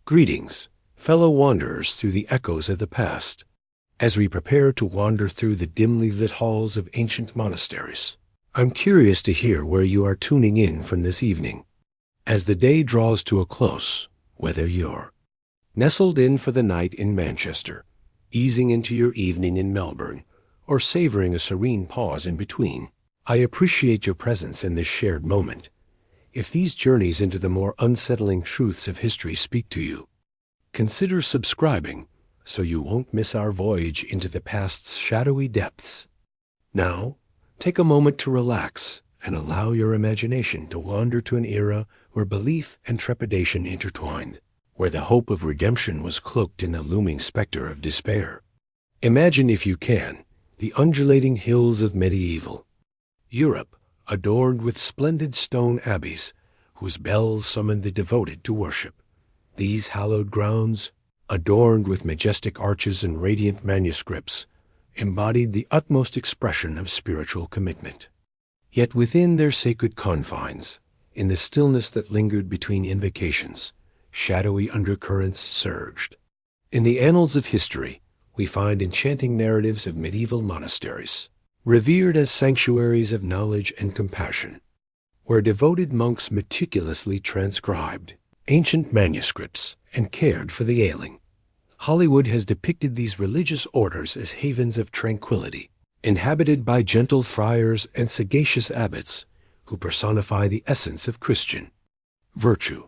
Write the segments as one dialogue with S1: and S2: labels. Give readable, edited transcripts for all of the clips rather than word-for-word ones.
S1: Greetings, fellow wanderers through the echoes of the past. As we prepare to wander through the dimly lit halls of ancient monasteries, I'm curious to hear where you are tuning in from this evening. As the day draws to a close, whether you're nestled in for the night in Manchester, easing into your evening in Melbourne, or savoring a serene pause in between, I appreciate your presence in this shared moment. If these journeys into the more unsettling truths of history speak to you, consider subscribing so you won't miss our voyage into the past's shadowy depths. Now, take a moment to relax and allow your imagination to wander to an era where belief and trepidation intertwined, where the hope of redemption was cloaked in the looming specter of despair. Imagine, if you can, the undulating hills of medieval Europe, adorned with splendid stone abbeys whose bells summoned the devoted to worship. These hallowed grounds, adorned with majestic arches and radiant manuscripts, embodied the utmost expression of spiritual commitment. Yet within their sacred confines, in the stillness that lingered between invocations, shadowy undercurrents surged. In the annals of history, we find enchanting narratives of medieval monasteries, revered as sanctuaries of knowledge and compassion, where devoted monks meticulously transcribed ancient manuscripts and cared for the ailing. Hollywood has depicted these religious orders as havens of tranquility, inhabited by gentle friars and sagacious abbots who personify the essence of Christian virtue.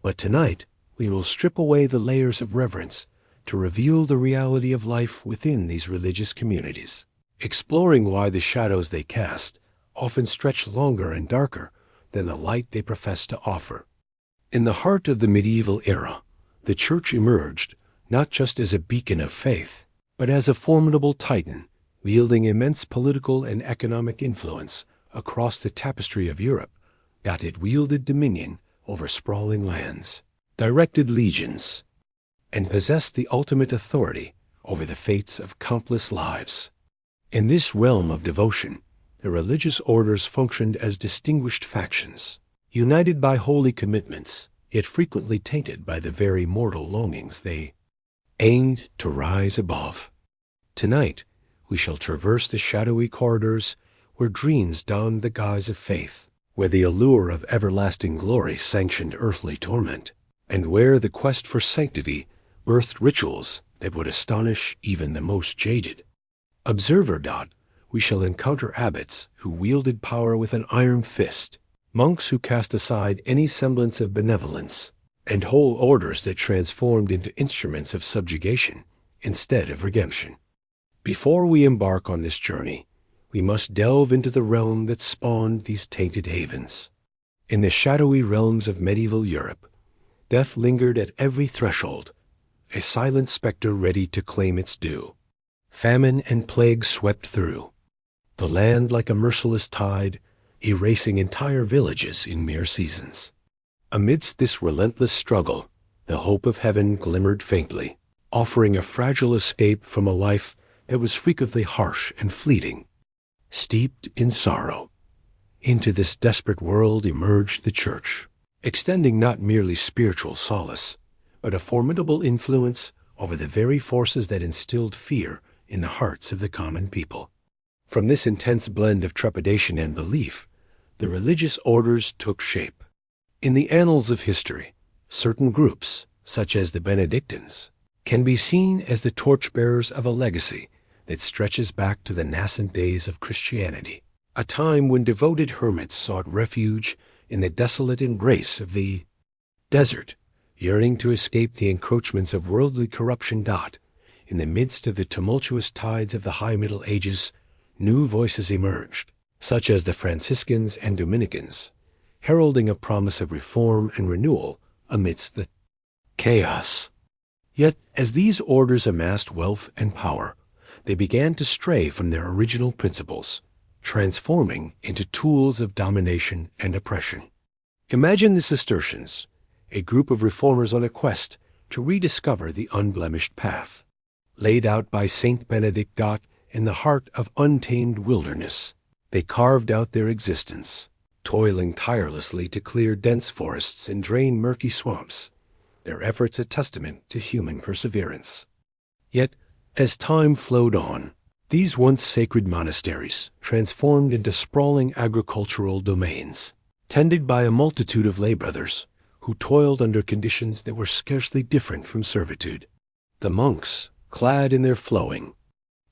S1: But tonight, we will strip away the layers of reverence to reveal the reality of life within these religious communities, exploring why the shadows they cast often stretch longer and darker than the light they profess to offer. In the heart of the medieval era, the Church emerged not just as a beacon of faith, but as a formidable titan, wielding immense political and economic influence across the tapestry of Europe. That it wielded dominion over sprawling lands, directed legions, and possessed the ultimate authority over the fates of countless lives. In this realm of devotion, the religious orders functioned as distinguished factions, united by holy commitments, yet frequently tainted by the very mortal longings they aimed to rise above. Tonight, we shall traverse the shadowy corridors where dreams donned the guise of faith, where the allure of everlasting glory sanctioned earthly torment, and where the quest for sanctity birthed rituals that would astonish even the most jaded observer. We shall encounter abbots who wielded power with an iron fist, monks who cast aside any semblance of benevolence, and whole orders that transformed into instruments of subjugation instead of redemption. Before we embark on this journey, we must delve into the realm that spawned these tainted havens. In the shadowy realms of medieval Europe, death lingered at every threshold, a silent specter ready to claim its due. Famine and plague swept through, the land like a merciless tide, erasing entire villages in mere seasons. Amidst this relentless struggle, the hope of heaven glimmered faintly, offering a fragile escape from a life that was frequently harsh and fleeting. Steeped in sorrow, into this desperate world emerged the Church, extending not merely spiritual solace, but a formidable influence over the very forces that instilled fear in the hearts of the common people. From this intense blend of trepidation and belief, the religious orders took shape. In the annals of history, certain groups, such as the Benedictines, can be seen as the torchbearers of a legacy that stretches back to the nascent days of Christianity, a time when devoted hermits sought refuge in the desolate embrace of the desert, yearning to escape the encroachments of worldly corruption. In the midst of the tumultuous tides of the High Middle Ages, new voices emerged, such as the Franciscans and Dominicans, heralding a promise of reform and renewal amidst the chaos. Yet, as these orders amassed wealth and power, they began to stray from their original principles, transforming into tools of domination and oppression. Imagine the Cistercians, a group of reformers on a quest to rediscover the unblemished path, laid out by Saint Benedict. In the heart of untamed wilderness, they carved out their existence, toiling tirelessly to clear dense forests and drain murky swamps, their efforts a testament to human perseverance. Yet, as time flowed on, these once sacred monasteries transformed into sprawling agricultural domains, tended by a multitude of lay brothers who toiled under conditions that were scarcely different from servitude. The monks, clad in their flowing,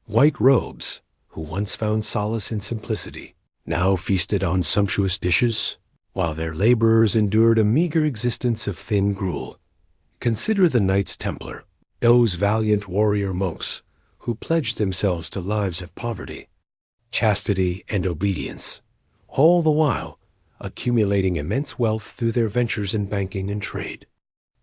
S1: white robes, who once found solace in simplicity, now feasted on sumptuous dishes, while their laborers endured a meager existence of thin gruel. Consider the Knights Templar, those valiant warrior monks who pledged themselves to lives of poverty, chastity, and obedience, all the while accumulating immense wealth through their ventures in banking and trade.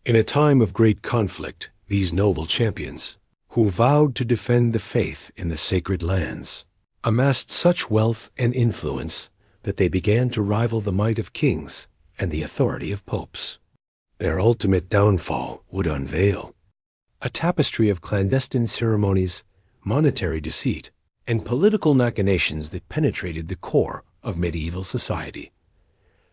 S1: In a time of great conflict, these noble champions, who vowed to defend the faith in the sacred lands, amassed such wealth and influence that they began to rival the might of kings and the authority of popes. Their ultimate downfall would unveil a tapestry of clandestine ceremonies, monetary deceit, and political machinations that penetrated the core of medieval society.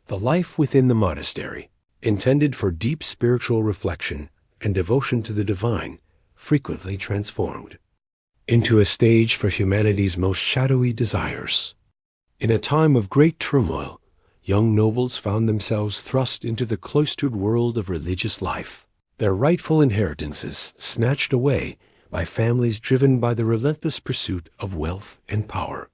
S1: The life within the monastery, intended for deep spiritual reflection and devotion to the divine, frequently transformed into a stage for humanity's most shadowy desires. In a time of great turmoil, young nobles found themselves thrust into the cloistered world of religious life, their rightful inheritances snatched away by families driven by the relentless pursuit of wealth and power.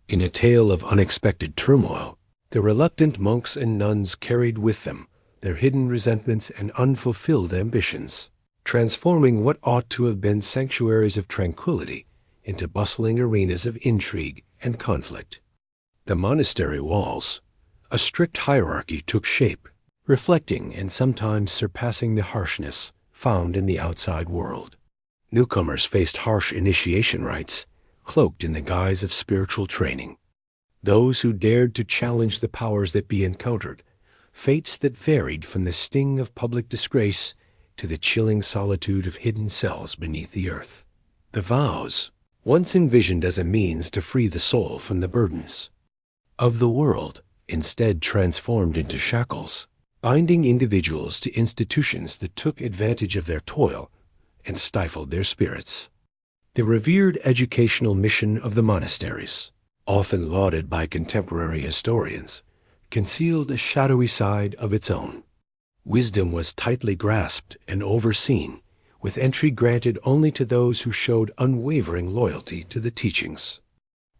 S1: In a tale of unexpected turmoil, the reluctant monks and nuns carried with them their hidden resentments and unfulfilled ambitions, transforming what ought to have been sanctuaries of tranquility into bustling arenas of intrigue and conflict. The monastery walls, a strict hierarchy, took shape, reflecting and sometimes surpassing the harshness found in the outside world. Newcomers faced harsh initiation rites, cloaked in the guise of spiritual training. Those who dared to challenge the powers that be encountered fates that varied from the sting of public disgrace to the chilling solitude of hidden cells beneath the earth. The vows, once envisioned as a means to free the soul from the burdens of the world, instead transformed into shackles, binding individuals to institutions that took advantage of their toil and stifled their spirits. The revered educational mission of the monasteries, often lauded by contemporary historians, concealed a shadowy side of its own. Wisdom was tightly grasped and overseen, with entry granted only to those who showed unwavering loyalty to the teachings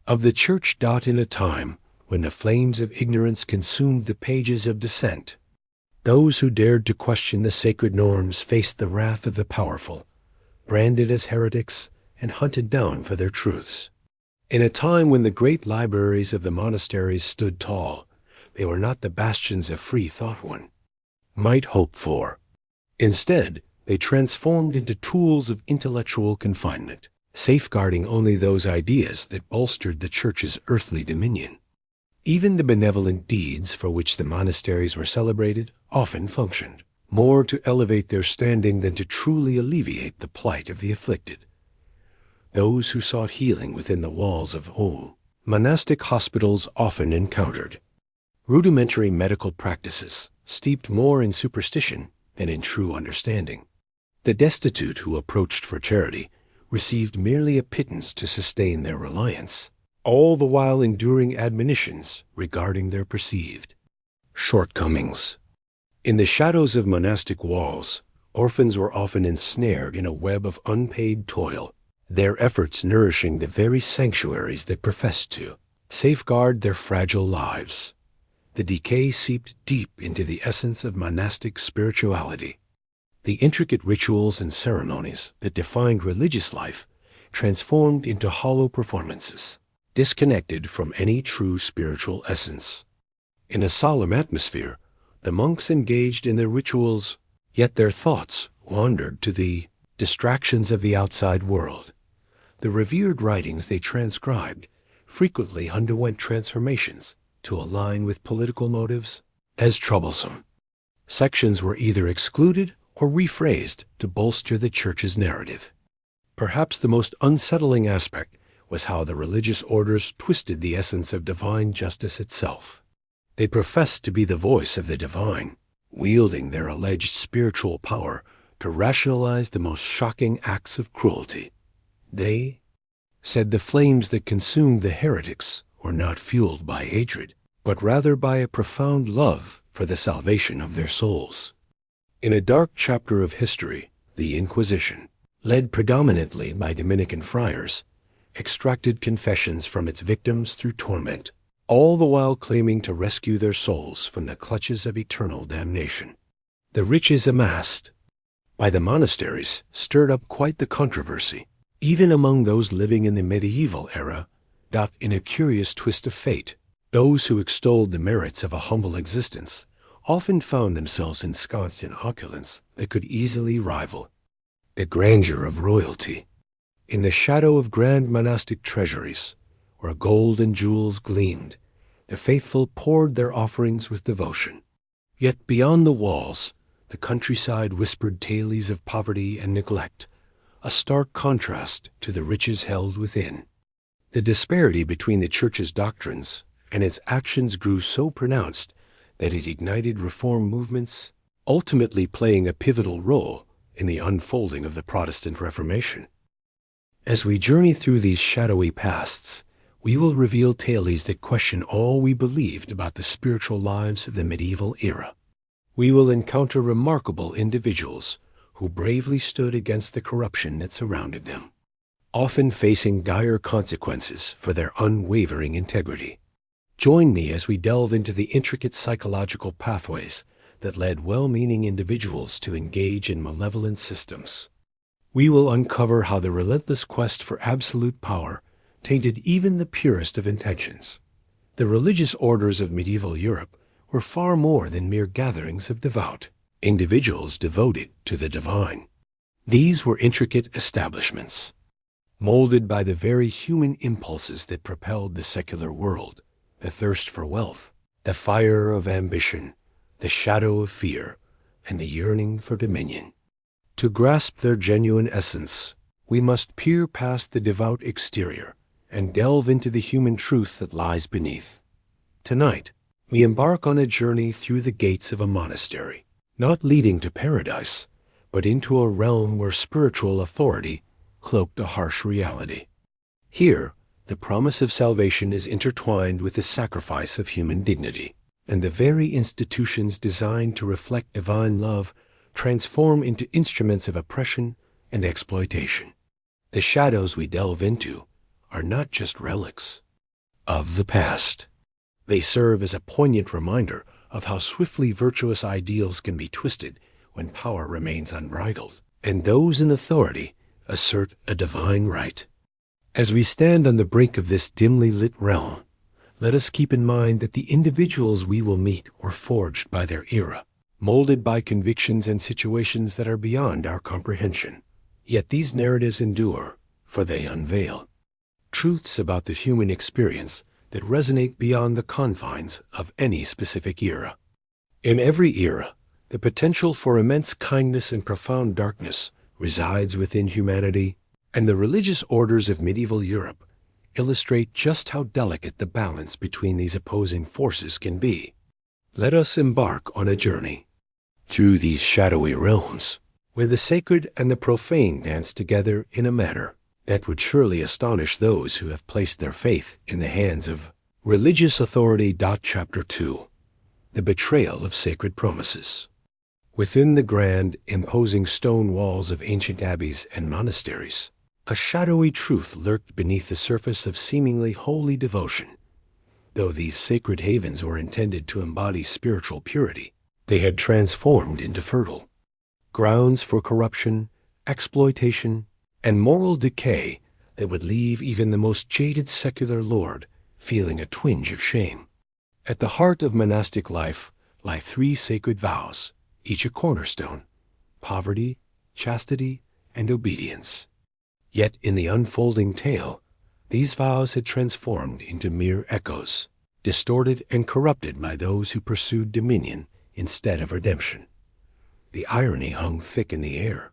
S1: of the Church. In a time when the flames of ignorance consumed the pages of dissent, those who dared to question the sacred norms faced the wrath of the powerful, branded as heretics and hunted down for their truths. In a time when the great libraries of the monasteries stood tall, they were not the bastions of free thought one might hope for. Instead, they transformed into tools of intellectual confinement, safeguarding only those ideas that bolstered the Church's earthly dominion. Even the benevolent deeds for which the monasteries were celebrated often functioned more to elevate their standing than to truly alleviate the plight of the afflicted. Those who sought healing within the walls of old monastic hospitals often encountered rudimentary medical practices steeped more in superstition than in true understanding. The destitute who approached for charity received merely a pittance to sustain their reliance, all the while enduring admonitions regarding their perceived shortcomings. In the shadows of monastic walls, orphans were often ensnared in a web of unpaid toil, their efforts nourishing the very sanctuaries that professed to safeguard their fragile lives. The decay seeped deep into the essence of monastic spirituality. The intricate rituals and ceremonies that defined religious life transformed into hollow performances, disconnected from any true spiritual essence. In a solemn atmosphere, the monks engaged in their rituals, yet their thoughts wandered to the distractions of the outside world. The revered writings they transcribed frequently underwent transformations to align with political motives as troublesome. Sections were either excluded or rephrased to bolster the Church's narrative. Perhaps the most unsettling aspect was how the religious orders twisted the essence of divine justice itself. They professed to be the voice of the divine, wielding their alleged spiritual power to rationalize the most shocking acts of cruelty. They said the flames that consumed the heretics were not fueled by hatred, but rather by a profound love for the salvation of their souls. In a dark chapter of history, the Inquisition, led predominantly by Dominican friars, extracted confessions from its victims through torment, all the while claiming to rescue their souls from the clutches of eternal damnation. The riches amassed by the monasteries stirred up quite the controversy, even among those living in the medieval era. In a curious twist of fate, those who extolled the merits of a humble existence often found themselves ensconced in opulence that could easily rival the grandeur of royalty. In the shadow of grand monastic treasuries, where gold and jewels gleamed, the faithful poured their offerings with devotion. Yet beyond the walls, the countryside whispered tales of poverty and neglect, a stark contrast to the riches held within. The disparity between the Church's doctrines and its actions grew so pronounced that it ignited reform movements, ultimately playing a pivotal role in the unfolding of the Protestant Reformation. As we journey through these shadowy pasts, we will reveal tales that question all we believed about the spiritual lives of the medieval era. We will encounter remarkable individuals who bravely stood against the corruption that surrounded them, often facing dire consequences for their unwavering integrity. Join me as we delve into the intricate psychological pathways that led well-meaning individuals to engage in malevolent systems. We will uncover how the relentless quest for absolute power tainted even the purest of intentions. The religious orders of medieval Europe were far more than mere gatherings of devout individuals devoted to the divine. These were intricate establishments, molded by the very human impulses that propelled the secular world: the thirst for wealth, the fire of ambition, the shadow of fear, and the yearning for dominion. To grasp their genuine essence, we must peer past the devout exterior and delve into the human truth that lies beneath. Tonight, we embark on a journey through the gates of a monastery, not leading to paradise, but into a realm where spiritual authority cloaked a harsh reality. Here, the promise of salvation is intertwined with the sacrifice of human dignity, and the very institutions designed to reflect divine love transform into instruments of oppression and exploitation. The shadows we delve into are not just relics of the past. They serve as a poignant reminder of how swiftly virtuous ideals can be twisted when power remains unbridled, and those in authority assert a divine right. As we stand on the brink of this dimly lit realm, let us keep in mind that the individuals we will meet were forged by their era, molded by convictions and situations that are beyond our comprehension. Yet these narratives endure, for they unveil truths about the human experience that resonate beyond the confines of any specific era. In every era, the potential for immense kindness and profound darkness resides within humanity, and the religious orders of medieval Europe illustrate just how delicate the balance between these opposing forces can be. Let us embark on a journey through these shadowy realms, where the sacred and the profane dance together in a manner that would surely astonish those who have placed their faith in the hands of religious authority. Chapter 2: The Betrayal of Sacred Promises. Within the grand, imposing stone walls of ancient abbeys and monasteries, a shadowy truth lurked beneath the surface of seemingly holy devotion. Though these sacred havens were intended to embody spiritual purity, they had transformed into fertile grounds for corruption, exploitation, and moral decay that would leave even the most jaded secular lord feeling a twinge of shame. At the heart of monastic life lie 3 sacred vows, each a cornerstone: poverty, chastity, and obedience. Yet in the unfolding tale, these vows had transformed into mere echoes, distorted and corrupted by those who pursued dominion instead of redemption. The irony hung thick in the air.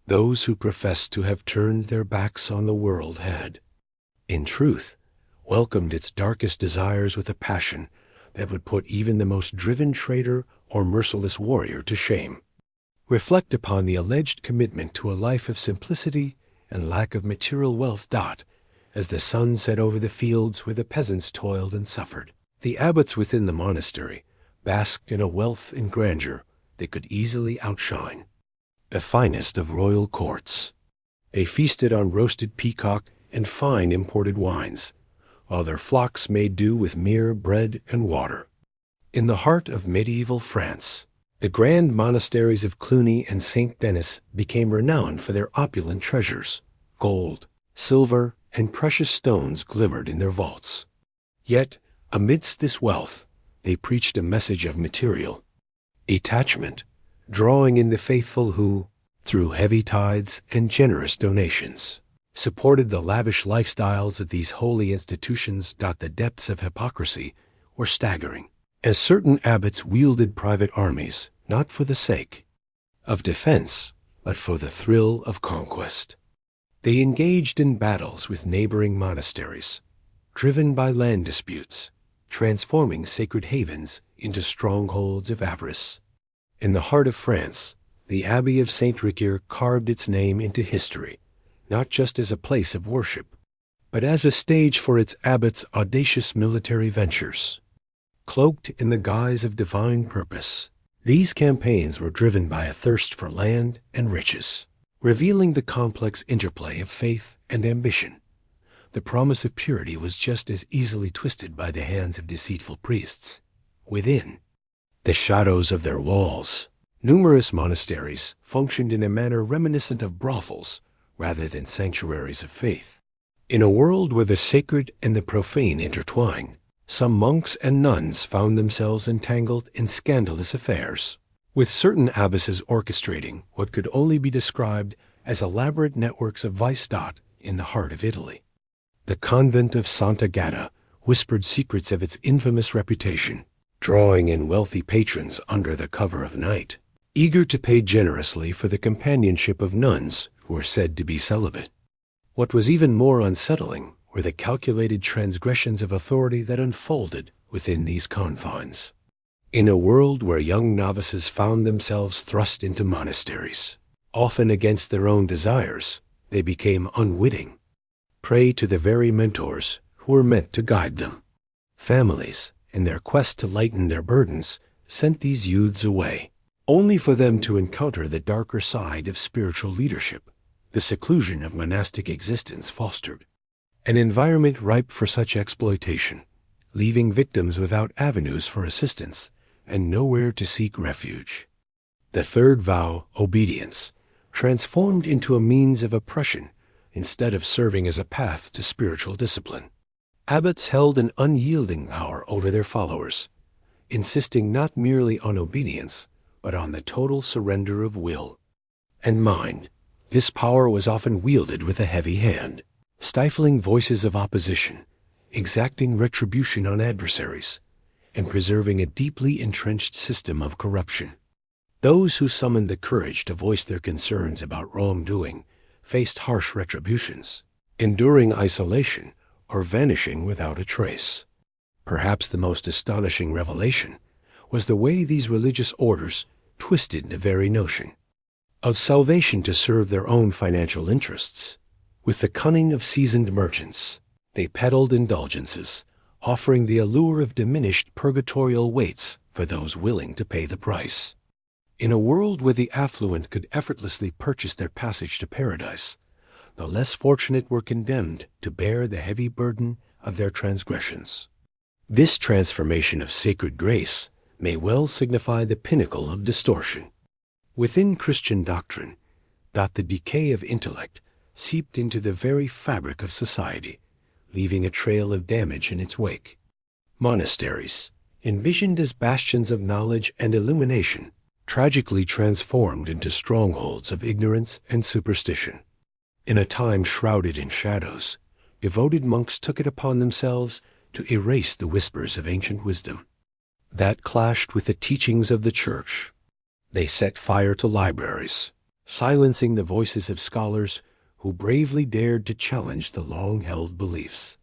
S1: Those who professed to have turned their backs on the world had, in truth, welcomed its darkest desires with a passion that would put even the most driven traitor or merciless warrior to shame. Reflect upon the alleged commitment to a life of simplicity and lack of material wealth. As the sun set over the fields where the peasants toiled and suffered, the abbots within the monastery basked in a wealth and grandeur that could easily outshine the finest of royal courts. They feasted on roasted peacock and fine imported wines, while their flocks made do with mere bread and water. In the heart of medieval France, the grand monasteries of Cluny and Saint Denis became renowned for their opulent treasures. Gold, silver, and precious stones glimmered in their vaults. Yet, amidst this wealth, they preached a message of material detachment, drawing in the faithful who, through heavy tithes and generous donations, supported the lavish lifestyles of these holy institutions. The depths of hypocrisy were staggering, as certain abbots wielded private armies, not for the sake of defense, but for the thrill of conquest. They engaged in battles with neighboring monasteries, driven by land disputes, transforming sacred havens into strongholds of avarice. In the heart of France, the Abbey of Saint Riquier carved its name into history, not just as a place of worship, but as a stage for its abbots' audacious military ventures. Cloaked in the guise of divine purpose, these campaigns were driven by a thirst for land and riches, revealing the complex interplay of faith and ambition. The promise of purity was just as easily twisted by the hands of deceitful priests. Within the shadows of their walls, numerous monasteries functioned in a manner reminiscent of brothels rather than sanctuaries of faith. In a world where the sacred and the profane intertwine, some monks and nuns found themselves entangled in scandalous affairs, with certain abbesses orchestrating what could only be described as elaborate networks of vice. In the heart of Italy, the convent of Santa Gata whispered secrets of its infamous reputation, drawing in wealthy patrons under the cover of night, eager to pay generously for the companionship of nuns who were said to be celibate. What was even more unsettling were the calculated transgressions of authority that unfolded within these confines. In a world where young novices found themselves thrust into monasteries, often against their own desires, they became unwitting, prey to the very mentors who were meant to guide them. Families, in their quest to lighten their burdens, sent these youths away, only for them to encounter the darker side of spiritual leadership. The seclusion of monastic existence fostered an environment ripe for such exploitation, leaving victims without avenues for assistance and nowhere to seek refuge. The third vow, obedience, transformed into a means of oppression instead of serving as a path to spiritual discipline. Abbots held an unyielding power over their followers, insisting not merely on obedience, but on the total surrender of will and mind. This power was often wielded with a heavy hand, stifling voices of opposition, exacting retribution on adversaries, and preserving a deeply entrenched system of corruption. Those who summoned the courage to voice their concerns about wrongdoing faced harsh retributions, enduring isolation or vanishing without a trace. Perhaps the most astonishing revelation was the way these religious orders twisted the very notion of salvation to serve their own financial interests. With the cunning of seasoned merchants, they peddled indulgences, offering the allure of diminished purgatorial weights for those willing to pay the price. In a world where the affluent could effortlessly purchase their passage to paradise, the less fortunate were condemned to bear the heavy burden of their transgressions. This transformation of sacred grace may well signify the pinnacle of distortion. Within Christian doctrine, the decay of intellect seeped into the very fabric of society, leaving a trail of damage in its wake. Monasteries, envisioned as bastions of knowledge and illumination, tragically transformed into strongholds of ignorance and superstition. In a time shrouded in shadows, devoted monks took it upon themselves to erase the whispers of ancient wisdom that clashed with the teachings of the Church. They set fire to libraries, silencing the voices of scholars who bravely dared to challenge the long-held beliefs.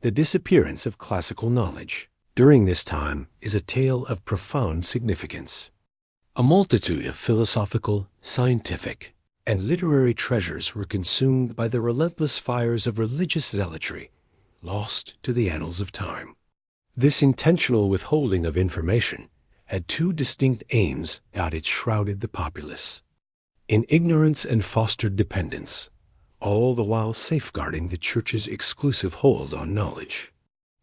S1: The disappearance of classical knowledge during this time is a tale of profound significance. A multitude of philosophical, scientific, and literary treasures were consumed by the relentless fires of religious zealotry, lost to the annals of time. This intentional withholding of information had two distinct aims that it shrouded the populace in ignorance and fostered dependence, all the while safeguarding the Church's exclusive hold on knowledge.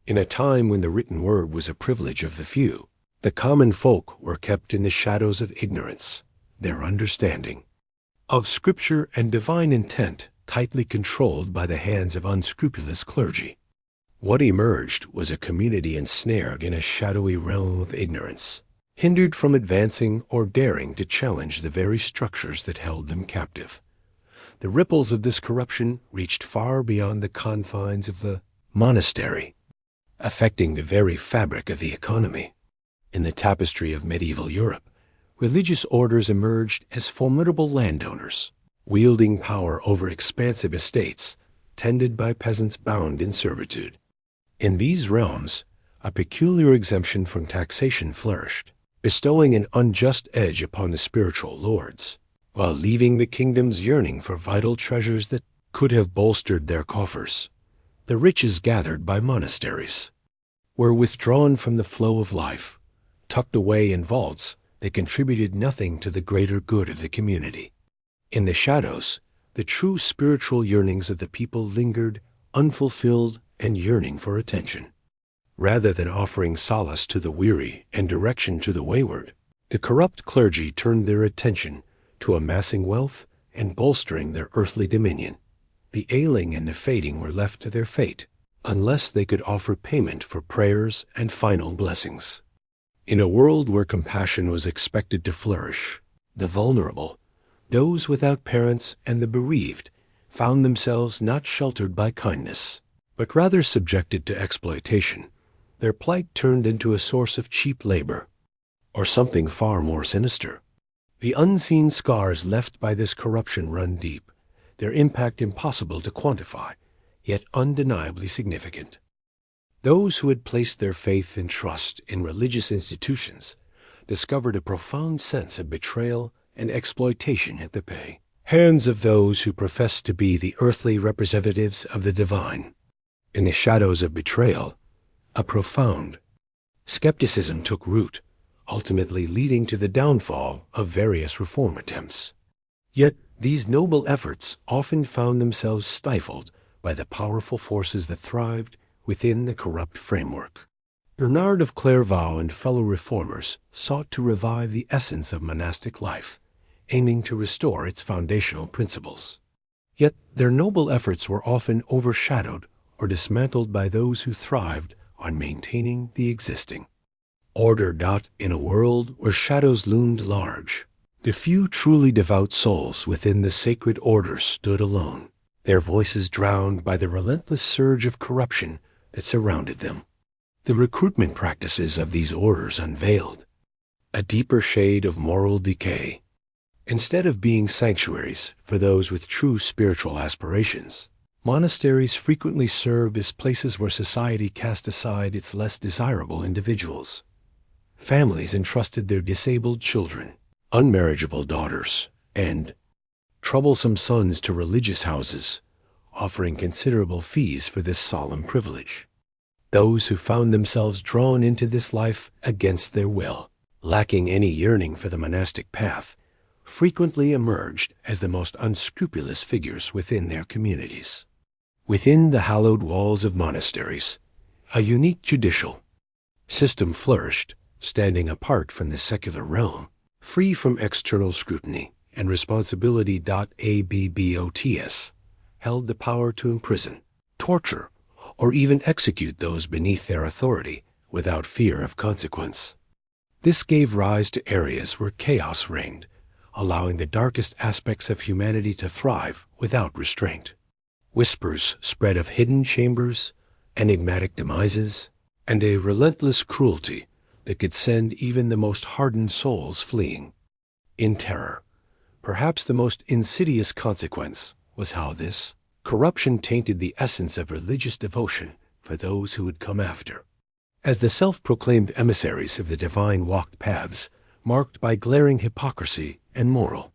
S1: In a time when the written word was a privilege of the few, the common folk were kept in the shadows of ignorance, their understanding of Scripture and divine intent tightly controlled by the hands of unscrupulous clergy. What emerged was a community ensnared in a shadowy realm of ignorance, hindered from advancing or daring to challenge the very structures that held them captive. The ripples of this corruption reached far beyond the confines of the monastery, affecting the very fabric of the economy. In the tapestry of medieval Europe, religious orders emerged as formidable landowners, wielding power over expansive estates tended by peasants bound in servitude. In these realms, a peculiar exemption from taxation flourished, bestowing an unjust edge upon the spiritual lords, while leaving the kingdoms yearning for vital treasures that could have bolstered their coffers. The riches gathered by monasteries were withdrawn from the flow of life, tucked away in vaults that contributed nothing to the greater good of the community. In the shadows, the true spiritual yearnings of the people lingered, unfulfilled and yearning for attention. Rather than offering solace to the weary and direction to the wayward, the corrupt clergy turned their attention to amassing wealth and bolstering their earthly dominion. The ailing and the fading were left to their fate, unless they could offer payment for prayers and final blessings. In a world where compassion was expected to flourish, the vulnerable, those without parents and the bereaved, found themselves not sheltered by kindness, but rather subjected to exploitation. Their plight turned into a source of cheap labor, or something far more sinister. The unseen scars left by this corruption run deep, their impact impossible to quantify, yet undeniably significant. Those who had placed their faith and trust in religious institutions discovered a profound sense of betrayal and exploitation at the hands of those who professed to be the earthly representatives of the divine. In the shadows of betrayal, a profound skepticism took root, ultimately leading to the downfall of various reform attempts. Yet these noble efforts often found themselves stifled by the powerful forces that thrived within the corrupt framework. Bernard of Clairvaux and fellow reformers sought to revive the essence of monastic life, aiming to restore its foundational principles. Yet their noble efforts were often overshadowed or dismantled by those who thrived on maintaining the existing order. In a world where shadows loomed large, the few truly devout souls within the sacred orders stood alone, their voices drowned by the relentless surge of corruption that surrounded them. The recruitment practices of these orders unveiled a deeper shade of moral decay. Instead of being sanctuaries for those with true spiritual aspirations, monasteries frequently served as places where society cast aside its less desirable individuals. Families entrusted their disabled children, unmarriageable daughters, and troublesome sons to religious houses, offering considerable fees for this solemn privilege. Those who found themselves drawn into this life against their will, lacking any yearning for the monastic path, frequently emerged as the most unscrupulous figures within their communities. Within the hallowed walls of monasteries, a unique judicial system flourished, standing apart from the secular realm, free from external scrutiny and responsibility. Abbot held the power to imprison, torture, or even execute those beneath their authority without fear of consequence. This gave rise to areas where chaos reigned, allowing the darkest aspects of humanity to thrive without restraint. Whispers spread of hidden chambers, enigmatic demises, and a relentless cruelty that could send even the most hardened souls fleeing. In terror, perhaps the most insidious consequence was how this corruption tainted the essence of religious devotion for those who would come after. As the self-proclaimed emissaries of the divine walked paths, marked by glaring hypocrisy and moral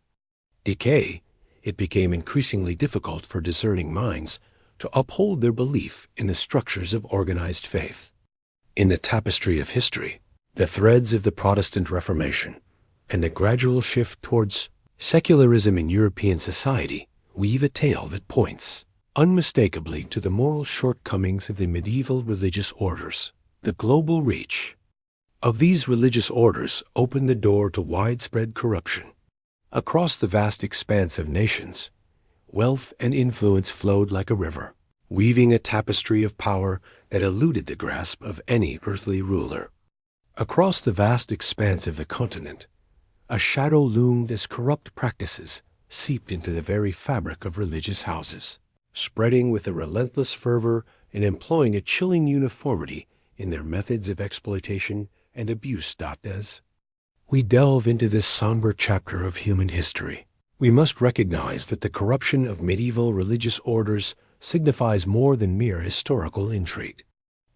S1: decay, it became increasingly difficult for discerning minds to uphold their belief in the structures of organized faith. In the tapestry of history, the threads of the Protestant Reformation and the gradual shift towards secularism in European society weave a tale that points unmistakably to the moral shortcomings of the medieval religious orders. The global reach of these religious orders opened the door to widespread corruption. Across the vast expanse of nations, wealth and influence flowed like a river, weaving a tapestry of power that eluded the grasp of any earthly ruler. Across the vast expanse of the continent, a shadow loomed as corrupt practices seeped into the very fabric of religious houses, spreading with a relentless fervor and employing a chilling uniformity in their methods of exploitation and abuse. As we delve into this somber chapter of human history, we must recognize that the corruption of medieval religious orders signifies more than mere historical intrigue.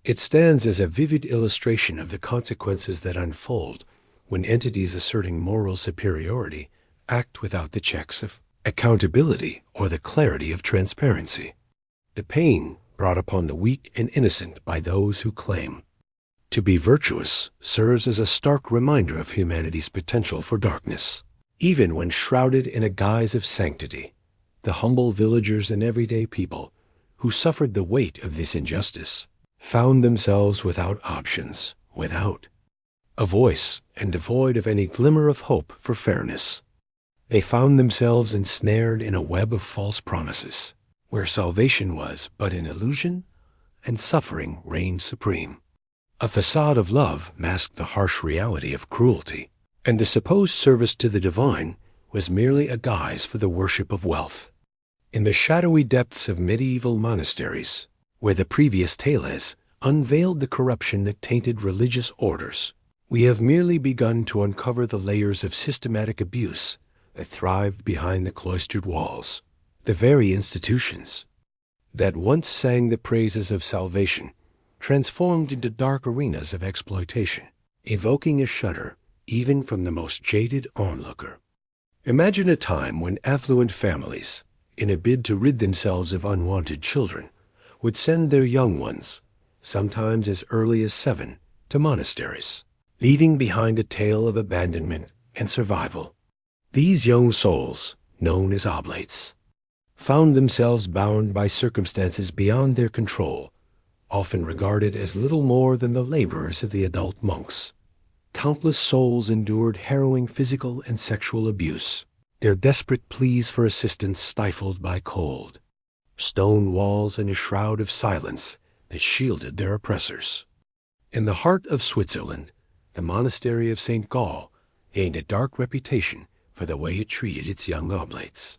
S1: It stands as a vivid illustration of the consequences that unfold when entities asserting moral superiority act without the checks of accountability or the clarity of transparency. The pain brought upon the weak and innocent by those who claim to be virtuous serves as a stark reminder of humanity's potential for darkness. Even when shrouded in a guise of sanctity, the humble villagers and everyday people who suffered the weight of this injustice found themselves without options, without a voice, and devoid of any glimmer of hope for fairness. They found themselves ensnared in a web of false promises, where salvation was but an illusion and suffering reigned supreme. A facade of love masked the harsh reality of cruelty, and the supposed service to the divine was merely a guise for the worship of wealth. In the shadowy depths of medieval monasteries, where the previous tale has unveiled the corruption that tainted religious orders, we have merely begun to uncover the layers of systematic abuse that thrived behind the cloistered walls. The very institutions that once sang the praises of salvation transformed into dark arenas of exploitation, evoking a shudder even from the most jaded onlooker. Imagine a time when affluent families, in a bid to rid themselves of unwanted children, would send their young ones, sometimes as early as 7, to monasteries, leaving behind a tale of abandonment and survival. These young souls, known as oblates, found themselves bound by circumstances beyond their control, often regarded as little more than the laborers of the adult monks. Countless souls endured harrowing physical and sexual abuse, their desperate pleas for assistance stifled by cold stone walls and a shroud of silence that shielded their oppressors. In the heart of Switzerland, the monastery of St. Gall gained a dark reputation for the way it treated its young oblates.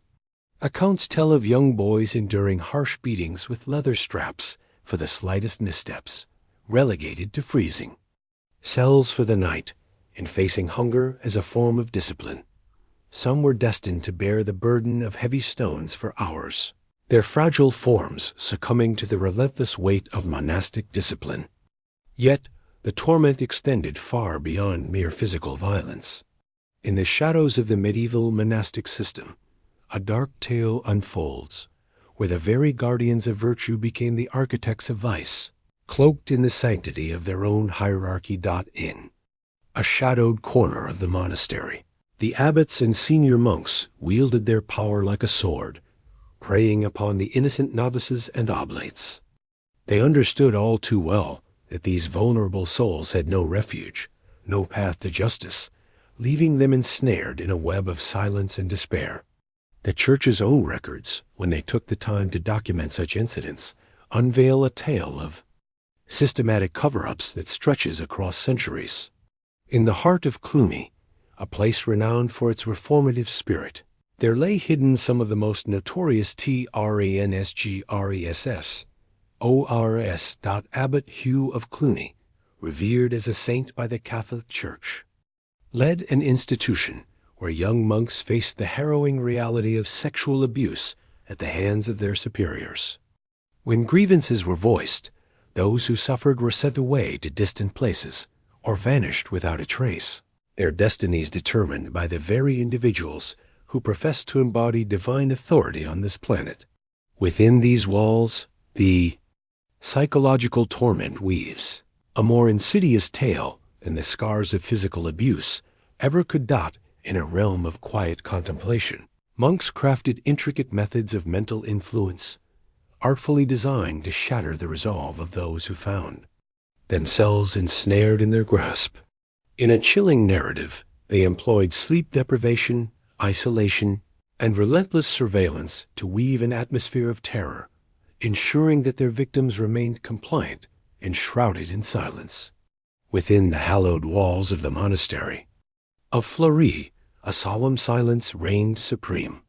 S1: Accounts tell of young boys enduring harsh beatings with leather straps for the slightest missteps, relegated to freezing cells for the night, and facing hunger as a form of discipline. Some were destined to bear the burden of heavy stones for hours, their fragile forms succumbing to the relentless weight of monastic discipline. Yet, the torment extended far beyond mere physical violence. In the shadows of the medieval monastic system, a dark tale unfolds, where the very guardians of virtue became the architects of vice, cloaked in the sanctity of their own hierarchy. In a shadowed corner of the monastery, the abbots and senior monks wielded their power like a sword, preying upon the innocent novices and oblates. They understood all too well that these vulnerable souls had no refuge, no path to justice, leaving them ensnared in a web of silence and despair. The Church's own records, when they took the time to document such incidents, unveil a tale of systematic cover-ups that stretches across centuries. In the heart of Cluny, a place renowned for its reformative spirit, there lay hidden some of the most notorious Transgresses, ORS. Abbot Hugh of Cluny, revered as a saint by the Catholic Church, led an institution where young monks faced the harrowing reality of sexual abuse at the hands of their superiors. When grievances were voiced, Those who suffered were sent away to distant places or vanished without a trace, their destinies determined by the very individuals who professed to embody divine authority on this planet. Within these walls, the psychological torment weaves, a more insidious tale than the scars of physical abuse ever could dot in a realm of quiet contemplation. Monks crafted intricate methods of mental influence, artfully designed to shatter the resolve of those who found themselves ensnared in their grasp. In a chilling narrative, they employed sleep deprivation, isolation, and relentless surveillance to weave an atmosphere of terror, ensuring that their victims remained compliant and shrouded in silence. Within the hallowed walls of the monastery of Fleury, a solemn silence reigned supreme.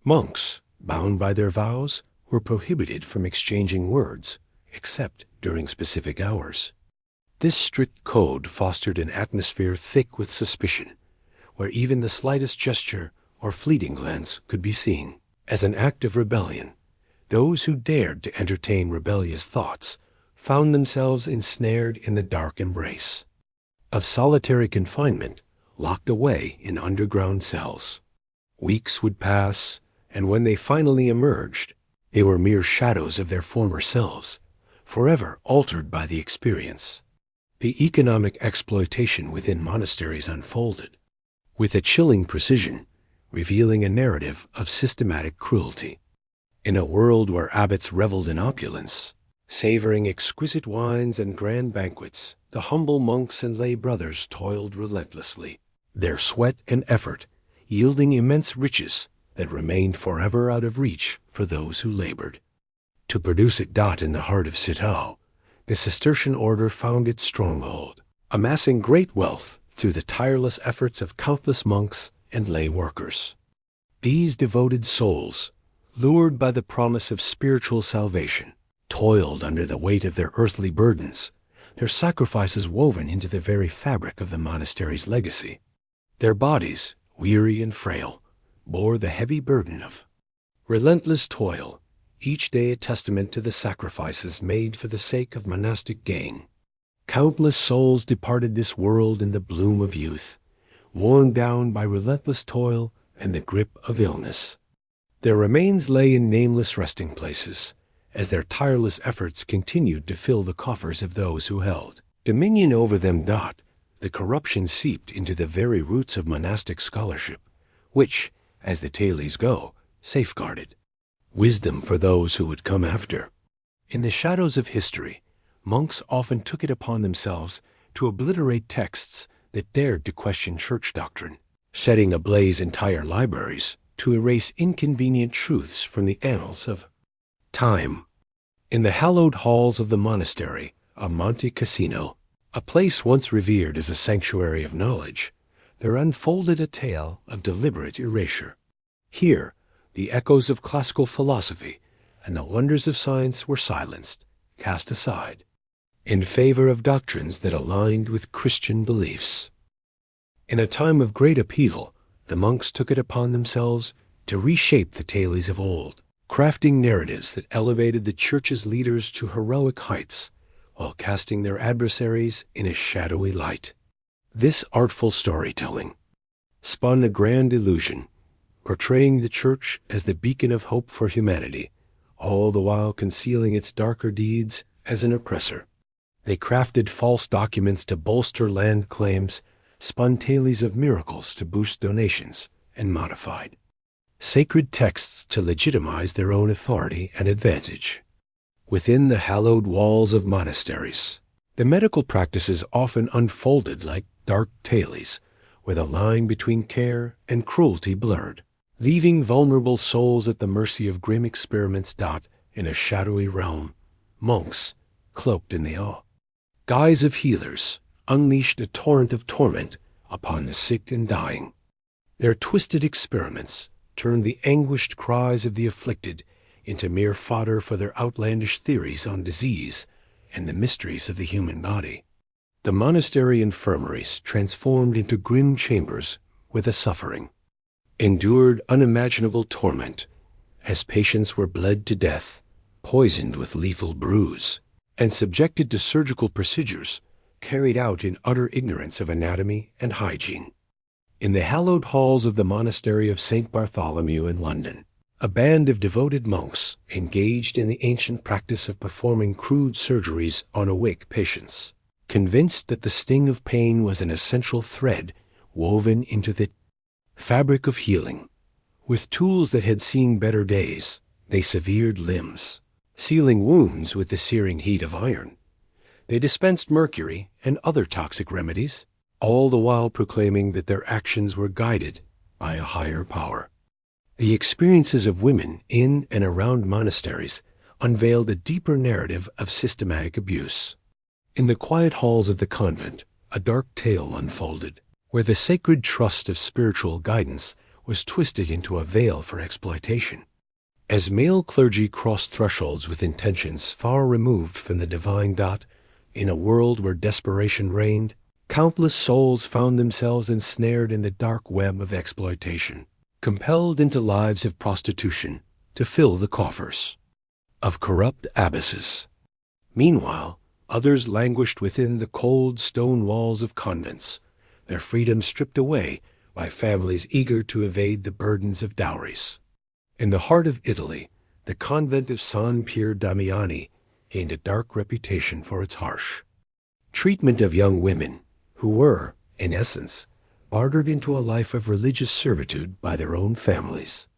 S1: Monks, bound by their vows, were prohibited from exchanging words, except during specific hours. This strict code fostered an atmosphere thick with suspicion, where even the slightest gesture or fleeting glance could be seen as an act of rebellion. Those who dared to entertain rebellious thoughts found themselves ensnared in the dark embrace of solitary confinement, locked away in underground cells. Weeks would pass, and when they finally emerged, they were mere shadows of their former selves, forever altered by the experience. The economic exploitation within monasteries unfolded with a chilling precision, revealing a narrative of systematic cruelty. In a world where abbots reveled in opulence, savoring exquisite wines and grand banquets, the humble monks and lay brothers toiled relentlessly, their sweat and effort yielding immense riches that remained forever out of reach for those who labored. To produce it in the heart of Citeaux, the Cistercian order found its stronghold, amassing great wealth through the tireless efforts of countless monks and lay workers. These devoted souls, lured by the promise of spiritual salvation, toiled under the weight of their earthly burdens, their sacrifices woven into the very fabric of the monastery's legacy. Their bodies, weary and frail, bore the heavy burden of relentless toil, each day a testament to the sacrifices made for the sake of monastic gain. Countless souls departed this world in the bloom of youth, worn down by relentless toil and the grip of illness. Their remains lay in nameless resting places, as their tireless efforts continued to fill the coffers of those who held dominion over them. The corruption seeped into the very roots of monastic scholarship, which, as the Thales go, safeguarded wisdom for those who would come after. In the shadows of history, monks often took it upon themselves to obliterate texts that dared to question church doctrine, setting ablaze entire libraries to erase inconvenient truths from the annals of time. In the hallowed halls of the monastery of Monte Cassino, a place once revered as a sanctuary of knowledge, there unfolded a tale of deliberate erasure. Here, the echoes of classical philosophy and the wonders of science were silenced, cast aside, in favor of doctrines that aligned with Christian beliefs. In a time of great upheaval, the monks took it upon themselves to reshape the Thales of old, crafting narratives that elevated the Church's leaders to heroic heights, while casting their adversaries in a shadowy light. This artful storytelling spun a grand illusion, portraying the Church as the beacon of hope for humanity, all the while concealing its darker deeds as an oppressor. They crafted false documents to bolster land claims, spun tales of miracles to boost donations, and modified sacred texts to legitimize their own authority and advantage. Within the hallowed walls of monasteries, the medical practices often unfolded like dark tales, where the line between care and cruelty blurred, leaving vulnerable souls at the mercy of grim experiments. In a shadowy realm, monks, cloaked in the guise of healers, unleashed a torrent of torment upon the sick and dying. Their twisted experiments turned the anguished cries of the afflicted into mere fodder for their outlandish theories on disease and the mysteries of the human body. The monastery infirmaries transformed into grim chambers where the suffering endured unimaginable torment as patients were bled to death, poisoned with lethal brews, and subjected to surgical procedures carried out in utter ignorance of anatomy and hygiene. In the hallowed halls of the monastery of St. Bartholomew in London, a band of devoted monks engaged in the ancient practice of performing crude surgeries on awake patients, convinced that the sting of pain was an essential thread woven into the fabric of healing. With tools that had seen better days, they severed limbs, sealing wounds with the searing heat of iron. They dispensed mercury and other toxic remedies, all the while proclaiming that their actions were guided by a higher power. The experiences of women in and around monasteries unveiled a deeper narrative of systematic abuse. In the quiet halls of the convent, a dark tale unfolded, where the sacred trust of spiritual guidance was twisted into a veil for exploitation. As male clergy crossed thresholds with intentions far removed from the divine dot, in a world where desperation reigned, countless souls found themselves ensnared in the dark web of exploitation, compelled into lives of prostitution to fill the coffers of corrupt abbesses. Meanwhile, others languished within the cold stone walls of convents, their freedom stripped away by families eager to evade the burdens of dowries. In the heart of Italy, the convent of San Pier Damiani gained a dark reputation for its harsh treatment of young women who were, in essence, bartered into a life of religious servitude by their own families.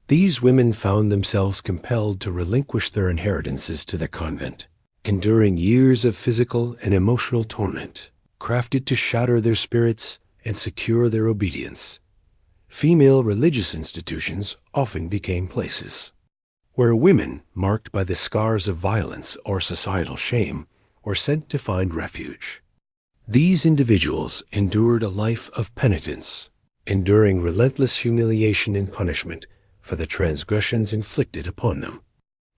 S1: These women found themselves compelled to relinquish their inheritances to the convent, enduring years of physical and emotional torment, crafted to shatter their spirits and secure their obedience. Female religious institutions often became places where women, marked by the scars of violence or societal shame, were sent to find refuge. These individuals endured a life of penitence, enduring relentless humiliation and punishment for the transgressions inflicted upon them.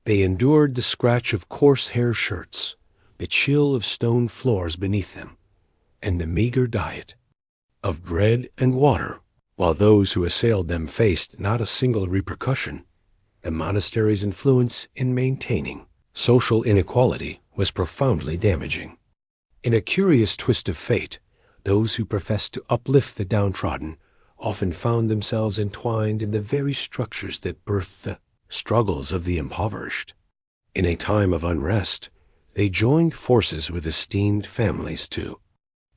S1: They endured the scratch of coarse hair shirts, the chill of stone floors beneath them, and the meager diet of bread and water, while those who assailed them faced not a single repercussion. The monastery's influence in maintaining social inequality was profoundly damaging. In a curious twist of fate, those who professed to uplift the downtrodden often found themselves entwined in the very structures that birthed the struggles of the impoverished. In a time of unrest, they joined forces with esteemed families to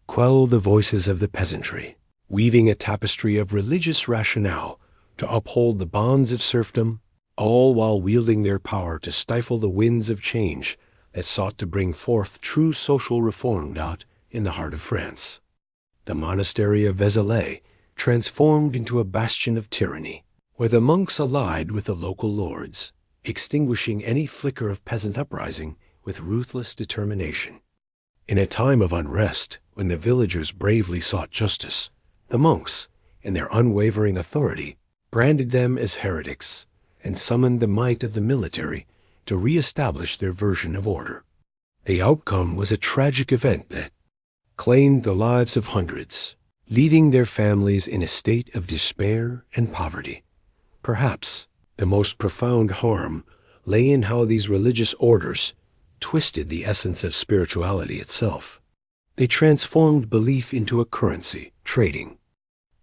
S1: quell the voices of the peasantry, weaving a tapestry of religious rationale to uphold the bonds of serfdom, all while wielding their power to stifle the winds of change that sought to bring forth true social reform in the heart of France. The monastery of Vézelay transformed into a bastion of tyranny, where the monks allied with the local lords, extinguishing any flicker of peasant uprising with ruthless determination. In a time of unrest, when the villagers bravely sought justice, the monks, in their unwavering authority, branded them as heretics and summoned the might of the military to re-establish their version of order. The outcome was a tragic event that claimed the lives of hundreds, leaving their families in a state of despair and poverty. Perhaps the most profound harm lay in how these religious orders twisted the essence of spirituality itself. They transformed belief into a currency, trading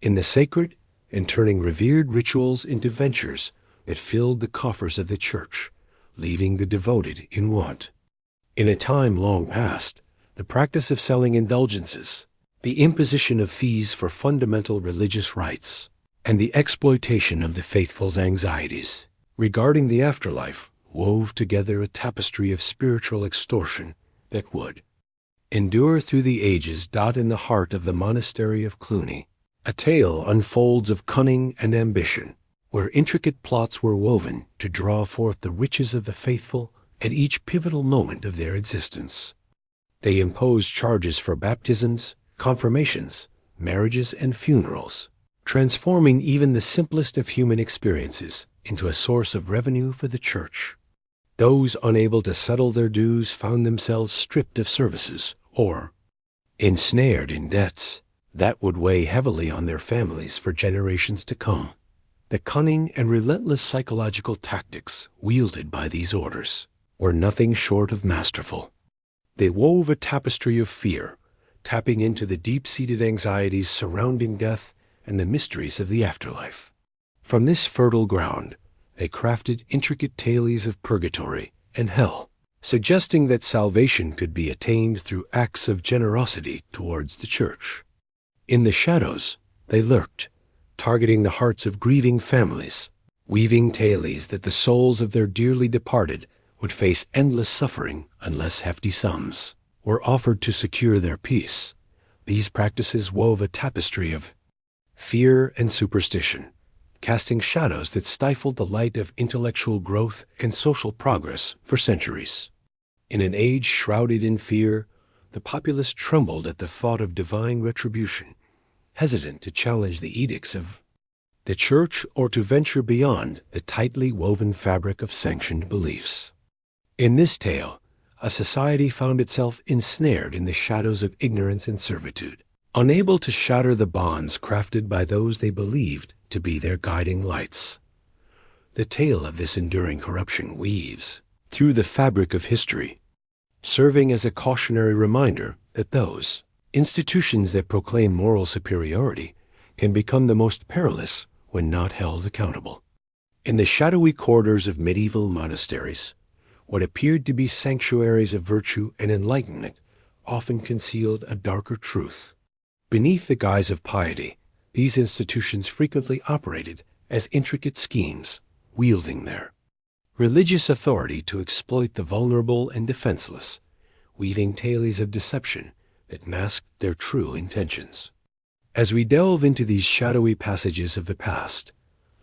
S1: in the sacred and turning revered rituals into ventures that filled the coffers of the church, leaving the devoted in want. In a time long past, the practice of selling indulgences, the imposition of fees for fundamental religious rites, and the exploitation of the faithful's anxieties regarding the afterlife wove together a tapestry of spiritual extortion that would endure through the ages. In the heart of the monastery of Cluny, a tale unfolds of cunning and ambition, where intricate plots were woven to draw forth the riches of the faithful at each pivotal moment of their existence. They imposed charges for baptisms, confirmations, marriages, and funerals, transforming even the simplest of human experiences into a source of revenue for the church. Those unable to settle their dues found themselves stripped of services or ensnared in debts that would weigh heavily on their families for generations to come. The cunning and relentless psychological tactics wielded by these orders were nothing short of masterful. They wove a tapestry of fear, tapping into the deep-seated anxieties surrounding death and the mysteries of the afterlife. From this fertile ground, they crafted intricate tales of purgatory and hell, suggesting that salvation could be attained through acts of generosity towards the church. In the shadows, they lurked, targeting the hearts of grieving families, weaving tales that the souls of their dearly departed would face endless suffering unless hefty sums were offered to secure their peace. These practices wove a tapestry of fear and superstition, casting shadows that stifled the light of intellectual growth and social progress for centuries. In an age shrouded in fear, the populace trembled at the thought of divine retribution, hesitant to challenge the edicts of the church or to venture beyond the tightly woven fabric of sanctioned beliefs. In this tale, a society found itself ensnared in the shadows of ignorance and servitude, unable to shatter the bonds crafted by those they believed to be their guiding lights. The tale of this enduring corruption weaves through the fabric of history, serving as a cautionary reminder that those institutions that proclaim moral superiority can become the most perilous when not held accountable. In the shadowy corridors of medieval monasteries, what appeared to be sanctuaries of virtue and enlightenment often concealed a darker truth. Beneath the guise of piety, these institutions frequently operated as intricate schemes, wielding their religious authority to exploit the vulnerable and defenseless, weaving tales of deception that masked their true intentions. As we delve into these shadowy passages of the past,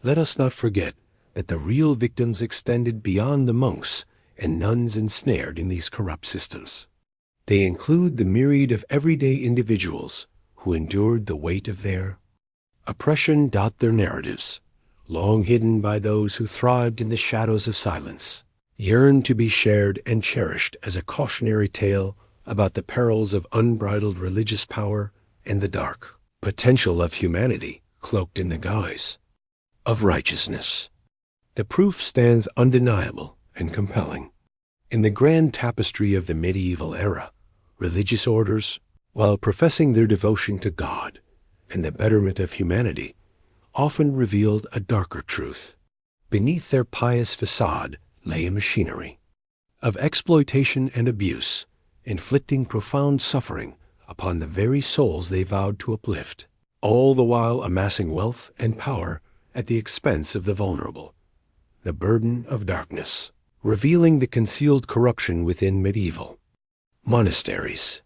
S1: let us not forget that the real victims extended beyond the monks and nuns ensnared in these corrupt systems. They include the myriad of everyday individuals who endured the weight of their oppression. Their narratives, long hidden by those who thrived in the shadows of silence, yearned to be shared and cherished as a cautionary tale about the perils of unbridled religious power and the dark potential of humanity cloaked in the guise of righteousness. The proof stands undeniable and compelling. In the grand tapestry of the medieval era, religious orders, while professing their devotion to God and the betterment of humanity, often revealed a darker truth. Beneath their pious facade lay a machinery of exploitation and abuse, inflicting profound suffering upon the very souls they vowed to uplift, all the while amassing wealth and power at the expense of the vulnerable. The burden of darkness, revealing the concealed corruption within medieval monasteries.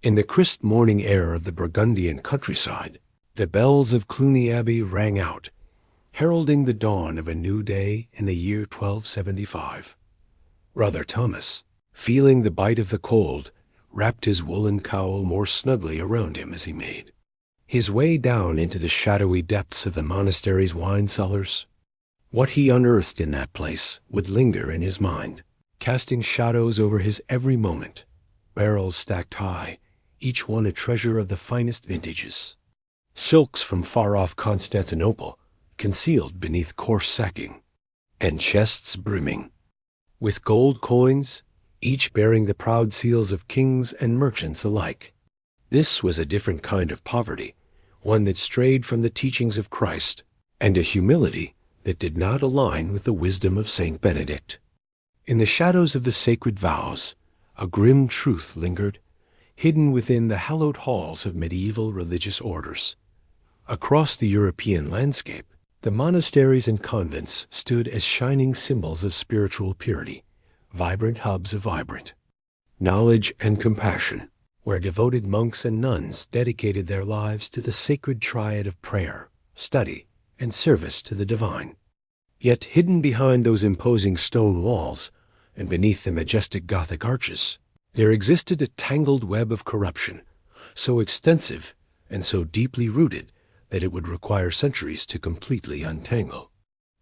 S1: In the crisp morning air of the Burgundian countryside, the bells of Cluny Abbey rang out, heralding the dawn of a new day in the year 1275. Brother Thomas, feeling the bite of the cold, wrapped his woolen cowl more snugly around him as he made his way down into the shadowy depths of the monastery's wine cellars. What he unearthed in that place would linger in his mind, casting shadows over his every moment. Barrels stacked high, each one a treasure of the finest vintages. Silks from far-off Constantinople, concealed beneath coarse sacking, and chests brimming with gold coins, each bearing the proud seals of kings and merchants alike. This was a different kind of poverty, one that strayed from the teachings of Christ, and a humility that did not align with the wisdom of Saint Benedict. In the shadows of the sacred vows, a grim truth lingered, hidden within the hallowed halls of medieval religious orders. Across the European landscape, the monasteries and convents stood as shining symbols of spiritual purity, vibrant hubs of vibrant knowledge and compassion, where devoted monks and nuns dedicated their lives to the sacred triad of prayer, study, and service to the divine. Yet hidden behind those imposing stone walls and beneath the majestic Gothic arches, there existed a tangled web of corruption, so extensive and so deeply rooted that it would require centuries to completely untangle.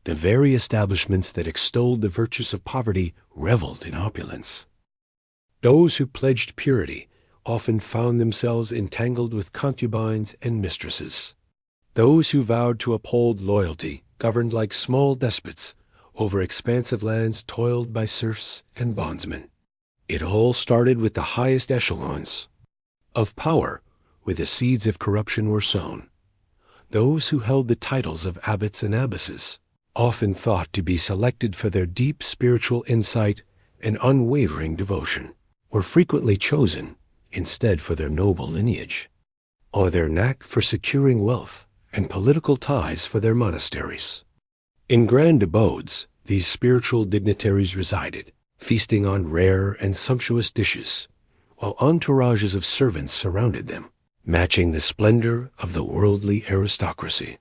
S1: The very establishments that extolled the virtues of poverty reveled in opulence. Those who pledged purity often found themselves entangled with concubines and mistresses. Those who vowed to uphold loyalty governed like small despots over expansive lands toiled by serfs and bondsmen. It all started with the highest echelons of power, where the seeds of corruption were sown. Those who held the titles of abbots and abbesses, often thought to be selected for their deep spiritual insight and unwavering devotion, were frequently chosen instead for their noble lineage, or their knack for securing wealth and political ties for their monasteries. In grand abodes, these spiritual dignitaries resided, feasting on rare and sumptuous dishes, while entourages of servants surrounded them, matching the splendor of the worldly aristocracy.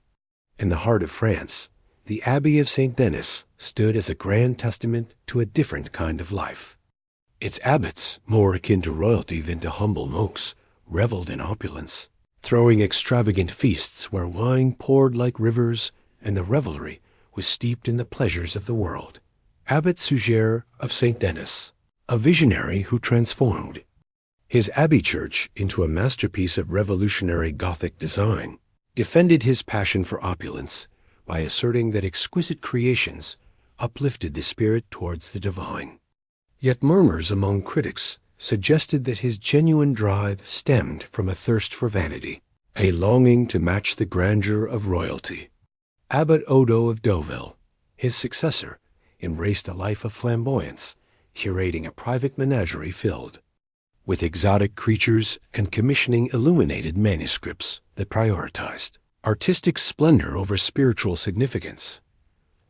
S1: In the heart of France, the Abbey of St. Denis stood as a grand testament to a different kind of life. Its abbots, more akin to royalty than to humble monks, reveled in opulence, throwing extravagant feasts where wine poured like rivers and the revelry was steeped in the pleasures of the world. Abbot Suger of St. Denis, a visionary who transformed his abbey church into a masterpiece of revolutionary Gothic design, defended his passion for opulence by asserting that exquisite creations uplifted the spirit towards the divine. Yet murmurs among critics suggested that his genuine drive stemmed from a thirst for vanity, a longing to match the grandeur of royalty. Abbot Odo of Deauville, his successor, embraced a life of flamboyance, curating a private menagerie filled with exotic creatures and commissioning illuminated manuscripts that prioritized artistic splendor over spiritual significance.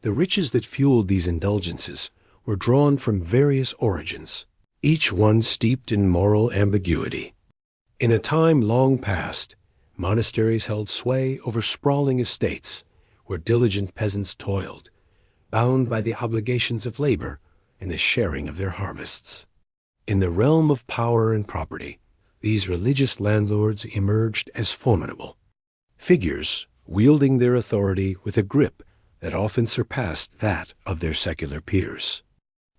S1: The riches that fueled these indulgences were drawn from various origins, each one steeped in moral ambiguity. In a time long past, monasteries held sway over sprawling estates where diligent peasants toiled, bound by the obligations of labor and the sharing of their harvests. In the realm of power and property, these religious landlords emerged as formidable figures, wielding their authority with a grip that often surpassed that of their secular peers.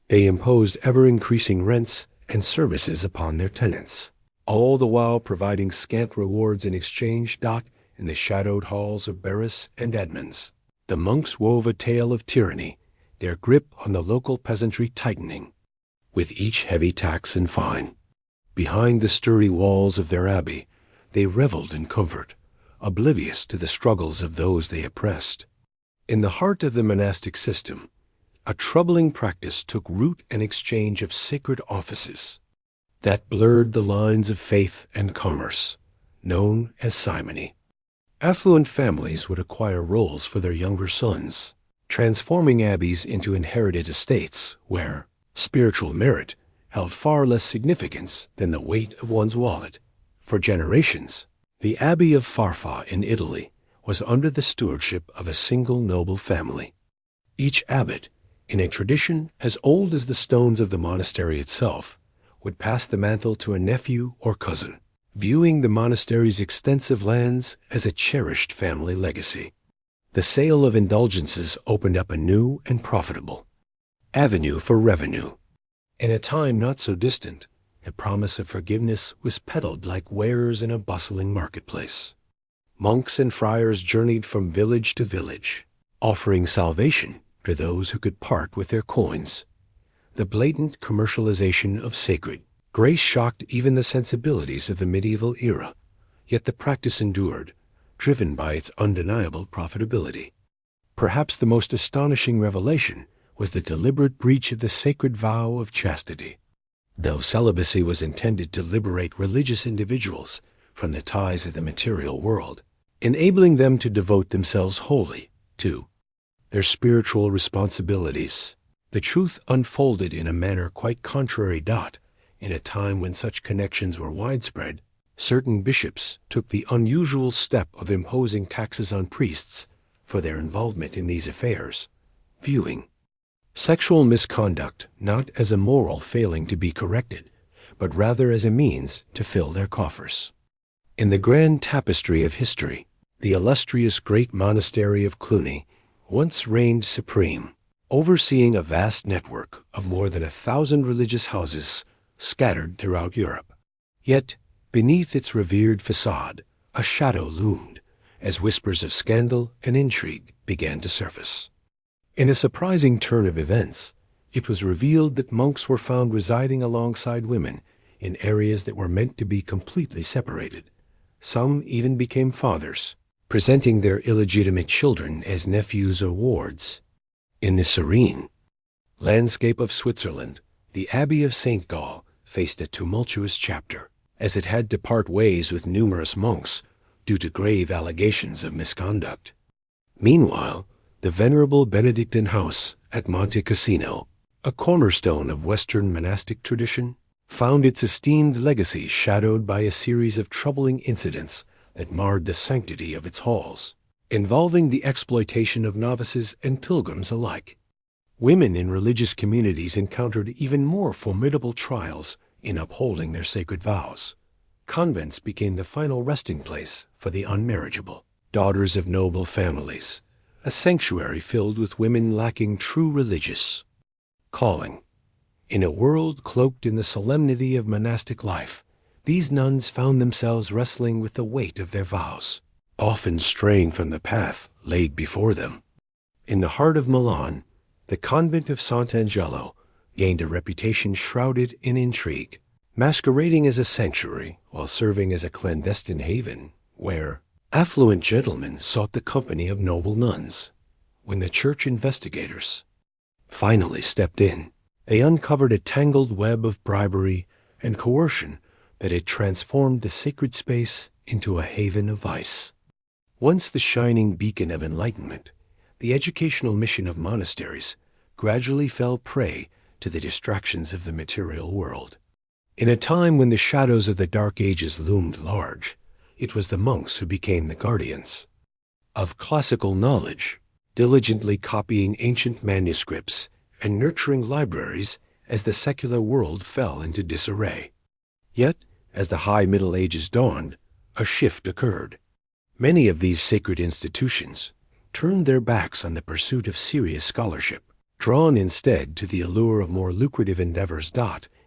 S1: They imposed ever-increasing rents and services upon their tenants, all the while providing scant rewards in exchange. In the shadowed halls of Barras and Edmonds, the monks wove a tale of tyranny, their grip on the local peasantry tightening with each heavy tax and fine. Behind the sturdy walls of their abbey, they reveled in comfort, oblivious to the struggles of those they oppressed. In the heart of the monastic system, a troubling practice took root: an exchange of sacred offices that blurred the lines of faith and commerce, known as simony. Affluent families would acquire roles for their younger sons, transforming abbeys into inherited estates where spiritual merit held far less significance than the weight of one's wallet. For generations, the Abbey of Farfa in Italy was under the stewardship of a single noble family. Each abbot, in a tradition as old as the stones of the monastery itself, would pass the mantle to a nephew or cousin, viewing the monastery's extensive lands as a cherished family legacy. The sale of indulgences opened up a new and profitable avenue for revenue. In a time not so distant, the promise of forgiveness was peddled like wares in a bustling marketplace. Monks and friars journeyed from village to village, offering salvation to those who could part with their coins. The blatant commercialization of sacred grace shocked even the sensibilities of the medieval era, yet the practice endured, driven by its undeniable profitability. Perhaps the most astonishing revelation was the deliberate breach of the sacred vow of chastity. Though celibacy was intended to liberate religious individuals from the ties of the material world, enabling them to devote themselves wholly to their spiritual responsibilities, the truth unfolded in a manner quite contrary. In a time when such connections were widespread, certain bishops took the unusual step of imposing taxes on priests for their involvement in these affairs, viewing sexual misconduct not as a moral failing to be corrected, but rather as a means to fill their coffers. In the grand tapestry of history, the illustrious great monastery of Cluny once reigned supreme, overseeing a vast network of more than 1,000 religious houses scattered throughout Europe. Yet, beneath its revered facade, a shadow loomed as whispers of scandal and intrigue began to surface. In a surprising turn of events, It was revealed that monks were found residing alongside women in areas that were meant to be completely separated. Some even became fathers, presenting their illegitimate children as nephews or wards. In the serene landscape of Switzerland, the Abbey of St. Gall faced a tumultuous chapter, as it had to part ways with numerous monks due to grave allegations of misconduct. Meanwhile, the venerable Benedictine house at Monte Cassino, a cornerstone of Western monastic tradition, found its esteemed legacy shadowed by a series of troubling incidents that marred the sanctity of its halls, involving the exploitation of novices and pilgrims alike. Women in religious communities encountered even more formidable trials in upholding their sacred vows. Convents became the final resting place for the unmarriageable, daughters of noble families, a sanctuary filled with women lacking true religious calling. In a world cloaked in the solemnity of monastic life, these nuns found themselves wrestling with the weight of their vows, often straying from the path laid before them. In the heart of Milan, the convent of Sant'Angelo gained a reputation shrouded in intrigue, masquerading as a sanctuary while serving as a clandestine haven where affluent gentlemen sought the company of noble nuns. When the church investigators finally stepped in, they uncovered a tangled web of bribery and coercion that had transformed the sacred space into a haven of vice. Once the shining beacon of enlightenment, the educational mission of monasteries gradually fell prey to the distractions of the material world. In a time when the shadows of the Dark Ages loomed large, it was the monks who became the guardians of classical knowledge, diligently copying ancient manuscripts and nurturing libraries as the secular world fell into disarray. Yet, as the High Middle Ages dawned, a shift occurred. Many of these sacred institutions turned their backs on the pursuit of serious scholarship, drawn instead to the allure of more lucrative endeavors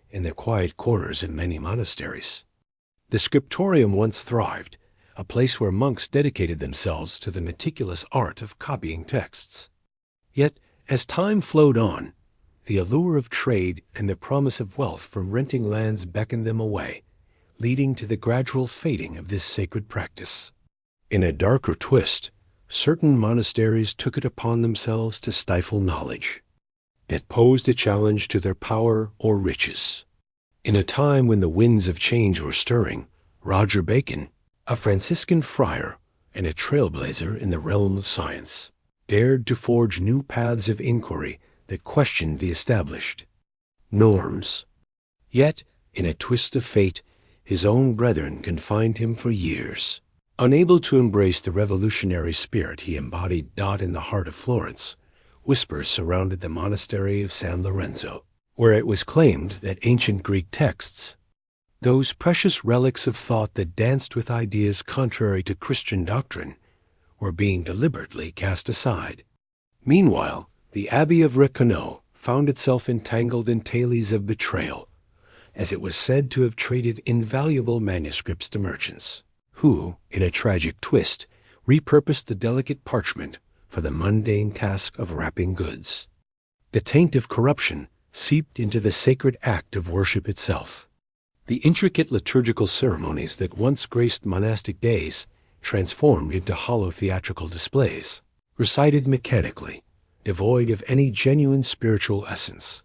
S1: in the quiet corners in many monasteries. The scriptorium once thrived, a place where monks dedicated themselves to the meticulous art of copying texts. Yet, as time flowed on, the allure of trade and the promise of wealth from renting lands beckoned them away, leading to the gradual fading of this sacred practice. In a darker twist, certain monasteries took it upon themselves to stifle knowledge. It posed a challenge to their power or riches. In a time when the winds of change were stirring, Roger Bacon, a Franciscan friar and a trailblazer in the realm of science, dared to forge new paths of inquiry that questioned the established norms. Yet, in a twist of fate, his own brethren confined him for years. Unable to embrace the revolutionary spirit he embodied in the heart of Florence, whispers surrounded the monastery of San Lorenzo, where it was claimed that ancient Greek texts, those precious relics of thought that danced with ideas contrary to Christian doctrine, were being deliberately cast aside. Meanwhile, the Abbey of Recanaux found itself entangled in tales of betrayal, as it was said to have traded invaluable manuscripts to merchants, who, in a tragic twist, repurposed the delicate parchment for the mundane task of wrapping goods. The taint of corruption seeped into the sacred act of worship itself. The intricate liturgical ceremonies that once graced monastic days transformed into hollow theatrical displays, recited mechanically, devoid of any genuine spiritual essence.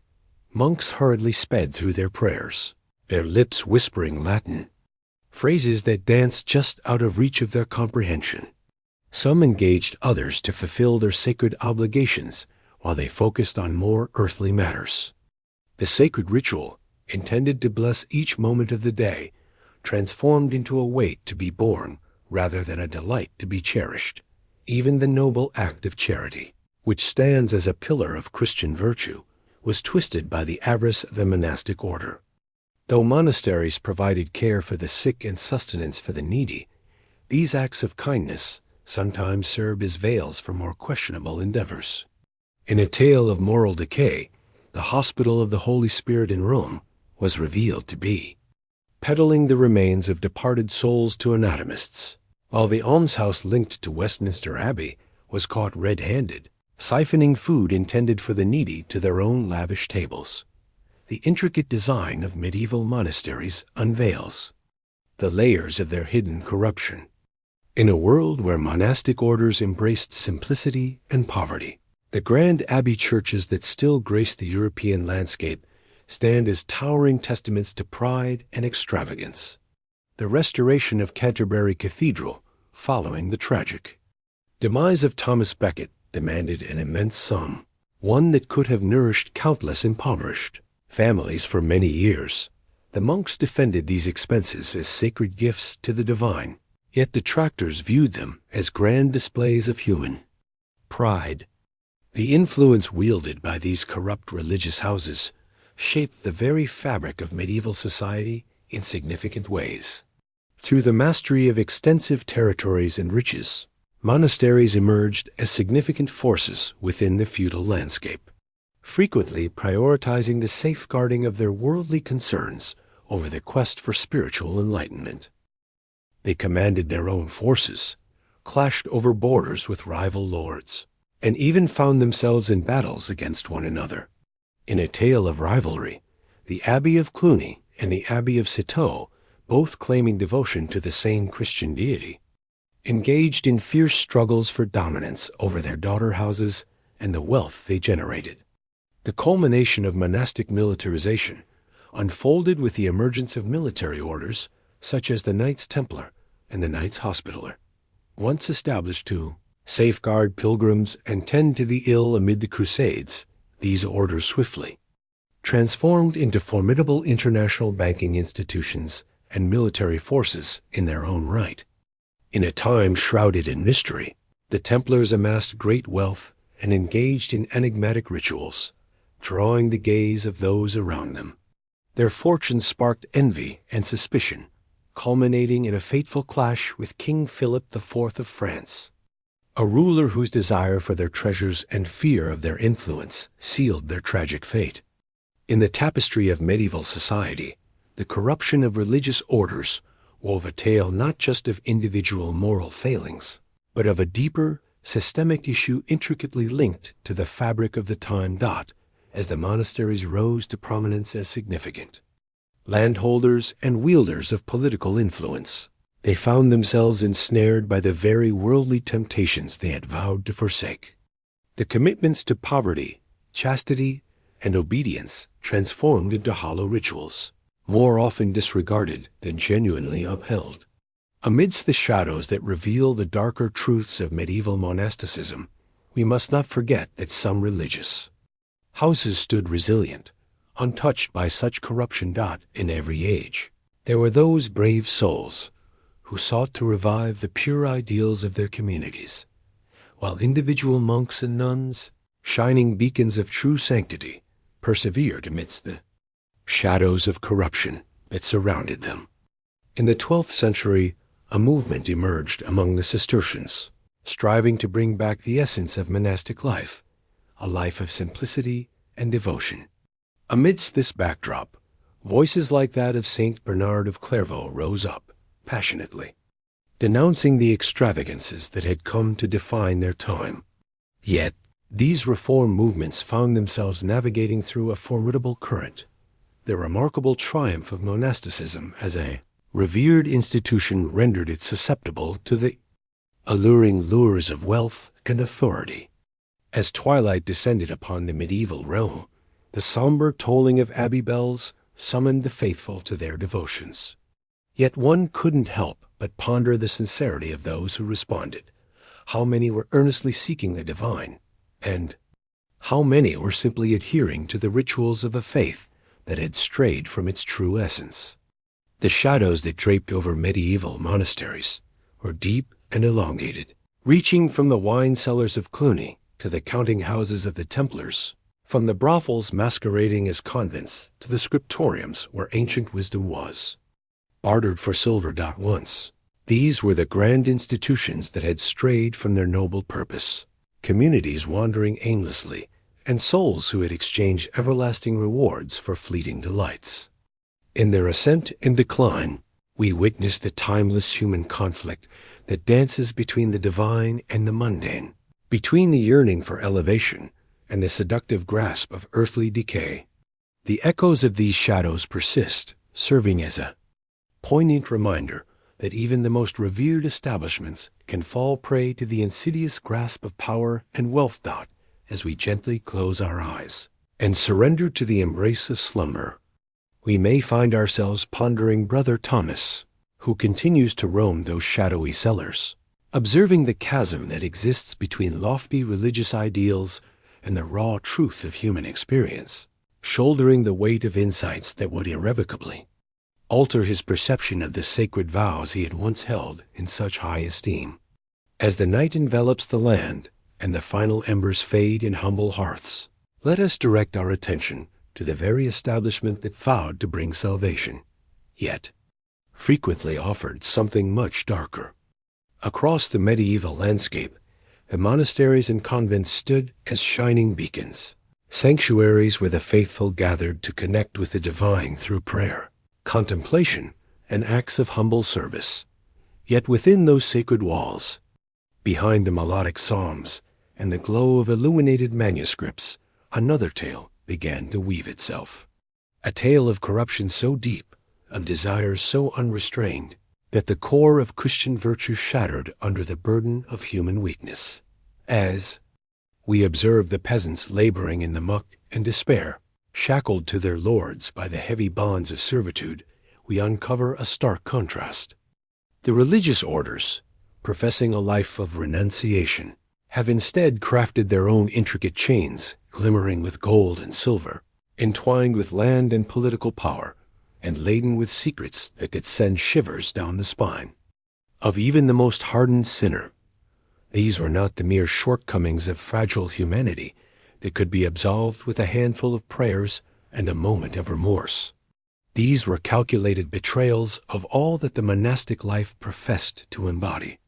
S1: Monks hurriedly sped through their prayers, their lips whispering Latin, phrases that danced just out of reach of their comprehension. Some engaged others to fulfill their sacred obligations while they focused on more earthly matters. The sacred ritual, intended to bless each moment of the day, transformed into a weight to be borne rather than a delight to be cherished. Even the noble act of charity, which stands as a pillar of Christian virtue, was twisted by the avarice of the monastic order. Though monasteries provided care for the sick and sustenance for the needy, these acts of kindness sometimes served as veils for more questionable endeavors. In a tale of moral decay, the Hospital of the Holy Spirit in Rome was revealed to be peddling the remains of departed souls to anatomists, while the almshouse linked to Westminster Abbey was caught red-handed, siphoning food intended for the needy to their own lavish tables. The intricate design of medieval monasteries unveils the layers of their hidden corruption. In a world where monastic orders embraced simplicity and poverty, the grand abbey churches that still grace the European landscape stand as towering testaments to pride and extravagance. The restoration of Canterbury Cathedral, following the tragic demise of Thomas Becket, demanded an immense sum, one that could have nourished countless impoverished families for many years. The monks defended these expenses as sacred gifts to the divine, yet detractors viewed them as grand displays of human pride. The influence wielded by these corrupt religious houses shaped the very fabric of medieval society in significant ways. Through the mastery of extensive territories and riches, monasteries emerged as significant forces within the feudal landscape, frequently prioritizing the safeguarding of their worldly concerns over the quest for spiritual enlightenment. They commanded their own forces, clashed over borders with rival lords, and even found themselves in battles against one another. In a tale of rivalry, the Abbey of Cluny and the Abbey of Citeaux, both claiming devotion to the same Christian deity, engaged in fierce struggles for dominance over their daughter houses and the wealth they generated. The culmination of monastic militarization unfolded with the emergence of military orders such as the Knights Templar and the Knights Hospitaller, once established to safeguard pilgrims and tend to the ill amid the Crusades. These orders swiftly transformed into formidable international banking institutions and military forces in their own right. In a time shrouded in mystery, the Templars amassed great wealth and engaged in enigmatic rituals, drawing the gaze of those around them. Their fortunes sparked envy and suspicion, culminating in a fateful clash with King Philip IV of France, a ruler whose desire for their treasures and fear of their influence sealed their tragic fate. In the tapestry of medieval society, the corruption of religious orders wove a tale not just of individual moral failings, but of a deeper, systemic issue intricately linked to the fabric of the time. As the monasteries rose to prominence as significant landholders and wielders of political influence, they found themselves ensnared by the very worldly temptations they had vowed to forsake. The commitments to poverty, chastity, and obedience transformed into hollow rituals, more often disregarded than genuinely upheld. Amidst the shadows that reveal the darker truths of medieval monasticism, we must not forget that some religious houses stood resilient, untouched by such corruption. In every age, there were those brave souls who sought to revive the pure ideals of their communities, while individual monks and nuns, shining beacons of true sanctity, persevered amidst the shadows of corruption that surrounded them. In the 12th century, a movement emerged among the Cistercians, striving to bring back the essence of monastic life, a life of simplicity and devotion. Amidst this backdrop, voices like that of Saint Bernard of Clairvaux rose up, passionately denouncing the extravagances that had come to define their time. Yet, these reform movements found themselves navigating through a formidable current. The remarkable triumph of monasticism as a revered institution rendered it susceptible to the alluring lures of wealth and authority. As twilight descended upon the medieval realm, the somber tolling of abbey bells summoned the faithful to their devotions. Yet one couldn't help but ponder the sincerity of those who responded. How many were earnestly seeking the divine, and how many were simply adhering to the rituals of a faith that had strayed from its true essence? The shadows that draped over medieval monasteries were deep and elongated, reaching from the wine cellars of Cluny to the counting houses of the Templars, from the brothels masquerading as convents to the scriptoriums where ancient wisdom was bartered for silver. Once, these were the grand institutions that had strayed from their noble purpose, communities wandering aimlessly, and souls who had exchanged everlasting rewards for fleeting delights. In their ascent and decline, we witness the timeless human conflict that dances between the divine and the mundane, Between the yearning for elevation and the seductive grasp of earthly decay, the echoes of these shadows persist, serving as a poignant reminder that even the most revered establishments can fall prey to the insidious grasp of power and wealth. As we gently close our eyes and surrender to the embrace of slumber, we may find ourselves pondering Brother Thomas, who continues to roam those shadowy cellars, observing the chasm that exists between lofty religious ideals and the raw truth of human experience, shouldering the weight of insights that would irrevocably alter his perception of the sacred vows he had once held in such high esteem. As the night envelops the land and the final embers fade in humble hearths, let us direct our attention to the very establishment that vowed to bring salvation, yet frequently offered something much darker. Across the medieval landscape, the monasteries and convents stood as shining beacons, sanctuaries where the faithful gathered to connect with the divine through prayer, contemplation, and acts of humble service. Yet within those sacred walls, behind the melodic psalms and the glow of illuminated manuscripts, another tale began to weave itself. A tale of corruption so deep, of desires so unrestrained, that the core of Christian virtue shattered under the burden of human weakness. As we observe the peasants laboring in the muck and despair, shackled to their lords by the heavy bonds of servitude, we uncover a stark contrast. The religious orders, professing a life of renunciation, have instead crafted their own intricate chains, glimmering with gold and silver, entwined with land and political power, and laden with secrets that could send shivers down the spine of even the most hardened sinner. These were not the mere shortcomings of fragile humanity that could be absolved with a handful of prayers and a moment of remorse. These were calculated betrayals of all that the monastic life professed to embody.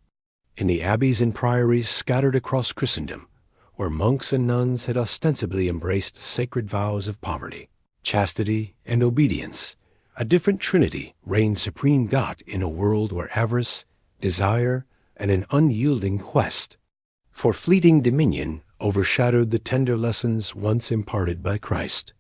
S1: In the abbeys and priories scattered across Christendom, where monks and nuns had ostensibly embraced sacred vows of poverty, chastity, and obedience, a different trinity reigned supreme. In a world where avarice, desire, and an unyielding quest for fleeting dominion overshadowed the tender lessons once imparted by Christ.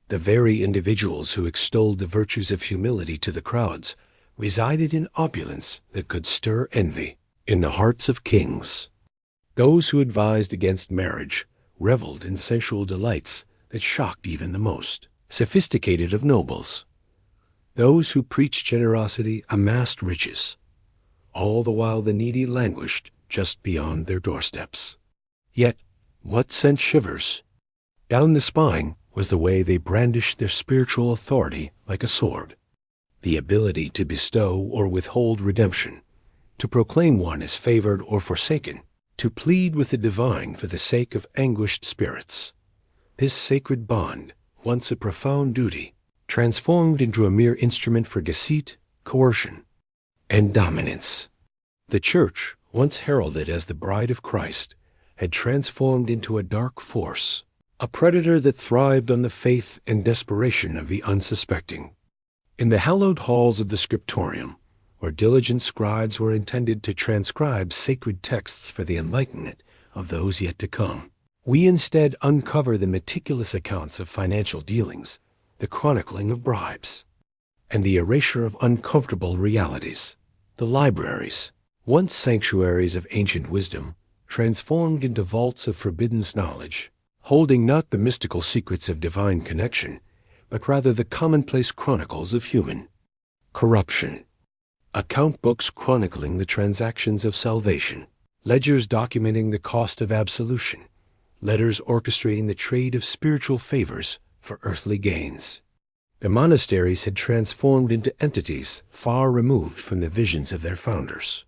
S1: The very individuals who extolled the virtues of humility to the crowds resided in opulence that could stir envy in the hearts of kings. Those who advised against marriage reveled in sensual delights that shocked even the most sophisticated of nobles. Those who preached generosity amassed riches, all the while the needy languished just beyond their doorsteps. Yet, what sent shivers down the spine was the way they brandished their spiritual authority like a sword. The ability to bestow or withhold redemption, to proclaim one as favored or forsaken, to plead with the divine for the sake of anguished spirits. This sacred bond, once a profound duty, transformed into a mere instrument for deceit, coercion, and dominance. The Church, once heralded as the bride of Christ, had transformed into a dark force, a predator that thrived on the faith and desperation of the unsuspecting. In the hallowed halls of the scriptorium, where diligent scribes were intended to transcribe sacred texts for the enlightenment of those yet to come, we instead uncover the meticulous accounts of financial dealings, the chronicling of bribes, and the erasure of uncomfortable realities. The libraries, once sanctuaries of ancient wisdom, transformed into vaults of forbidden knowledge, holding not the mystical secrets of divine connection, but rather the commonplace chronicles of human corruption. Account books chronicling the transactions of salvation, ledgers documenting the cost of absolution, letters orchestrating the trade of spiritual favors for earthly gains. The monasteries had transformed into entities far removed from the visions of their founders.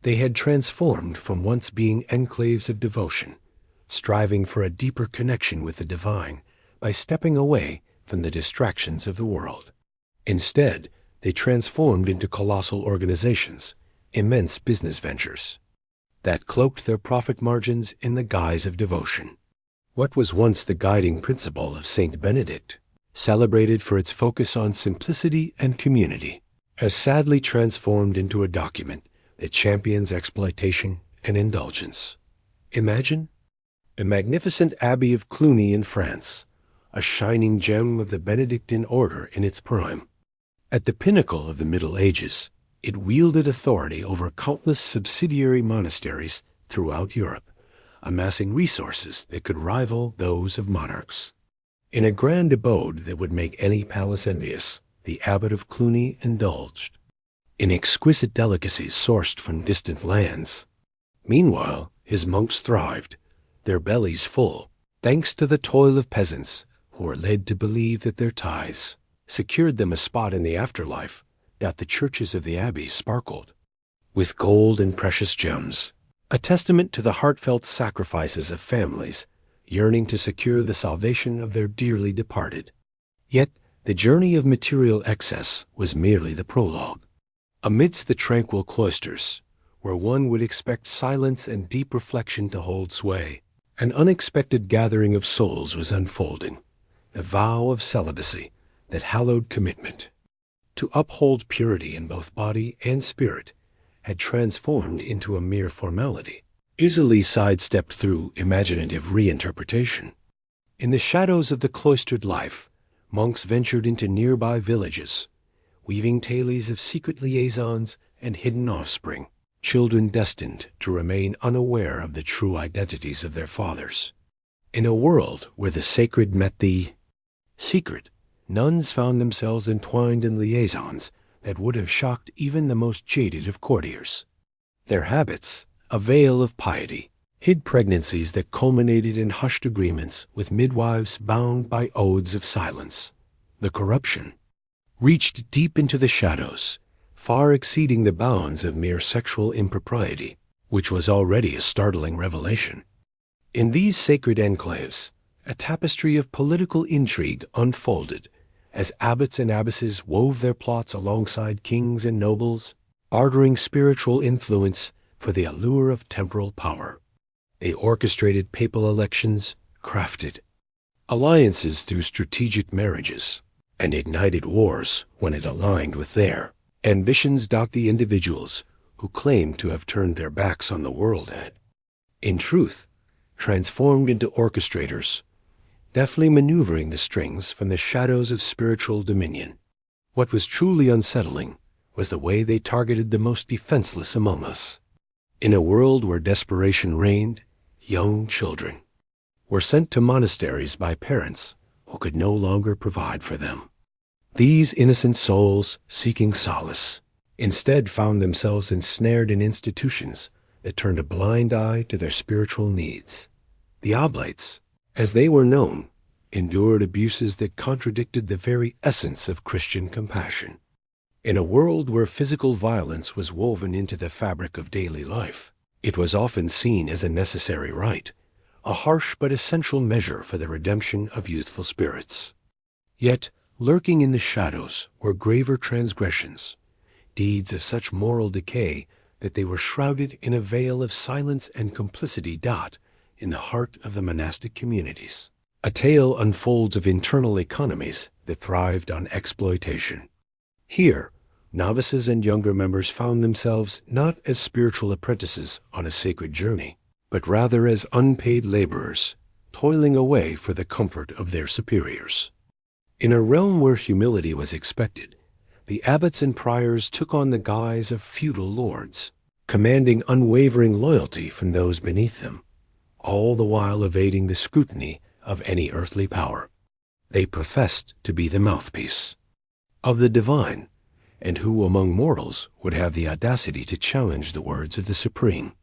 S1: They had transformed from once being enclaves of devotion, striving for a deeper connection with the divine by stepping away from the distractions of the world. Instead, they transformed into colossal organizations, immense business ventures, that cloaked their profit margins in the guise of devotion. What was once the guiding principle of Saint Benedict, celebrated for its focus on simplicity and community, has sadly transformed into a document that champions exploitation and indulgence. Imagine a magnificent abbey of Cluny in France, a shining gem of the Benedictine order in its prime. At the pinnacle of the Middle Ages, it wielded authority over countless subsidiary monasteries throughout Europe, amassing resources that could rival those of monarchs. In a grand abode that would make any palace envious, the abbot of Cluny indulged in exquisite delicacies sourced from distant lands. Meanwhile, his monks thrived, their bellies full, thanks to the toil of peasants who were led to believe that their tithes secured them a spot in the afterlife, that the churches of the abbey sparkled with gold and precious gems, a testament to the heartfelt sacrifices of families yearning to secure the salvation of their dearly departed. Yet the journey of material excess was merely the prologue. Amidst the tranquil cloisters, where one would expect silence and deep reflection to hold sway, an unexpected gathering of souls was unfolding, the vow of celibacy that hallowed commitment to uphold purity in both body and spirit had transformed into a mere formality, easily sidestepped through imaginative reinterpretation. In the shadows of the cloistered life, monks ventured into nearby villages, weaving tales of secret liaisons and hidden offspring, children destined to remain unaware of the true identities of their fathers. In a world where the sacred met the secret, nuns found themselves entwined in liaisons that would have shocked even the most jaded of courtiers. Their habits, a veil of piety, hid pregnancies that culminated in hushed agreements with midwives bound by oaths of silence. The corruption reached deep into the shadows, far exceeding the bounds of mere sexual impropriety, which was already a startling revelation. In these sacred enclaves, a tapestry of political intrigue unfolded as abbots and abbesses wove their plots alongside kings and nobles, bartering spiritual influence for the allure of temporal power. They orchestrated papal elections, crafted alliances through strategic marriages, and ignited wars when it aligned with their ambitions. The individuals who claimed to have turned their backs on the world had, in truth, transformed into orchestrators, deftly maneuvering the strings from the shadows of spiritual dominion. What was truly unsettling was the way they targeted the most defenseless among us. In a world where desperation reigned, young children were sent to monasteries by parents who could no longer provide for them. These innocent souls, seeking solace, instead found themselves ensnared in institutions that turned a blind eye to their spiritual needs. The Oblates, as they were known, endured abuses that contradicted the very essence of Christian compassion. In a world where physical violence was woven into the fabric of daily life, it was often seen as a necessary rite, a harsh but essential measure for the redemption of youthful spirits. Yet, lurking in the shadows were graver transgressions, deeds of such moral decay that they were shrouded in a veil of silence and complicity. In the heart of the monastic communities, a tale unfolds of internal economies that thrived on exploitation. Here, novices and younger members found themselves not as spiritual apprentices on a sacred journey, but rather as unpaid laborers, toiling away for the comfort of their superiors. In a realm where humility was expected, the abbots and priors took on the guise of feudal lords, commanding unwavering loyalty from those beneath them, all the while evading the scrutiny of any earthly power. They professed to be the mouthpiece of the divine, and who among mortals would have the audacity to challenge the words of the Supreme?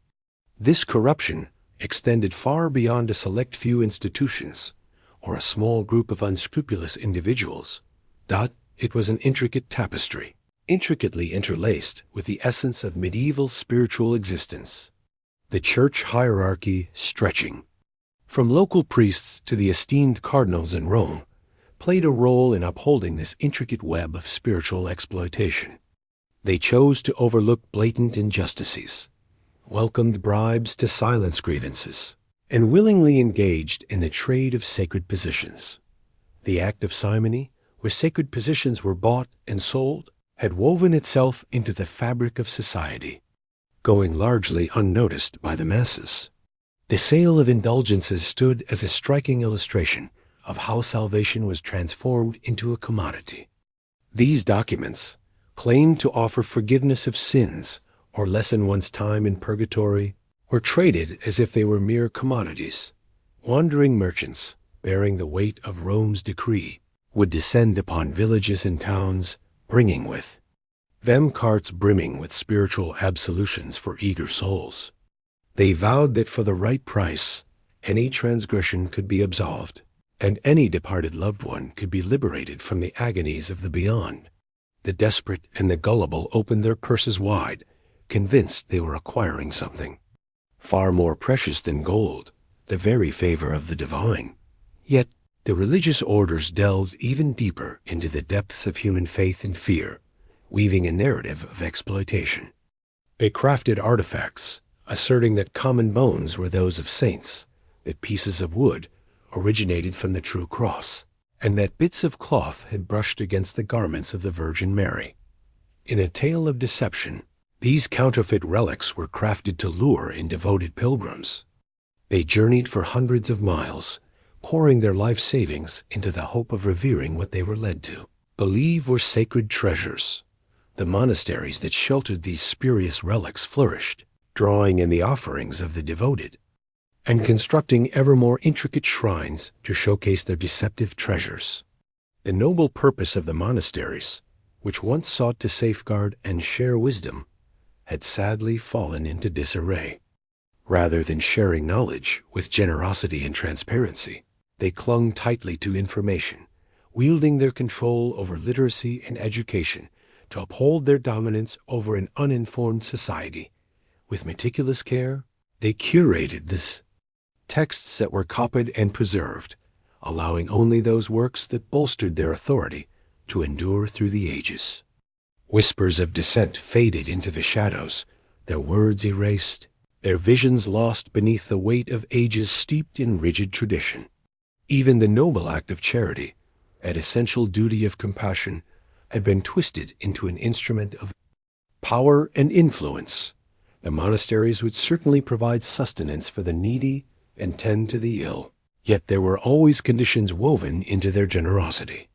S1: This corruption extended far beyond a select few institutions or a small group of unscrupulous individuals. It was an intricate tapestry, intricately interlaced with the essence of medieval spiritual existence. The church hierarchy stretching from local priests to the esteemed cardinals in Rome played a role in upholding this intricate web of spiritual exploitation. They chose to overlook blatant injustices, welcomed bribes to silence grievances, and willingly engaged in the trade of sacred positions. The act of simony, where sacred positions were bought and sold, had woven itself into the fabric of society, going largely unnoticed by the masses. The sale of indulgences stood as a striking illustration of how salvation was transformed into a commodity. These documents claimed to offer forgiveness of sins or lessen one's time in purgatory, were traded as if they were mere commodities. Wandering merchants, bearing the weight of Rome's decree, would descend upon villages and towns, bringing with them carts brimming with spiritual absolutions for eager souls. They vowed that for the right price, any transgression could be absolved, and any departed loved one could be liberated from the agonies of the beyond. The desperate and the gullible opened their purses wide, convinced they were acquiring something far more precious than gold, the very favor of the divine. Yet the religious orders delved even deeper into the depths of human faith and fear, weaving a narrative of exploitation. They crafted artifacts, asserting that common bones were those of saints, that pieces of wood originated from the true cross, and that bits of cloth had brushed against the garments of the Virgin Mary. In a tale of deception, these counterfeit relics were crafted to lure in devoted pilgrims. They journeyed for hundreds of miles, pouring their life savings into the hope of revering what they were led to believe were sacred treasures. The monasteries that sheltered these spurious relics flourished, drawing in the offerings of the devoted, and constructing ever more intricate shrines to showcase their deceptive treasures. The noble purpose of the monasteries, which once sought to safeguard and share wisdom, had sadly fallen into disarray. Rather than sharing knowledge with generosity and transparency, they clung tightly to information, wielding their control over literacy and education to uphold their dominance over an uninformed society. With meticulous care, they curated this texts that were copied and preserved, allowing only those works that bolstered their authority to endure through the ages. Whispers of dissent faded into the shadows, their words erased, their visions lost beneath the weight of ages steeped in rigid tradition. Even the noble act of charity, an essential duty of compassion, had been twisted into an instrument of power and influence. The monasteries would certainly provide sustenance for the needy and tend to the ill, yet there were always conditions woven into their generosity.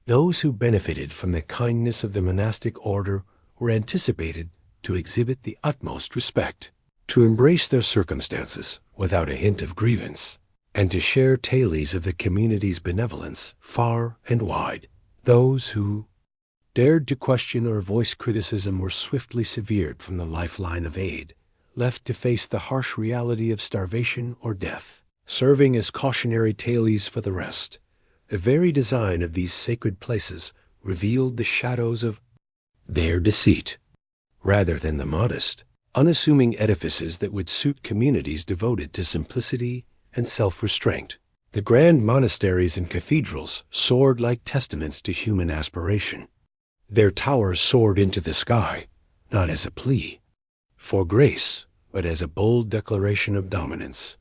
S1: Those who benefited from the kindness of the monastic order were anticipated to exhibit the utmost respect, to embrace their circumstances without a hint of grievance, and to share tales of the community's benevolence far and wide. Those who dared to question or voice criticism were swiftly severed from the lifeline of aid, left to face the harsh reality of starvation or death, serving as cautionary tales for the rest. The very design of these sacred places revealed the shadows of their deceit, rather than the modest, unassuming edifices that would suit communities devoted to simplicity and self-restraint. The grand monasteries and cathedrals soared like testaments to human aspiration. Their towers soared into the sky, not as a plea for grace, but as a bold declaration of dominance.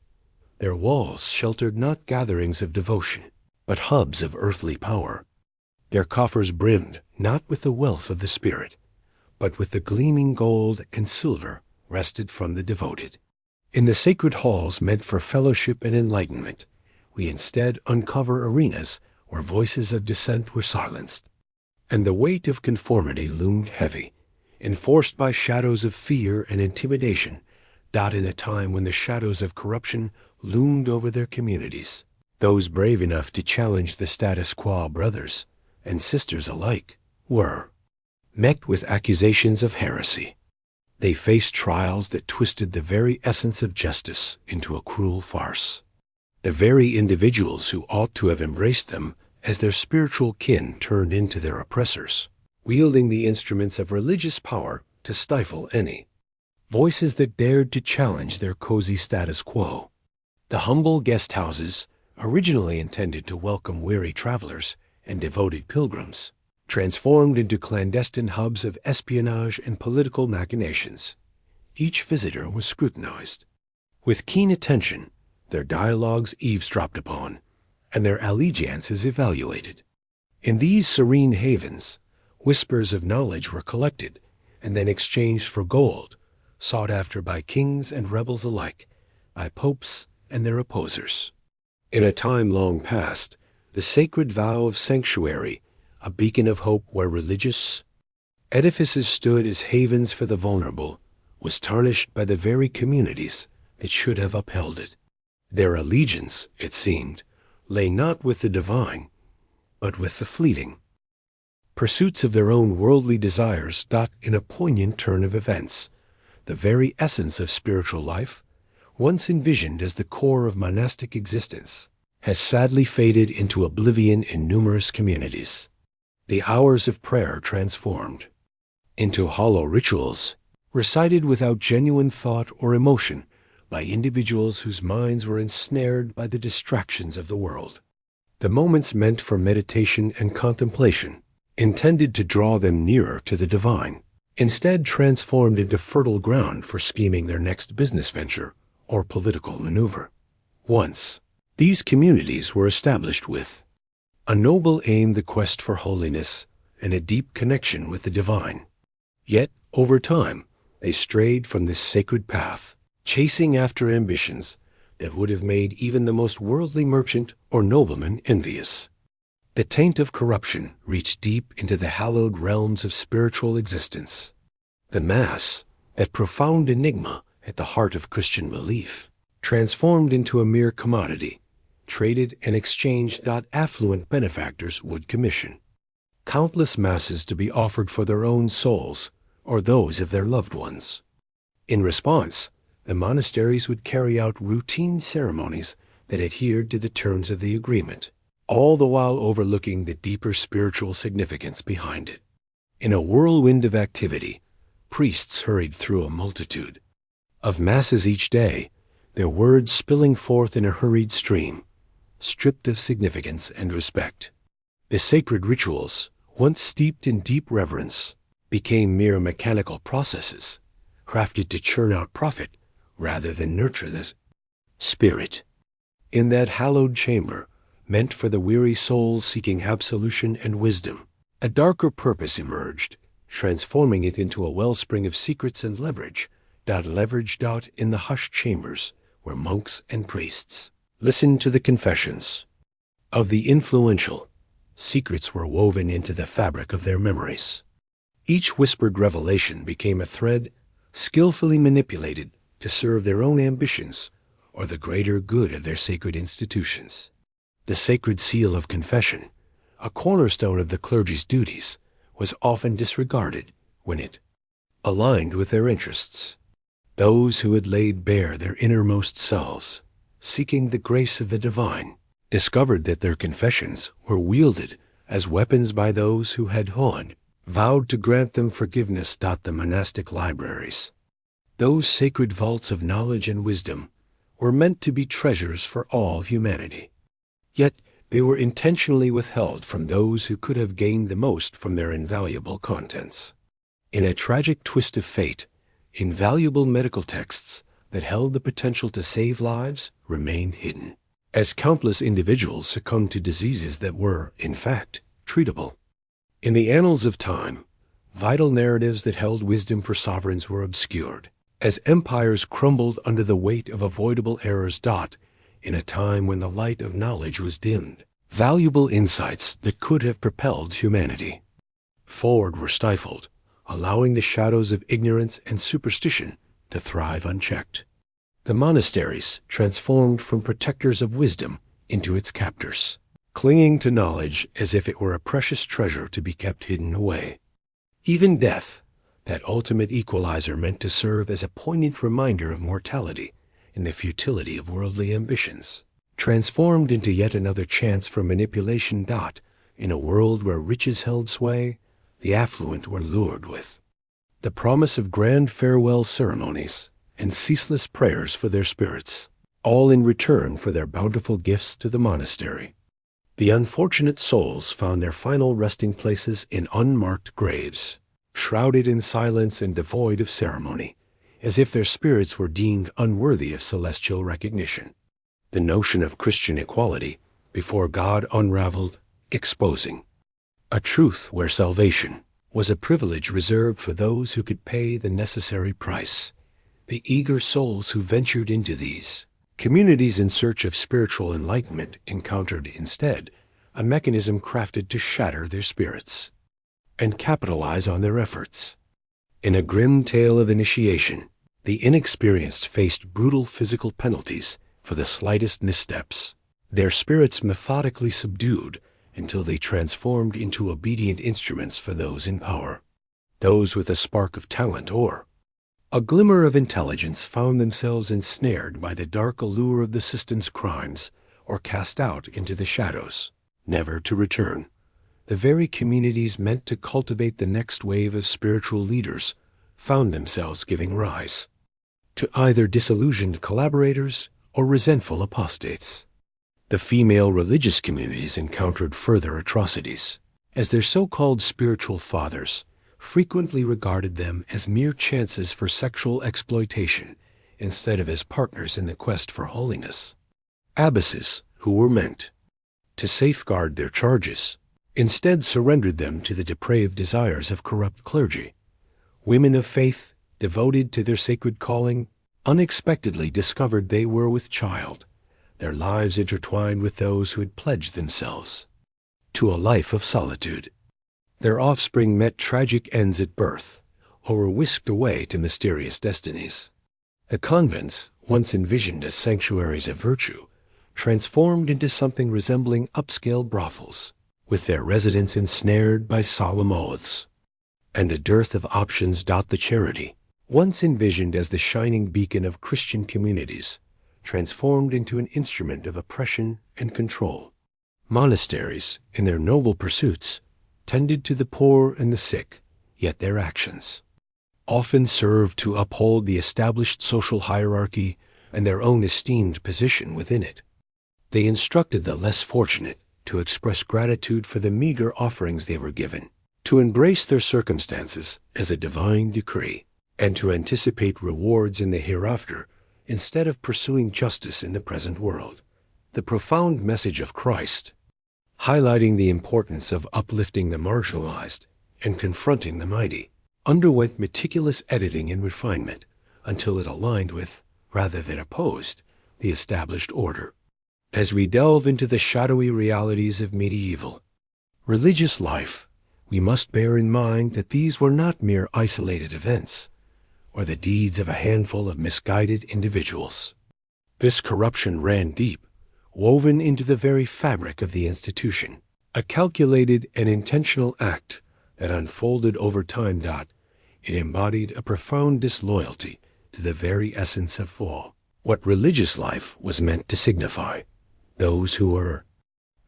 S1: Their walls sheltered not gatherings of devotion, but hubs of earthly power. Their coffers brimmed not with the wealth of the spirit, but with the gleaming gold and silver wrested from the devoted. In the sacred halls meant for fellowship and enlightenment, we instead uncover arenas where voices of dissent were silenced, and the weight of conformity loomed heavy, enforced by shadows of fear and intimidation, not in a time when the shadows of corruption loomed over their communities. Those brave enough to challenge the status quo, brothers and sisters alike, were met with accusations of heresy. They faced trials that twisted the very essence of justice into a cruel farce. The very individuals who ought to have embraced them as their spiritual kin turned into their oppressors, wielding the instruments of religious power to stifle any voices that dared to challenge their cozy status quo. The humble guest houses, originally intended to welcome weary travelers and devoted pilgrims, transformed into clandestine hubs of espionage and political machinations. Each visitor was scrutinized with keen attention, their dialogues eavesdropped upon, and their allegiances evaluated. In these serene havens, whispers of knowledge were collected and then exchanged for gold, sought after by kings and rebels alike, by popes and their opposers. In a time long past, the sacred vow of sanctuary, a beacon of hope where religious edifices stood as havens for the vulnerable, was tarnished by the very communities that should have upheld it. Their allegiance, it seemed, lay not with the divine, but with the fleeting pursuits of their own worldly desires. In a poignant turn of events, the very essence of spiritual life, once envisioned as the core of monastic existence, has sadly faded into oblivion in numerous communities. The hours of prayer transformed into hollow rituals, recited without genuine thought or emotion by individuals whose minds were ensnared by the distractions of the world. The moments meant for meditation and contemplation, intended to draw them nearer to the divine, instead transformed into fertile ground for scheming their next business venture or political maneuver. Once, these communities were established with a noble aim, the quest for holiness, and a deep connection with the divine. Yet, over time, they strayed from this sacred path, chasing after ambitions that would have made even the most worldly merchant or nobleman envious. The taint of corruption reached deep into the hallowed realms of spiritual existence. The Mass, that profound enigma at the heart of Christian belief, transformed into a mere commodity, traded and exchanged. Affluent benefactors would commission countless masses to be offered for their own souls or those of their loved ones. In response, the monasteries would carry out routine ceremonies that adhered to the terms of the agreement, all the while overlooking the deeper spiritual significance behind it. In a whirlwind of activity, priests hurried through a multitude of masses each day, their words spilling forth in a hurried stream, stripped of significance and respect. The sacred rituals, once steeped in deep reverence, became mere mechanical processes, crafted to churn out profit rather than nurture the spirit. In that hallowed chamber, meant for the weary souls seeking absolution and wisdom, a darker purpose emerged, transforming it into a wellspring of secrets and leverage. In the hushed chambers where monks and priests listened to the confessions of the influential, secrets were woven into the fabric of their memories. Each whispered revelation became a thread skillfully manipulated to serve their own ambitions or the greater good of their sacred institutions. The sacred seal of confession, a cornerstone of the clergy's duties, was often disregarded when it aligned with their interests. Those who had laid bare their innermost selves, seeking the grace of the divine, discovered that their confessions were wielded as weapons by those who had vowed to grant them forgiveness. The monastic libraries, those sacred vaults of knowledge and wisdom, were meant to be treasures for all humanity. Yet they were intentionally withheld from those who could have gained the most from their invaluable contents. In a tragic twist of fate, invaluable medical texts that held the potential to save lives remained hidden, as countless individuals succumbed to diseases that were, in fact, treatable. In the annals of time, vital narratives that held wisdom for sovereigns were obscured, as empires crumbled under the weight of avoidable errors. In a time when the light of knowledge was dimmed, valuable insights that could have propelled humanity forward were stifled, allowing the shadows of ignorance and superstition to thrive unchecked. The monasteries transformed from protectors of wisdom into its captors, clinging to knowledge as if it were a precious treasure to be kept hidden away. Even death, that ultimate equalizer meant to serve as a poignant reminder of mortality and the futility of worldly ambitions, transformed into yet another chance for manipulation. In a world where riches held sway, the affluent were lured with the promise of grand farewell ceremonies and ceaseless prayers for their spirits, all in return for their bountiful gifts to the monastery. The unfortunate souls found their final resting places in unmarked graves, shrouded in silence and devoid of ceremony, as if their spirits were deemed unworthy of celestial recognition. The notion of Christian equality before God unraveled, exposing a truth where salvation was a privilege reserved for those who could pay the necessary price. The eager souls who ventured into these Communities in search of spiritual enlightenment encountered instead a mechanism crafted to shatter their spirits and capitalize on their efforts. In a grim tale of initiation, the inexperienced faced brutal physical penalties for the slightest missteps, their spirits methodically subdued until they transformed into obedient instruments for those in power. Those with a spark of talent or a glimmer of intelligence found themselves ensnared by the dark allure of the system's crimes or cast out into the shadows, never to return. The very communities meant to cultivate the next wave of spiritual leaders found themselves giving rise to either disillusioned collaborators or resentful apostates. The female religious communities encountered further atrocities, as their so-called spiritual fathers frequently regarded them as mere chances for sexual exploitation instead of as partners in the quest for holiness. Abbesses, who were meant to safeguard their charges, instead surrendered them to the depraved desires of corrupt clergy. Women of faith, devoted to their sacred calling, unexpectedly discovered they were with child, their lives intertwined with those who had pledged themselves to a life of solitude. Their offspring met tragic ends at birth, or were whisked away to mysterious destinies. The convents, once envisioned as sanctuaries of virtue, transformed into something resembling upscale brothels, with their residents ensnared by solemn oaths. And a dearth of options. The charity, once envisioned as the shining beacon of Christian communities, transformed into an instrument of oppression and control. Monasteries, in their noble pursuits, tended to the poor and the sick, yet their actions often served to uphold the established social hierarchy and their own esteemed position within it. They instructed the less fortunate to express gratitude for the meager offerings they were given, to embrace their circumstances as a divine decree, and to anticipate rewards in the hereafter instead of pursuing justice in the present world. The profound message of Christ, highlighting the importance of uplifting the marginalized and confronting the mighty, underwent meticulous editing and refinement until it aligned with, rather than opposed, the established order. As we delve into the shadowy realities of medieval religious life, we must bear in mind that these were not mere isolated events or the deeds of a handful of misguided individuals. This corruption ran deep, woven into the very fabric of the institution, a calculated and intentional act that unfolded over time. It embodied a profound disloyalty to the very essence of what religious life was meant to signify. Those who were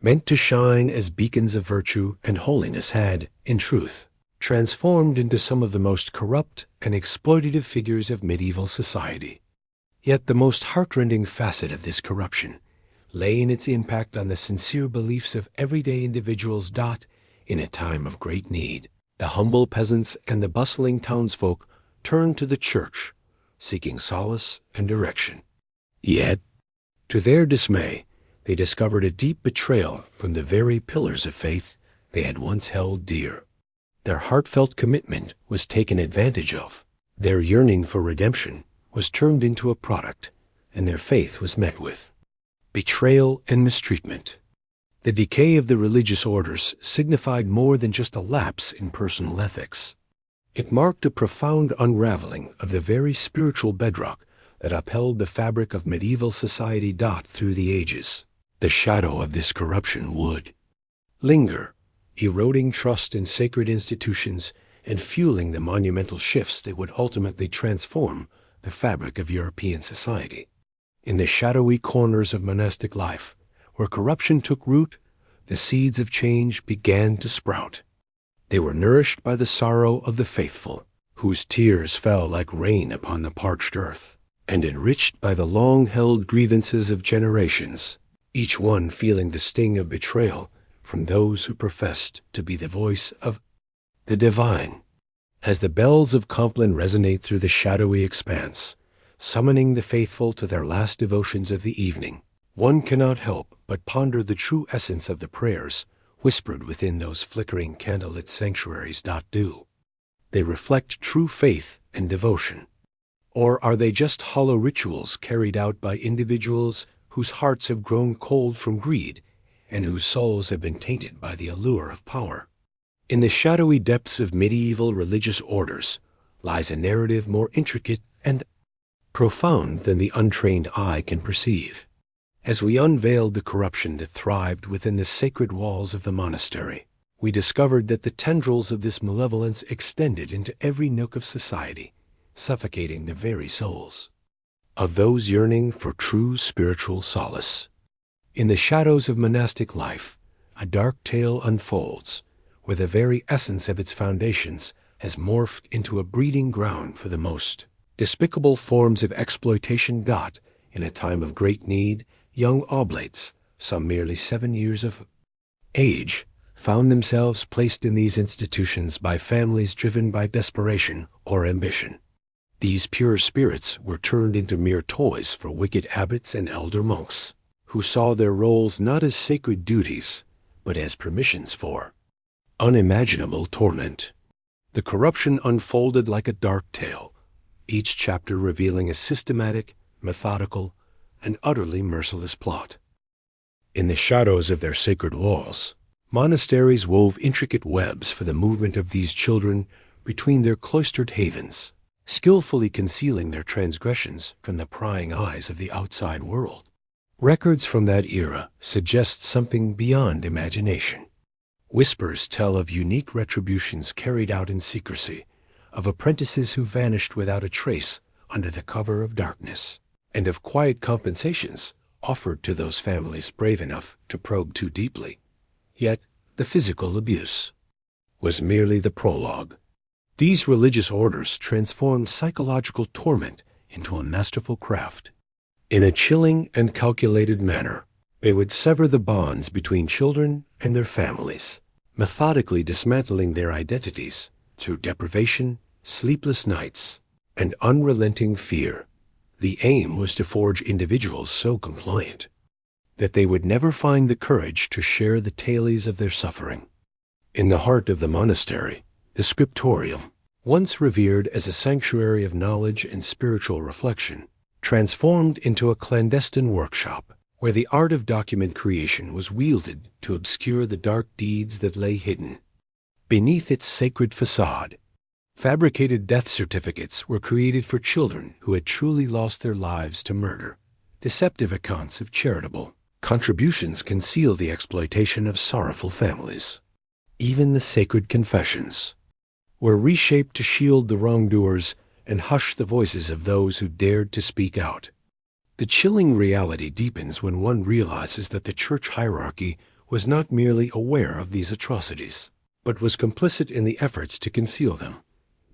S1: meant to shine as beacons of virtue and holiness had, in truth, transformed into some of the most corrupt and exploitative figures of medieval society. Yet the most heartrending facet of this corruption lay in its impact on the sincere beliefs of everyday individuals. In a time of great need, the humble peasants and the bustling townsfolk turned to the church, seeking solace and direction. Yet, to their dismay, they discovered a deep betrayal from the very pillars of faith they had once held dear. Their heartfelt commitment was taken advantage of. Their yearning for redemption was turned into a product, and their faith was met with betrayal and mistreatment. The decay of the religious orders signified more than just a lapse in personal ethics. It marked a profound unraveling of the very spiritual bedrock that upheld the fabric of medieval society. Through the ages, the shadow of this corruption would linger, eroding trust in sacred institutions and fueling the monumental shifts that would ultimately transform the fabric of European society. In the shadowy corners of monastic life, where corruption took root, the seeds of change began to sprout. They were nourished by the sorrow of the faithful, whose tears fell like rain upon the parched earth, and enriched by the long-held grievances of generations, each one feeling the sting of betrayal from those who professed to be the voice of the divine. As the bells of Compline resonate through the shadowy expanse, summoning the faithful to their last devotions of the evening, one cannot help but ponder the true essence of the prayers whispered within those flickering candlelit sanctuaries. They reflect true faith and devotion, Or are they just hollow rituals carried out by individuals whose hearts have grown cold from greed and whose souls have been tainted by the allure of power? In the shadowy depths of medieval religious orders lies a narrative more intricate and profound than the untrained eye can perceive. As we unveiled the corruption that thrived within the sacred walls of the monastery, we discovered that the tendrils of this malevolence extended into every nook of society, suffocating the very souls of those yearning for true spiritual solace. In the shadows of monastic life, a dark tale unfolds, where the very essence of its foundations has morphed into a breeding ground for the most despicable forms of exploitation. In a time of great need, young oblates, some merely 7 years of age, found themselves placed in these institutions by families driven by desperation or ambition. These pure spirits were turned into mere toys for wicked abbots and elder monks, who saw their roles not as sacred duties, but as permissions for unimaginable torment. The corruption unfolded like a dark tale, each chapter revealing a systematic, methodical, and utterly merciless plot. In the shadows of their sacred walls, monasteries wove intricate webs for the movement of these children between their cloistered havens, skillfully concealing their transgressions from the prying eyes of the outside world. Records from that era suggest something beyond imagination. Whispers tell of unique retributions carried out in secrecy, of apprentices who vanished without a trace under the cover of darkness, and of quiet compensations offered to those families brave enough to probe too deeply. Yet the physical abuse was merely the prologue. These religious orders transformed psychological torment into a masterful craft. In a chilling and calculated manner, they would sever the bonds between children and their families, methodically dismantling their identities through deprivation, sleepless nights, and unrelenting fear. The aim was to forge individuals so compliant that they would never find the courage to share the tales of their suffering. In the heart of the monastery, the scriptorium, once revered as a sanctuary of knowledge and spiritual reflection, transformed into a clandestine workshop where the art of document creation was wielded to obscure the dark deeds that lay hidden beneath its sacred facade. Fabricated death certificates were created for children who had truly lost their lives to murder. Deceptive accounts of charitable contributions concealed the exploitation of sorrowful families. Even the sacred confessions were reshaped to shield the wrongdoers and hush the voices of those who dared to speak out. The chilling reality deepens when one realizes that the church hierarchy was not merely aware of these atrocities, but was complicit in the efforts to conceal them.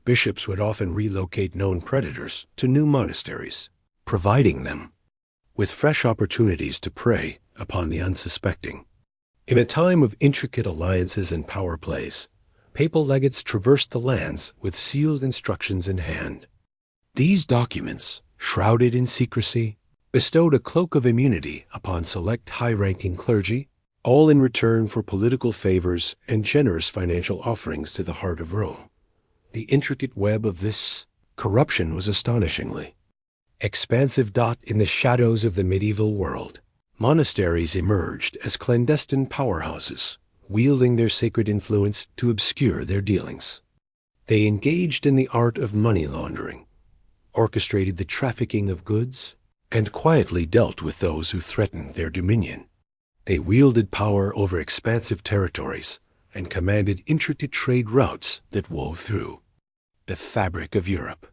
S1: Bishops would often relocate known predators to new monasteries, providing them with fresh opportunities to prey upon the unsuspecting. In a time of intricate alliances and power plays, papal legates traversed the lands with sealed instructions in hand. These documents, shrouded in secrecy, bestowed a cloak of immunity upon select high-ranking clergy, all in return for political favors and generous financial offerings to the heart of Rome. The intricate web of this corruption was astonishingly expansive. In the shadows of the medieval world, monasteries emerged as clandestine powerhouses, wielding their sacred influence to obscure their dealings. They engaged in the art of money laundering, orchestrated the trafficking of goods, and quietly dealt with those who threatened their dominion. They wielded power over expansive territories and commanded intricate trade routes that wove through the fabric of Europe.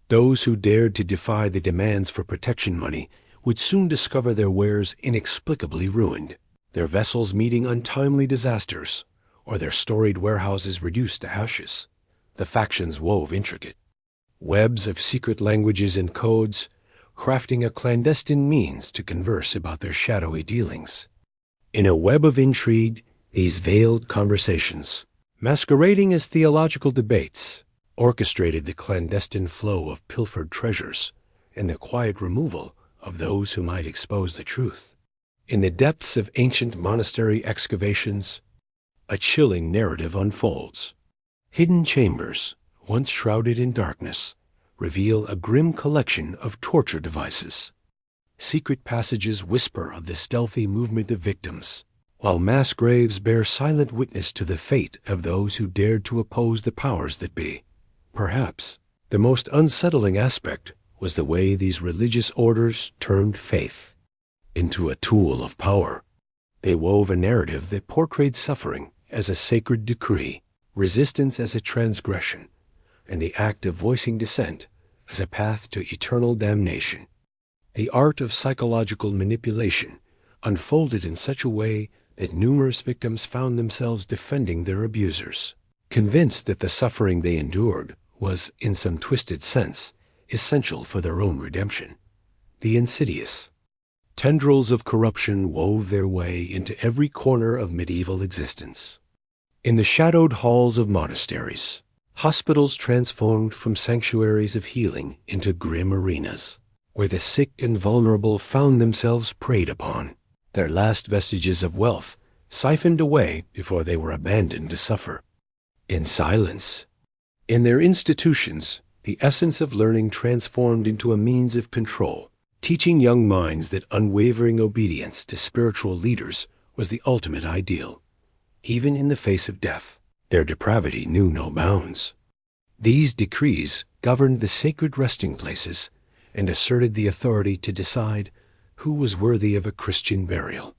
S1: Those who dared to defy the demands for protection money would soon discover their wares inexplicably ruined, their vessels meeting untimely disasters, or their storied warehouses reduced to ashes. The factions wove intricate webs of secret languages and codes, crafting a clandestine means to converse about their shadowy dealings. In a web of intrigue, these veiled conversations, masquerading as theological debates, orchestrated the clandestine flow of pilfered treasures and the quiet removal of those who might expose the truth. In the depths of ancient monastery excavations, a chilling narrative unfolds. Hidden chambers, once shrouded in darkness, reveal a grim collection of torture devices. Secret passages whisper of the stealthy movement of victims, while mass graves bear silent witness to the fate of those who dared to oppose the powers that be. Perhaps the most unsettling aspect was the way these religious orders turned faith into a tool of power. They wove a narrative that portrayed suffering as a sacred decree, resistance as a transgression, and the act of voicing dissent as a path to eternal damnation. The art of psychological manipulation unfolded in such a way that numerous victims found themselves defending their abusers, convinced that the suffering they endured was, in some twisted sense, essential for their own redemption. The insidious tendrils of corruption wove their way into every corner of medieval existence. In the shadowed halls of monasteries, hospitals transformed from sanctuaries of healing into grim arenas, where the sick and vulnerable found themselves preyed upon, their last vestiges of wealth siphoned away before they were abandoned to suffer. In silence, in their institutions, the essence of learning transformed into a means of control, teaching young minds that unwavering obedience to spiritual leaders was the ultimate ideal. Even in the face of death, their depravity knew no bounds. These decrees governed the sacred resting places and asserted the authority to decide who was worthy of a Christian burial.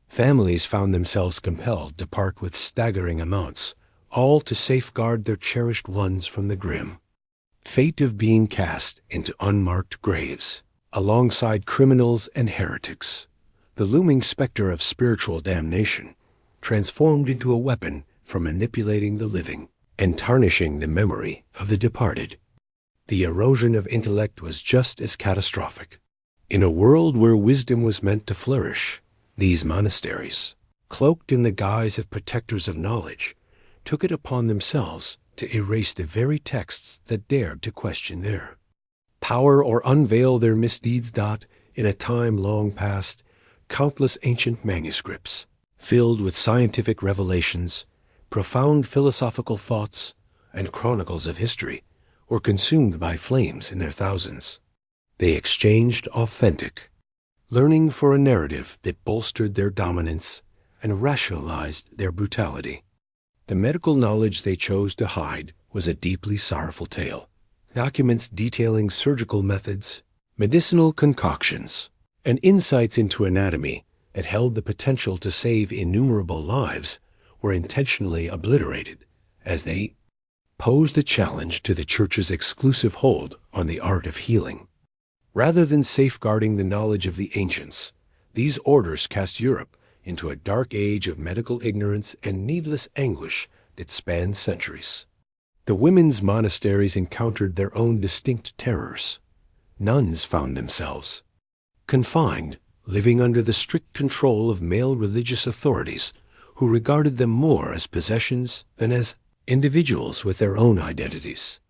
S1: Families found themselves compelled to part with staggering amounts, all to safeguard their cherished ones from the grim fate of being cast into unmarked graves, alongside criminals and heretics. The looming specter of spiritual damnation transformed into a weapon for manipulating the living and tarnishing the memory of the departed. The erosion of intellect was just as catastrophic. In a world where wisdom was meant to flourish, these monasteries, cloaked in the guise of protectors of knowledge, took it upon themselves to erase the very texts that dared to question their power or unveil their misdeeds. In a time long past, countless ancient manuscripts, filled with scientific revelations, profound philosophical thoughts, and chronicles of history, were consumed by flames in their thousands. They exchanged authentic learning for a narrative that bolstered their dominance and rationalized their brutality. The medical knowledge they chose to hide was a deeply sorrowful tale. Documents detailing surgical methods, medicinal concoctions, and insights into anatomy that held the potential to save innumerable lives were intentionally obliterated as they posed a challenge to the Church's exclusive hold on the art of healing. Rather than safeguarding the knowledge of the ancients, these orders cast Europe into a dark age of medical ignorance and needless anguish that spanned centuries. The women's monasteries encountered their own distinct terrors. Nuns found themselves confined, living under the strict control of male religious authorities who regarded them more as possessions than as individuals with their own identities.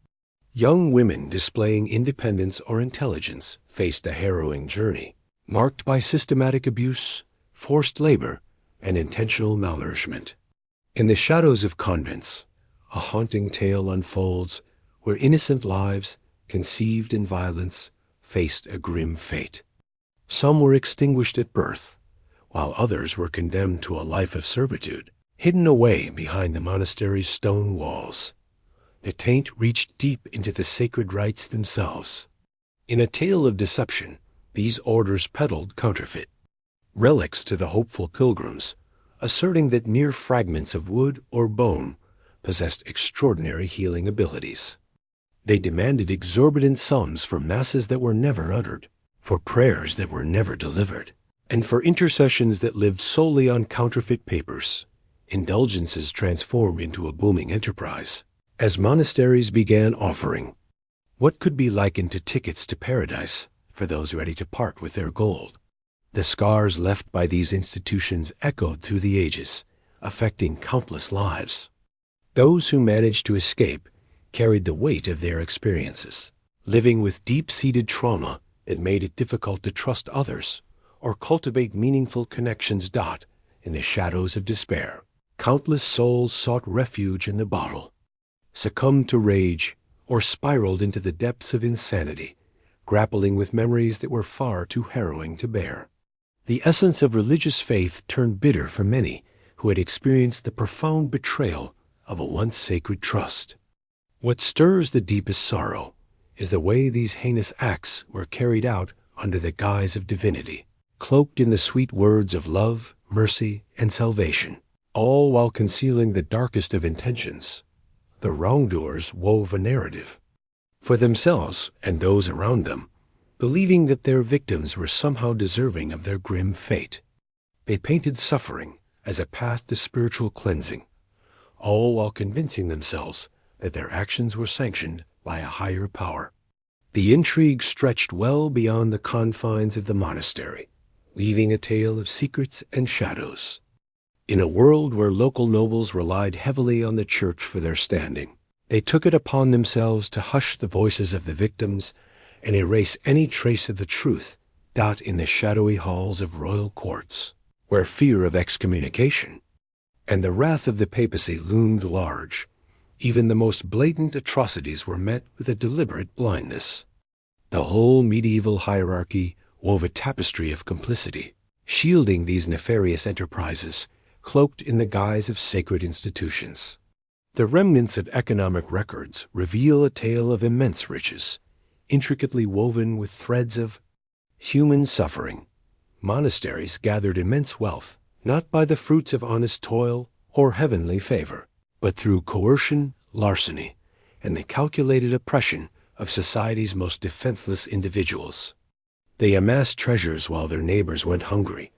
S1: Young women displaying independence or intelligence faced a harrowing journey, marked by systematic abuse, forced labor, and intentional malnourishment. In the shadows of convents, a haunting tale unfolds where innocent lives, conceived in violence, faced a grim fate. Some were extinguished at birth, while others were condemned to a life of servitude, hidden away behind the monastery's stone walls. The taint reached deep into the sacred rites themselves. In a tale of deception, these orders peddled counterfeit relics to the hopeful pilgrims, asserting that mere fragments of wood or bone possessed extraordinary healing abilities. They demanded exorbitant sums for masses that were never uttered, for prayers that were never delivered, and for intercessions that lived solely on counterfeit papers. Indulgences transformed into a booming enterprise, as monasteries began offering what could be likened to tickets to paradise for those ready to part with their gold. The scars left by these institutions echoed through the ages, affecting countless lives. Those who managed to escape carried the weight of their experiences, living with deep-seated trauma that made it difficult to trust others or cultivate meaningful connections. In the shadows of despair, countless souls sought refuge in the bottle, succumbed to rage, or spiraled into the depths of insanity, grappling with memories that were far too harrowing to bear. The essence of religious faith turned bitter for many who had experienced the profound betrayal of a once sacred trust. What stirs the deepest sorrow is the way these heinous acts were carried out under the guise of divinity, cloaked in the sweet words of love, mercy, and salvation, all while concealing the darkest of intentions. The wrongdoers wove a narrative for themselves and those around them, believing that their victims were somehow deserving of their grim fate. They painted suffering as a path to spiritual cleansing, all while convincing themselves that their actions were sanctioned by a higher power. The intrigue stretched well beyond the confines of the monastery, weaving a tale of secrets and shadows. In a world where local nobles relied heavily on the church for their standing, they took it upon themselves to hush the voices of the victims and erase any trace of the truth in the shadowy halls of royal courts, where fear of excommunication and the wrath of the papacy loomed large. Even the most blatant atrocities were met with a deliberate blindness. The whole medieval hierarchy wove a tapestry of complicity, shielding these nefarious enterprises, cloaked in the guise of sacred institutions. The remnants of economic records reveal a tale of immense riches, intricately woven with threads of human suffering. Monasteries gathered immense wealth, not by the fruits of honest toil or heavenly favor, but through coercion, larceny, and the calculated oppression of society's most defenseless individuals. They amassed treasures while their neighbors went hungry,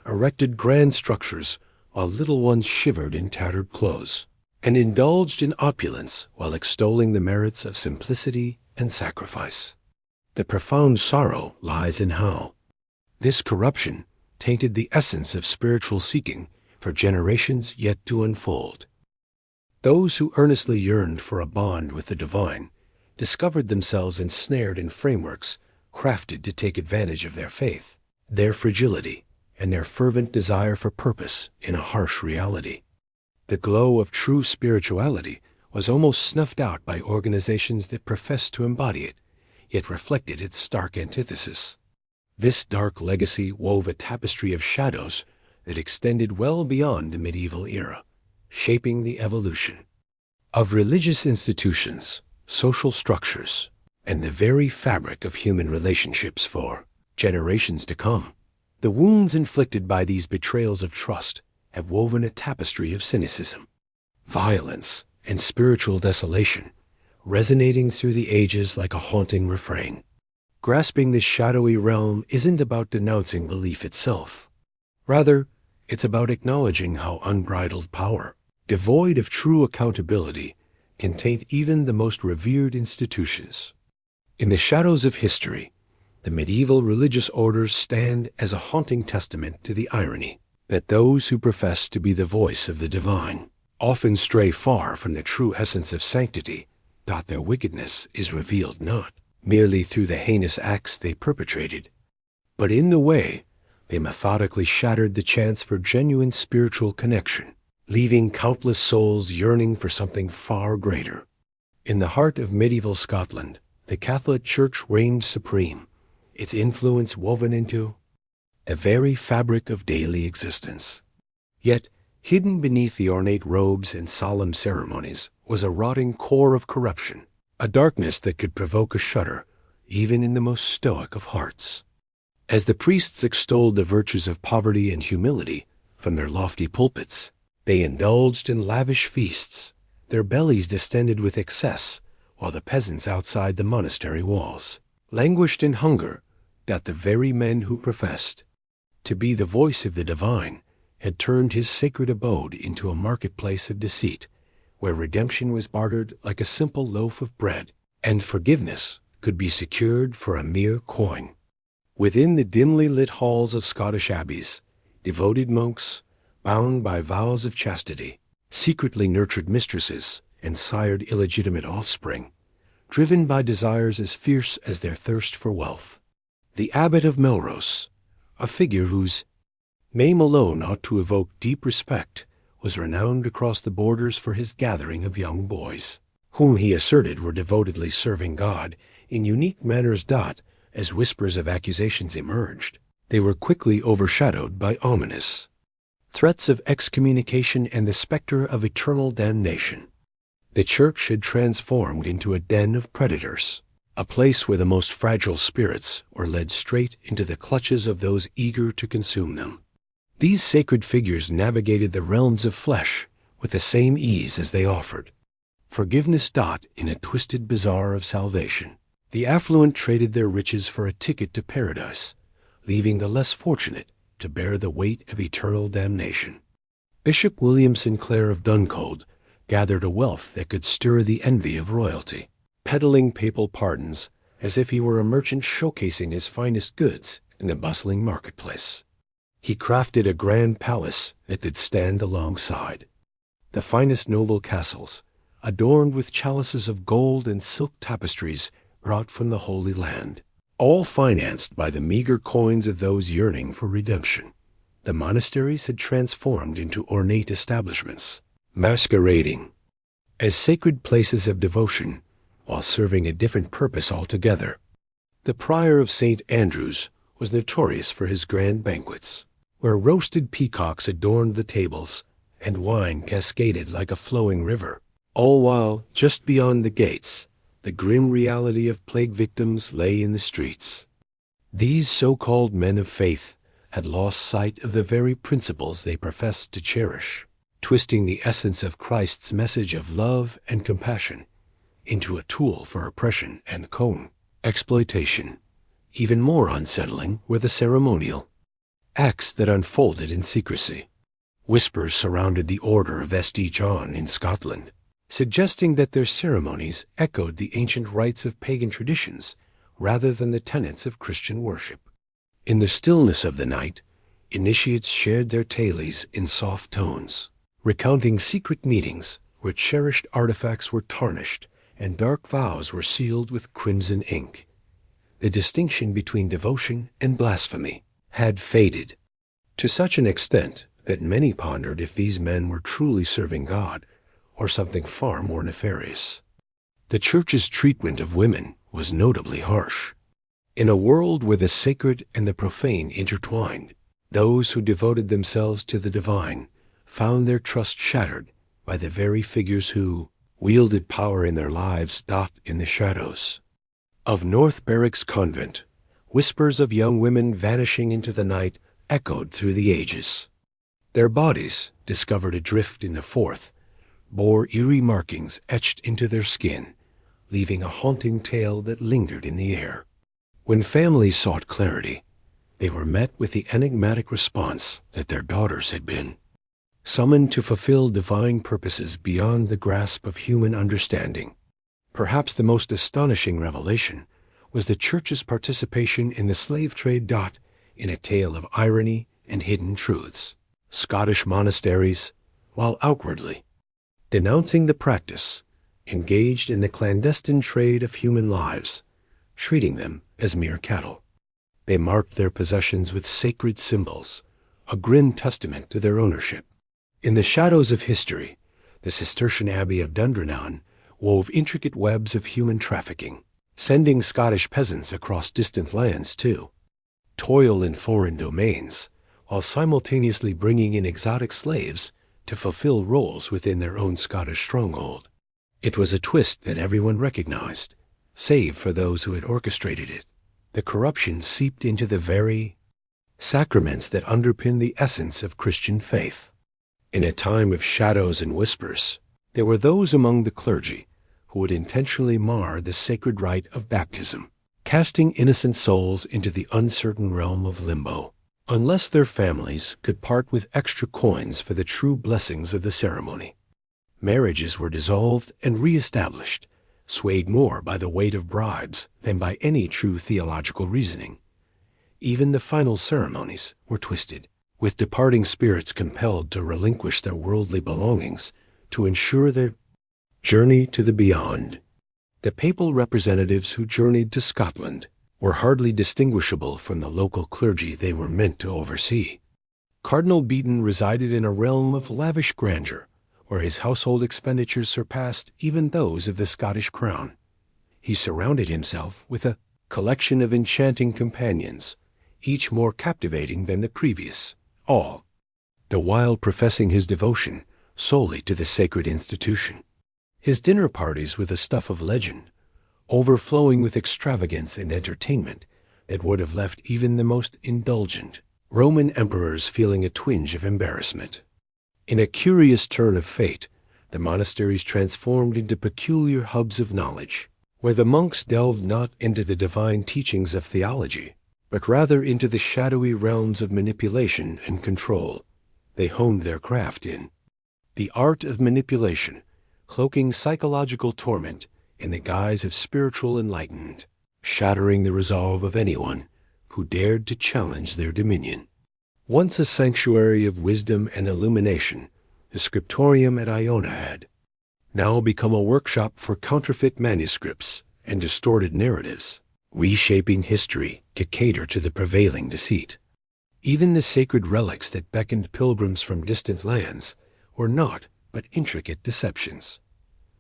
S1: erected grand structures while little ones shivered in tattered clothes, and indulged in opulence while extolling the merits of simplicity and sacrifice. The profound sorrow lies in how this corruption tainted the essence of spiritual seeking for generations yet to unfold. Those who earnestly yearned for a bond with the divine discovered themselves ensnared in frameworks crafted to take advantage of their faith, their fragility, and their fervent desire for purpose in a harsh reality. The glow of true spirituality was almost snuffed out by organizations that professed to embody it, yet reflected its stark antithesis. This dark legacy wove a tapestry of shadows that extended well beyond the medieval era, shaping the evolution of religious institutions, social structures, and the very fabric of human relationships for generations to come. The wounds inflicted by these betrayals of trust have woven a tapestry of cynicism, violence, and spiritual desolation, resonating through the ages like a haunting refrain. Grasping this shadowy realm isn't about denouncing belief itself. Rather, it's about acknowledging how unbridled power, devoid of true accountability, can taint even the most revered institutions. In the shadows of history, the medieval religious orders stand as a haunting testament to the irony that those who profess to be the voice of the divine often stray far from the true essence of sanctity. Their wickedness is revealed not merely through the heinous acts they perpetrated, but in the way they methodically shattered the chance for genuine spiritual connection, leaving countless souls yearning for something far greater. In the heart of medieval Scotland, the Catholic Church reigned supreme, its influence woven into a very fabric of daily existence. Yet, hidden beneath the ornate robes and solemn ceremonies was a rotting core of corruption, a darkness that could provoke a shudder even in the most stoic of hearts. As the priests extolled the virtues of poverty and humility from their lofty pulpits, they indulged in lavish feasts, their bellies distended with excess, while the peasants outside the monastery walls languished in hunger. That the very men who professed to be the voice of the divine had turned his sacred abode into a marketplace of deceit, where redemption was bartered like a simple loaf of bread, and forgiveness could be secured for a mere coin. Within the dimly lit halls of Scottish abbeys, devoted monks, bound by vows of chastity, secretly nurtured mistresses and sired illegitimate offspring, driven by desires as fierce as their thirst for wealth. The Abbot of Melrose, a figure whose name alone ought to evoke deep respect, was renowned across the borders for his gathering of young boys, whom he asserted were devotedly serving God in unique manners. As whispers of accusations emerged, they were quickly overshadowed by ominous threats of excommunication and the specter of eternal damnation. The church had transformed into a den of predators, a place where the most fragile spirits were led straight into the clutches of those eager to consume them. These sacred figures navigated the realms of flesh with the same ease as they offered forgiveness. In a twisted bazaar of salvation, the affluent traded their riches for a ticket to paradise, leaving the less fortunate to bear the weight of eternal damnation. Bishop William Sinclair of Dunkeld gathered a wealth that could stir the envy of royalty, peddling papal pardons as if he were a merchant showcasing his finest goods in the bustling marketplace. He crafted a grand palace that could stand alongside the finest noble castles, adorned with chalices of gold and silk tapestries brought from the Holy Land, all financed by the meager coins of those yearning for redemption. The monasteries had transformed into ornate establishments, masquerading as sacred places of devotion while serving a different purpose altogether. The prior of St. Andrew's was notorious for his grand banquets, where roasted peacocks adorned the tables and wine cascaded like a flowing river, all while, just beyond the gates, the grim reality of plague victims lay in the streets. These so-called men of faith had lost sight of the very principles they professed to cherish, twisting the essence of Christ's message of love and compassion into a tool for oppression and exploitation. Even more unsettling were the ceremonial acts that unfolded in secrecy. Whispers surrounded the Order of St. John in Scotland, suggesting that their ceremonies echoed the ancient rites of pagan traditions rather than the tenets of Christian worship. In the stillness of the night, initiates shared their tales in soft tones, recounting secret meetings where cherished artifacts were tarnished and dark vows were sealed with crimson ink. The distinction between devotion and blasphemy had faded to such an extent that many pondered if these men were truly serving God or something far more nefarious. The Church's treatment of women was notably harsh. In a world where the sacred and the profane intertwined, those who devoted themselves to the divine found their trust shattered by the very figures who wielded power in their lives. In the shadows of North Barracks Convent, whispers of young women vanishing into the night echoed through the ages. Their bodies, discovered adrift in the Forth, bore eerie markings etched into their skin, leaving a haunting tale that lingered in the air. When families sought clarity, they were met with the enigmatic response that their daughters had been summoned to fulfill divine purposes beyond the grasp of human understanding. Perhaps the most astonishing revelation was the Church's participation in the slave trade. In a tale of irony and hidden truths, Scottish monasteries, while outwardly denouncing the practice, engaged in the clandestine trade of human lives, treating them as mere cattle. They marked their possessions with sacred symbols, a grim testament to their ownership. In the shadows of history, the Cistercian Abbey of Dundrennan wove intricate webs of human trafficking, sending Scottish peasants across distant lands to toil in foreign domains, while simultaneously bringing in exotic slaves to fulfill roles within their own Scottish stronghold. It was a twist that everyone recognized, save for those who had orchestrated it. The corruption seeped into the very sacraments that underpin the essence of Christian faith. In a time of shadows and whispers, there were those among the clergy who would intentionally mar the sacred rite of baptism, casting innocent souls into the uncertain realm of limbo, unless their families could part with extra coins for the true blessings of the ceremony. Marriages were dissolved and re-established, swayed more by the weight of bribes than by any true theological reasoning. Even the final ceremonies were twisted, with departing spirits compelled to relinquish their worldly belongings to ensure their journey to the beyond. The papal representatives who journeyed to Scotland were hardly distinguishable from the local clergy they were meant to oversee. Cardinal Beaton resided in a realm of lavish grandeur, where his household expenditures surpassed even those of the Scottish crown. He surrounded himself with a collection of enchanting companions, each more captivating than the previous, all the while professing his devotion solely to the sacred institution. His dinner parties were the stuff of legend, overflowing with extravagance and entertainment that would have left even the most indulgent Roman emperors feeling a twinge of embarrassment. In a curious turn of fate, the monasteries transformed into peculiar hubs of knowledge, where the monks delved not into the divine teachings of theology, but rather into the shadowy realms of manipulation and control. They honed their craft in the art of manipulation, cloaking psychological torment in the guise of spiritual enlightenment, shattering the resolve of anyone who dared to challenge their dominion. Once a sanctuary of wisdom and illumination, the scriptorium at Iona had now become a workshop for counterfeit manuscripts and distorted narratives, reshaping history to cater to the prevailing deceit. Even the sacred relics that beckoned pilgrims from distant lands were naught but intricate deceptions.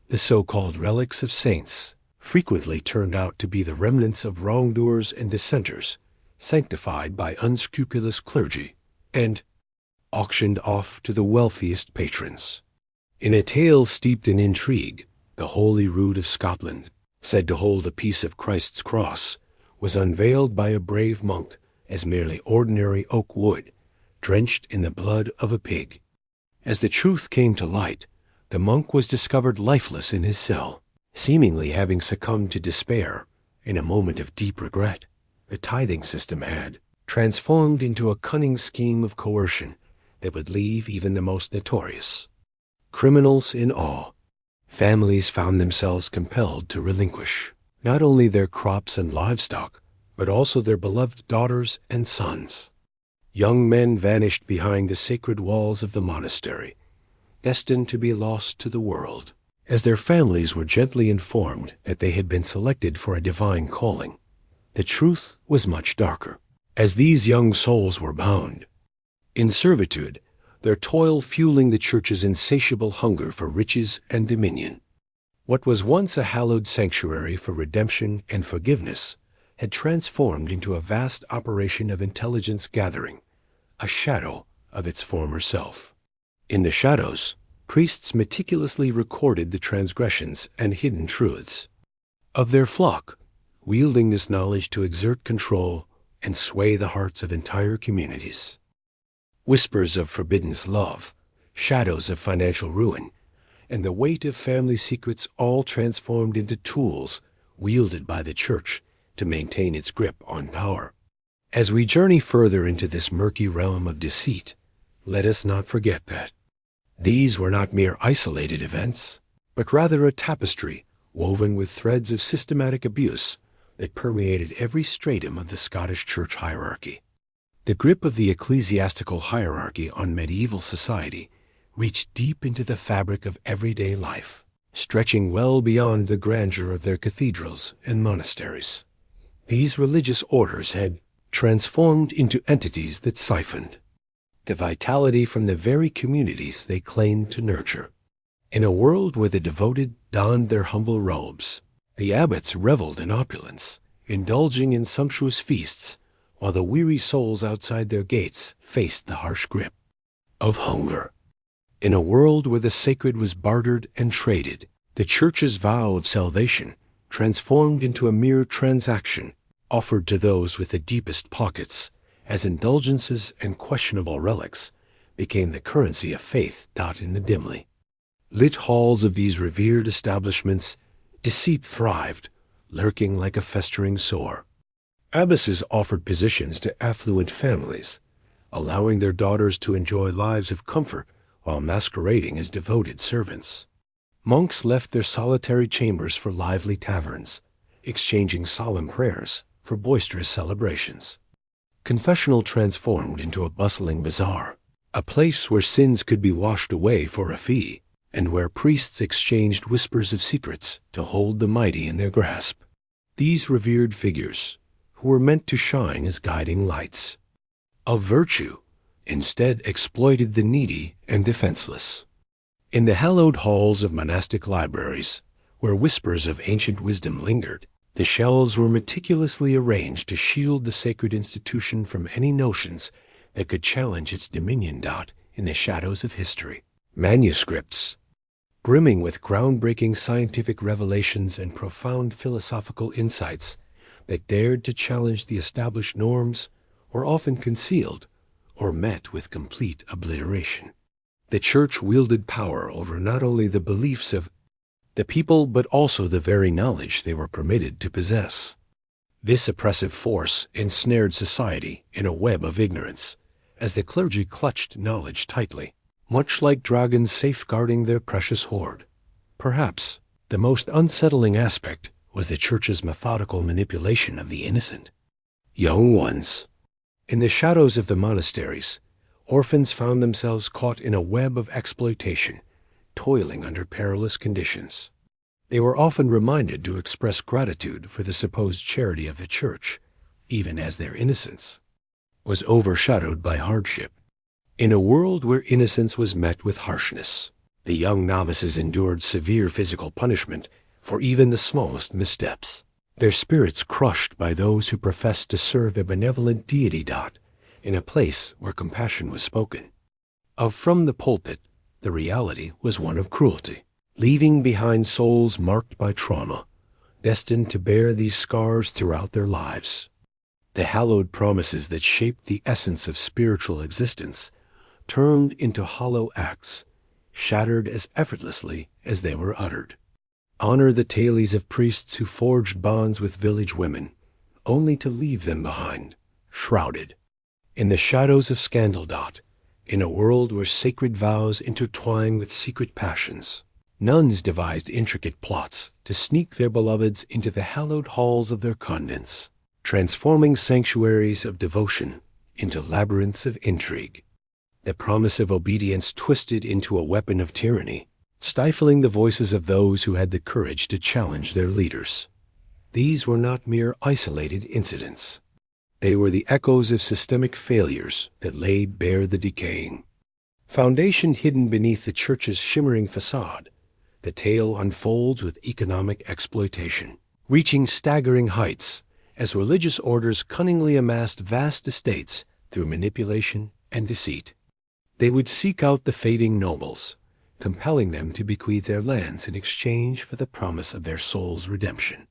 S1: The so-called relics of saints frequently turned out to be the remnants of wrongdoers and dissenters, sanctified by unscrupulous clergy, and auctioned off to the wealthiest patrons. In a tale steeped in intrigue, the Holy Rood of Scotland, said to hold a piece of Christ's cross, was unveiled by a brave monk as merely ordinary oak wood, drenched in the blood of a pig. As the truth came to light, the monk was discovered lifeless in his cell, seemingly having succumbed to despair. In a moment of deep regret, the tithing system had transformed into a cunning scheme of coercion that would leave even the most notorious criminals in awe. Families found themselves compelled to relinquish not only their crops and livestock, but also their beloved daughters and sons. Young men vanished behind the sacred walls of the monastery, destined to be lost to the world, as their families were gently informed that they had been selected for a divine calling. The truth was much darker, as these young souls were bound in servitude, their toil fueling the church's insatiable hunger for riches and dominion. What was once a hallowed sanctuary for redemption and forgiveness had transformed into a vast operation of intelligence gathering, a shadow of its former self. In the shadows, priests meticulously recorded the transgressions and hidden truths of their flock, wielding this knowledge to exert control and sway the hearts of entire communities. Whispers of forbidden love, shadows of financial ruin, and the weight of family secrets all transformed into tools wielded by the church to maintain its grip on power. As we journey further into this murky realm of deceit, let us not forget that these were not mere isolated events, but rather a tapestry woven with threads of systematic abuse that permeated every stratum of the Scottish church hierarchy. The grip of the ecclesiastical hierarchy on medieval society reached deep into the fabric of everyday life, stretching well beyond the grandeur of their cathedrals and monasteries. These religious orders had transformed into entities that siphoned the vitality from the very communities they claimed to nurture. In a world where the devoted donned their humble robes, the abbots reveled in opulence, indulging in sumptuous feasts, while the weary souls outside their gates faced the harsh grip of hunger. In a world where the sacred was bartered and traded, the church's vow of salvation transformed into a mere transaction offered to those with the deepest pockets, as indulgences and questionable relics became the currency of faith taught in the dimly lit halls of these revered establishments. Deceit thrived, lurking like a festering sore. Abbesses offered positions to affluent families, allowing their daughters to enjoy lives of comfort while masquerading as devoted servants. Monks left their solitary chambers for lively taverns, exchanging solemn prayers for boisterous celebrations. Confessional transformed into a bustling bazaar, a place where sins could be washed away for a fee, and where priests exchanged whispers of secrets to hold the mighty in their grasp. These revered figures, who were meant to shine as guiding lights of virtue, instead exploited the needy and defenseless. In the hallowed halls of monastic libraries, where whispers of ancient wisdom lingered, the shelves were meticulously arranged to shield the sacred institution from any notions that could challenge its dominion. In the shadows of history, manuscripts, brimming with groundbreaking scientific revelations and profound philosophical insights that dared to challenge the established norms, were often concealed or met with complete obliteration. The Church wielded power over not only the beliefs of the people but also the very knowledge they were permitted to possess. This oppressive force ensnared society in a web of ignorance, as the clergy clutched knowledge tightly, much like dragons safeguarding their precious hoard. Perhaps the most unsettling aspect was the Church's methodical manipulation of the innocent young ones. In the shadows of the monasteries, orphans found themselves caught in a web of exploitation, toiling under perilous conditions. They were often reminded to express gratitude for the supposed charity of the Church, even as their innocence was overshadowed by hardship. In a world where innocence was met with harshness, the young novices endured severe physical punishment for even the smallest missteps, their spirits crushed by those who professed to serve a benevolent deity. In a place where compassion was spoken of from the pulpit, the reality was one of cruelty, leaving behind souls marked by trauma, destined to bear these scars throughout their lives. The hallowed promises that shaped the essence of spiritual existence turned into hollow acts, shattered as effortlessly as they were uttered. Honor the tales of priests who forged bonds with village women, only to leave them behind, shrouded in the shadows of scandal. In a world where sacred vows intertwine with secret passions, nuns devised intricate plots to sneak their beloveds into the hallowed halls of their convents, transforming sanctuaries of devotion into labyrinths of intrigue. The promise of obedience twisted into a weapon of tyranny, stifling the voices of those who had the courage to challenge their leaders. These were not mere isolated incidents. They were the echoes of systemic failures that laid bare the decaying foundation hidden beneath the Church's shimmering facade. The tale unfolds with economic exploitation, reaching staggering heights as religious orders cunningly amassed vast estates through manipulation and deceit. They would seek out the fading nobles, compelling them to bequeath their lands in exchange for the promise of their soul's redemption.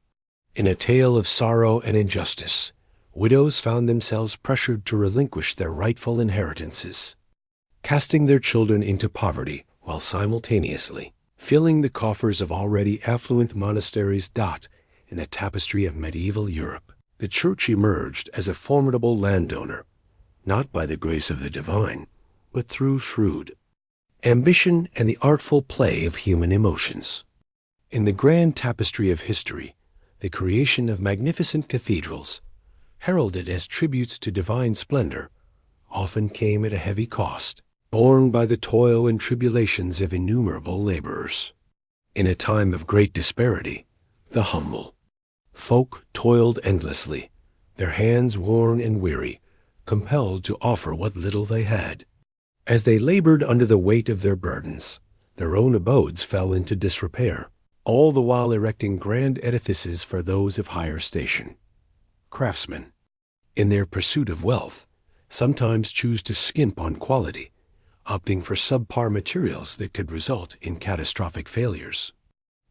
S1: In a tale of sorrow and injustice, widows found themselves pressured to relinquish their rightful inheritances, casting their children into poverty while simultaneously filling the coffers of already affluent monasteries. In the tapestry of medieval Europe, the Church emerged as a formidable landowner, not by the grace of the divine, but through shrewd ambition and the artful play of human emotions. In the grand tapestry of history, the creation of magnificent cathedrals, heralded as tributes to divine splendor, often came at a heavy cost, borne by the toil and tribulations of innumerable laborers. In a time of great disparity, the humble folk toiled endlessly, their hands worn and weary, compelled to offer what little they had. As they labored under the weight of their burdens, their own abodes fell into disrepair, all the while erecting grand edifices for those of higher station. Craftsmen, in their pursuit of wealth, sometimes choose to skimp on quality, opting for subpar materials that could result in catastrophic failures.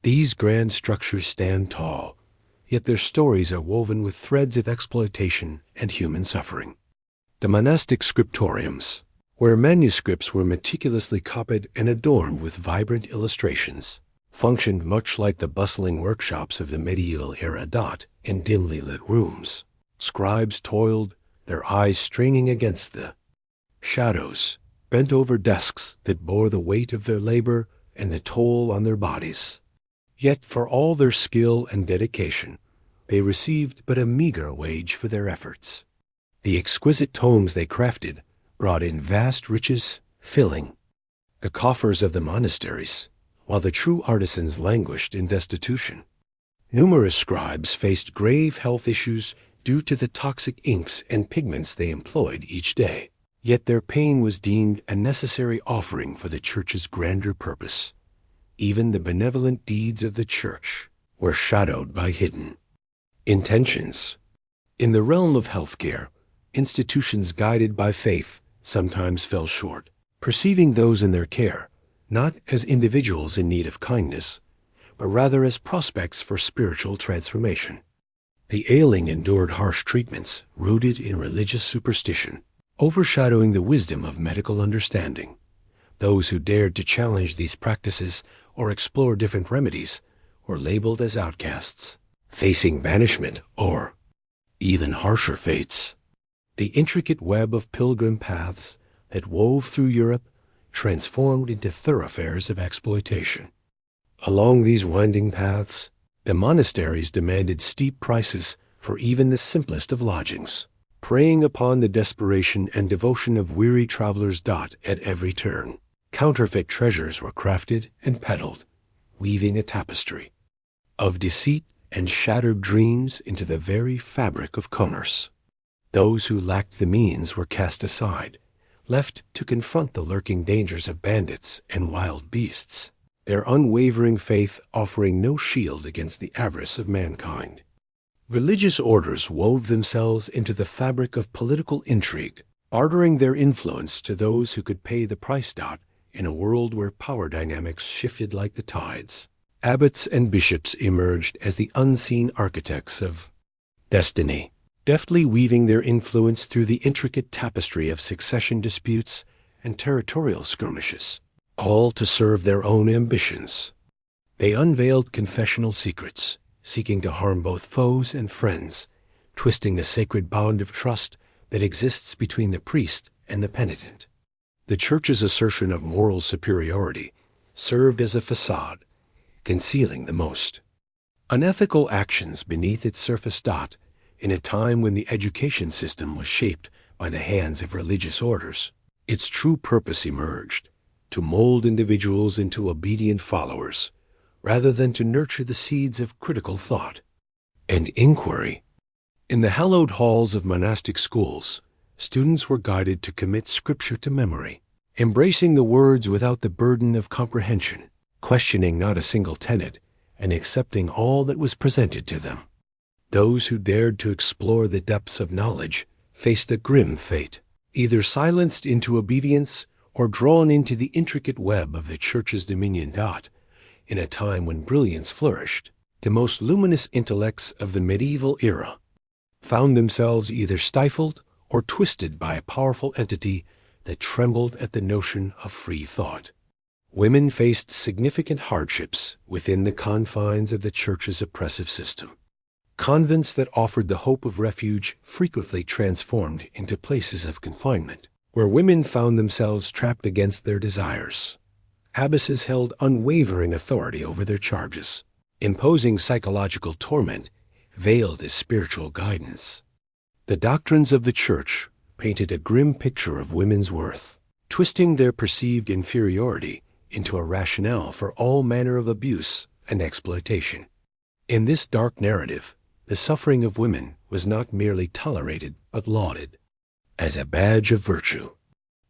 S1: These grand structures stand tall, yet their stories are woven with threads of exploitation and human suffering. The monastic scriptoriums, where manuscripts were meticulously copied and adorned with vibrant illustrations, functioned much like the bustling workshops of the medieval era. In dimly lit rooms, scribes toiled, their eyes straining against the shadows, bent over desks that bore the weight of their labor and the toll on their bodies. Yet for all their skill and dedication, they received but a meager wage for their efforts. The exquisite tomes they crafted brought in vast riches, filling the coffers of the monasteries, while the true artisans languished in destitution. Numerous scribes faced grave health issues due to the toxic inks and pigments they employed each day. Yet their pain was deemed a necessary offering for the Church's grander purpose. Even the benevolent deeds of the Church were shadowed by hidden intentions. In the realm of healthcare, institutions guided by faith sometimes fell short, perceiving those in their care not as individuals in need of kindness, but rather as prospects for spiritual transformation. The ailing endured harsh treatments rooted in religious superstition, overshadowing the wisdom of medical understanding. Those who dared to challenge these practices or explore different remedies were labeled as outcasts, facing banishment or even harsher fates. The intricate web of pilgrim paths that wove through Europe transformed into thoroughfares of exploitation. Along these winding paths, the monasteries demanded steep prices for even the simplest of lodgings, preying upon the desperation and devotion of weary travelers. At every turn, counterfeit treasures were crafted and peddled, weaving a tapestry of deceit and shattered dreams into the very fabric of commerce. Those who lacked the means were cast aside, left to confront the lurking dangers of bandits and wild beasts, their unwavering faith offering no shield against the avarice of mankind. Religious orders wove themselves into the fabric of political intrigue, bartering their influence to those who could pay the price. In a world where power dynamics shifted like the tides, abbots and bishops emerged as the unseen architects of destiny, deftly weaving their influence through the intricate tapestry of succession disputes and territorial skirmishes, all to serve their own ambitions. They unveiled confessional secrets, seeking to harm both foes and friends, twisting the sacred bond of trust that exists between the priest and the penitent. The Church's assertion of moral superiority served as a facade, concealing the most unethical actions beneath its surface. In a time when the education system was shaped by the hands of religious orders, its true purpose emerged: to mold individuals into obedient followers, rather than to nurture the seeds of critical thought and inquiry. In the hallowed halls of monastic schools, students were guided to commit Scripture to memory, embracing the words without the burden of comprehension, questioning not a single tenet, and accepting all that was presented to them. Those who dared to explore the depths of knowledge faced a grim fate, either silenced into obedience or drawn into the intricate web of the Church's dominion. In a time when brilliance flourished, the most luminous intellects of the medieval era found themselves either stifled or twisted by a powerful entity that trembled at the notion of free thought. Women faced significant hardships within the confines of the Church's oppressive system. Convents that offered the hope of refuge frequently transformed into places of confinement, where women found themselves trapped against their desires. Abbesses held unwavering authority over their charges, imposing psychological torment veiled as spiritual guidance. The doctrines of the Church painted a grim picture of women's worth, twisting their perceived inferiority into a rationale for all manner of abuse and exploitation. In this dark narrative, the suffering of women was not merely tolerated but lauded as a badge of virtue.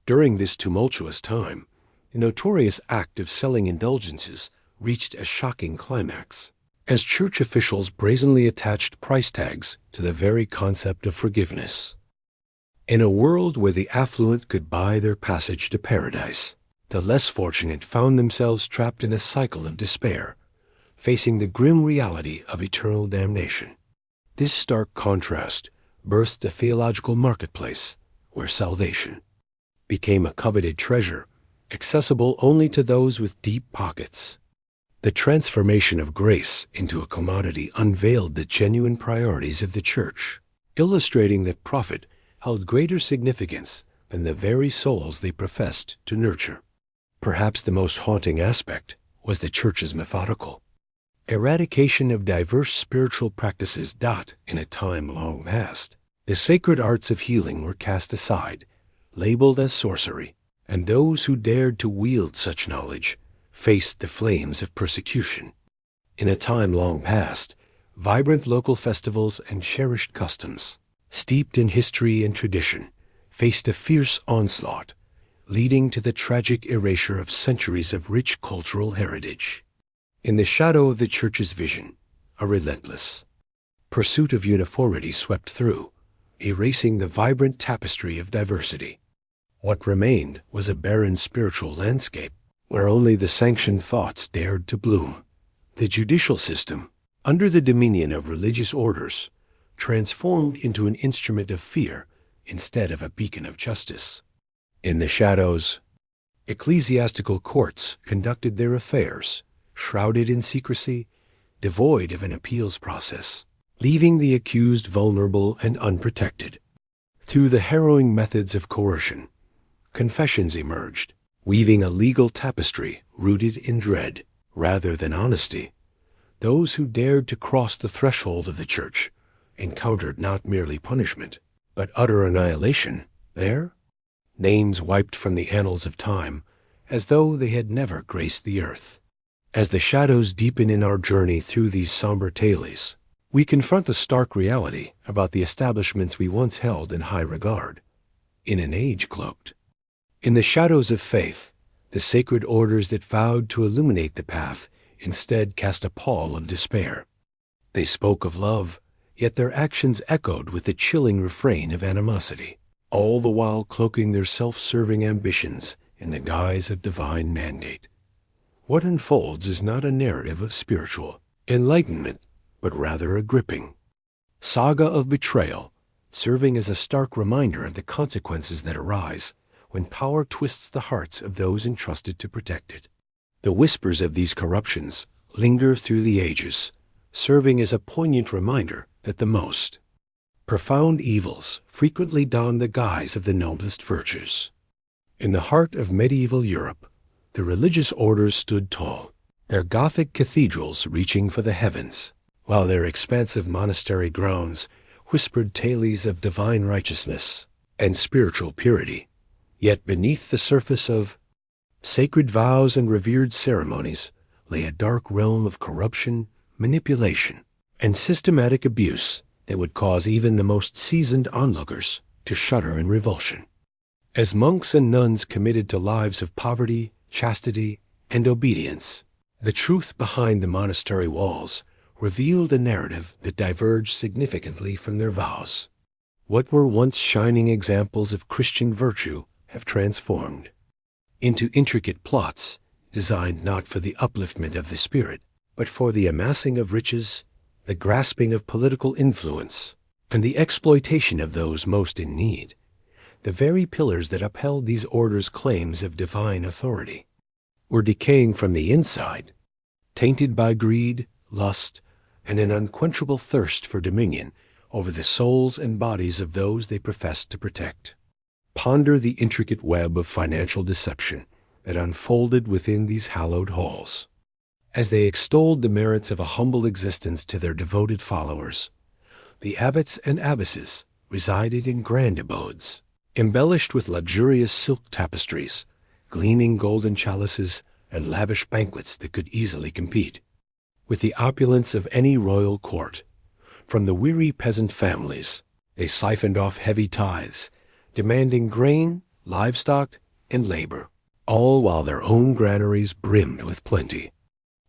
S1: During this tumultuous time, the notorious act of selling indulgences reached a shocking climax, as Church officials brazenly attached price tags to the very concept of forgiveness. In a world where the affluent could buy their passage to paradise, the less fortunate found themselves trapped in a cycle of despair, facing the grim reality of eternal damnation. This stark contrast birthed a theological marketplace where salvation became a coveted treasure, accessible only to those with deep pockets. The transformation of grace into a commodity unveiled the genuine priorities of the Church, illustrating that profit held greater significance than the very souls they professed to nurture. Perhaps the most haunting aspect was the Church's methodical eradication of diverse spiritual practices. In a time long past, the sacred arts of healing were cast aside, labeled as sorcery, and those who dared to wield such knowledge faced the flames of persecution. In a time long past, vibrant local festivals and cherished customs, steeped in history and tradition, faced a fierce onslaught, leading to the tragic erasure of centuries of rich cultural heritage. In the shadow of the Church's vision, a relentless pursuit of uniformity swept through, erasing the vibrant tapestry of diversity. What remained was a barren spiritual landscape where only the sanctioned thoughts dared to bloom. The judicial system, under the dominion of religious orders, transformed into an instrument of fear instead of a beacon of justice. In the shadows, ecclesiastical courts conducted their affairs, shrouded in secrecy, devoid of an appeals process, leaving the accused vulnerable and unprotected. Through the harrowing methods of coercion, confessions emerged, weaving a legal tapestry rooted in dread rather than honesty. Those who dared to cross the threshold of the Church encountered not merely punishment, but utter annihilation. Their names wiped from the annals of time as though they had never graced the earth. As the shadows deepen in our journey through these somber tales, we confront the stark reality about the establishments we once held in high regard, in an age cloaked. In the shadows of faith, the sacred orders that vowed to illuminate the path instead cast a pall of despair. They spoke of love, yet their actions echoed with the chilling refrain of animosity, all the while cloaking their self-serving ambitions in the guise of divine mandate. What unfolds is not a narrative of spiritual enlightenment, but rather a gripping saga of betrayal, serving as a stark reminder of the consequences that arise when power twists the hearts of those entrusted to protect it. The whispers of these corruptions linger through the ages, serving as a poignant reminder that the most profound evils frequently don the guise of the noblest virtues. In the heart of medieval Europe, the religious orders stood tall, their Gothic cathedrals reaching for the heavens, while their expansive monastery grounds whispered tales of divine righteousness and spiritual purity. Yet beneath the surface of sacred vows and revered ceremonies lay a dark realm of corruption, manipulation, and systematic abuse that would cause even the most seasoned onlookers to shudder in revulsion. As monks and nuns committed to lives of poverty, chastity, and obedience, the truth behind the monastery walls revealed a narrative that diverged significantly from their vows. What were once shining examples of Christian virtue have transformed into intricate plots designed not for the upliftment of the spirit, but for the amassing of riches, the grasping of political influence, and the exploitation of those most in need. The very pillars that upheld these orders' claims of divine authority were decaying from the inside, tainted by greed, lust, and an unquenchable thirst for dominion over the souls and bodies of those they professed to protect. Ponder the intricate web of financial deception that unfolded within these hallowed halls. As they extolled the merits of a humble existence to their devoted followers, the abbots and abbesses resided in grand abodes, embellished with luxurious silk tapestries, gleaming golden chalices, and lavish banquets that could easily compete with the opulence of any royal court. From the weary peasant families, they siphoned off heavy tithes, demanding grain, livestock, and labor, all while their own granaries brimmed with plenty.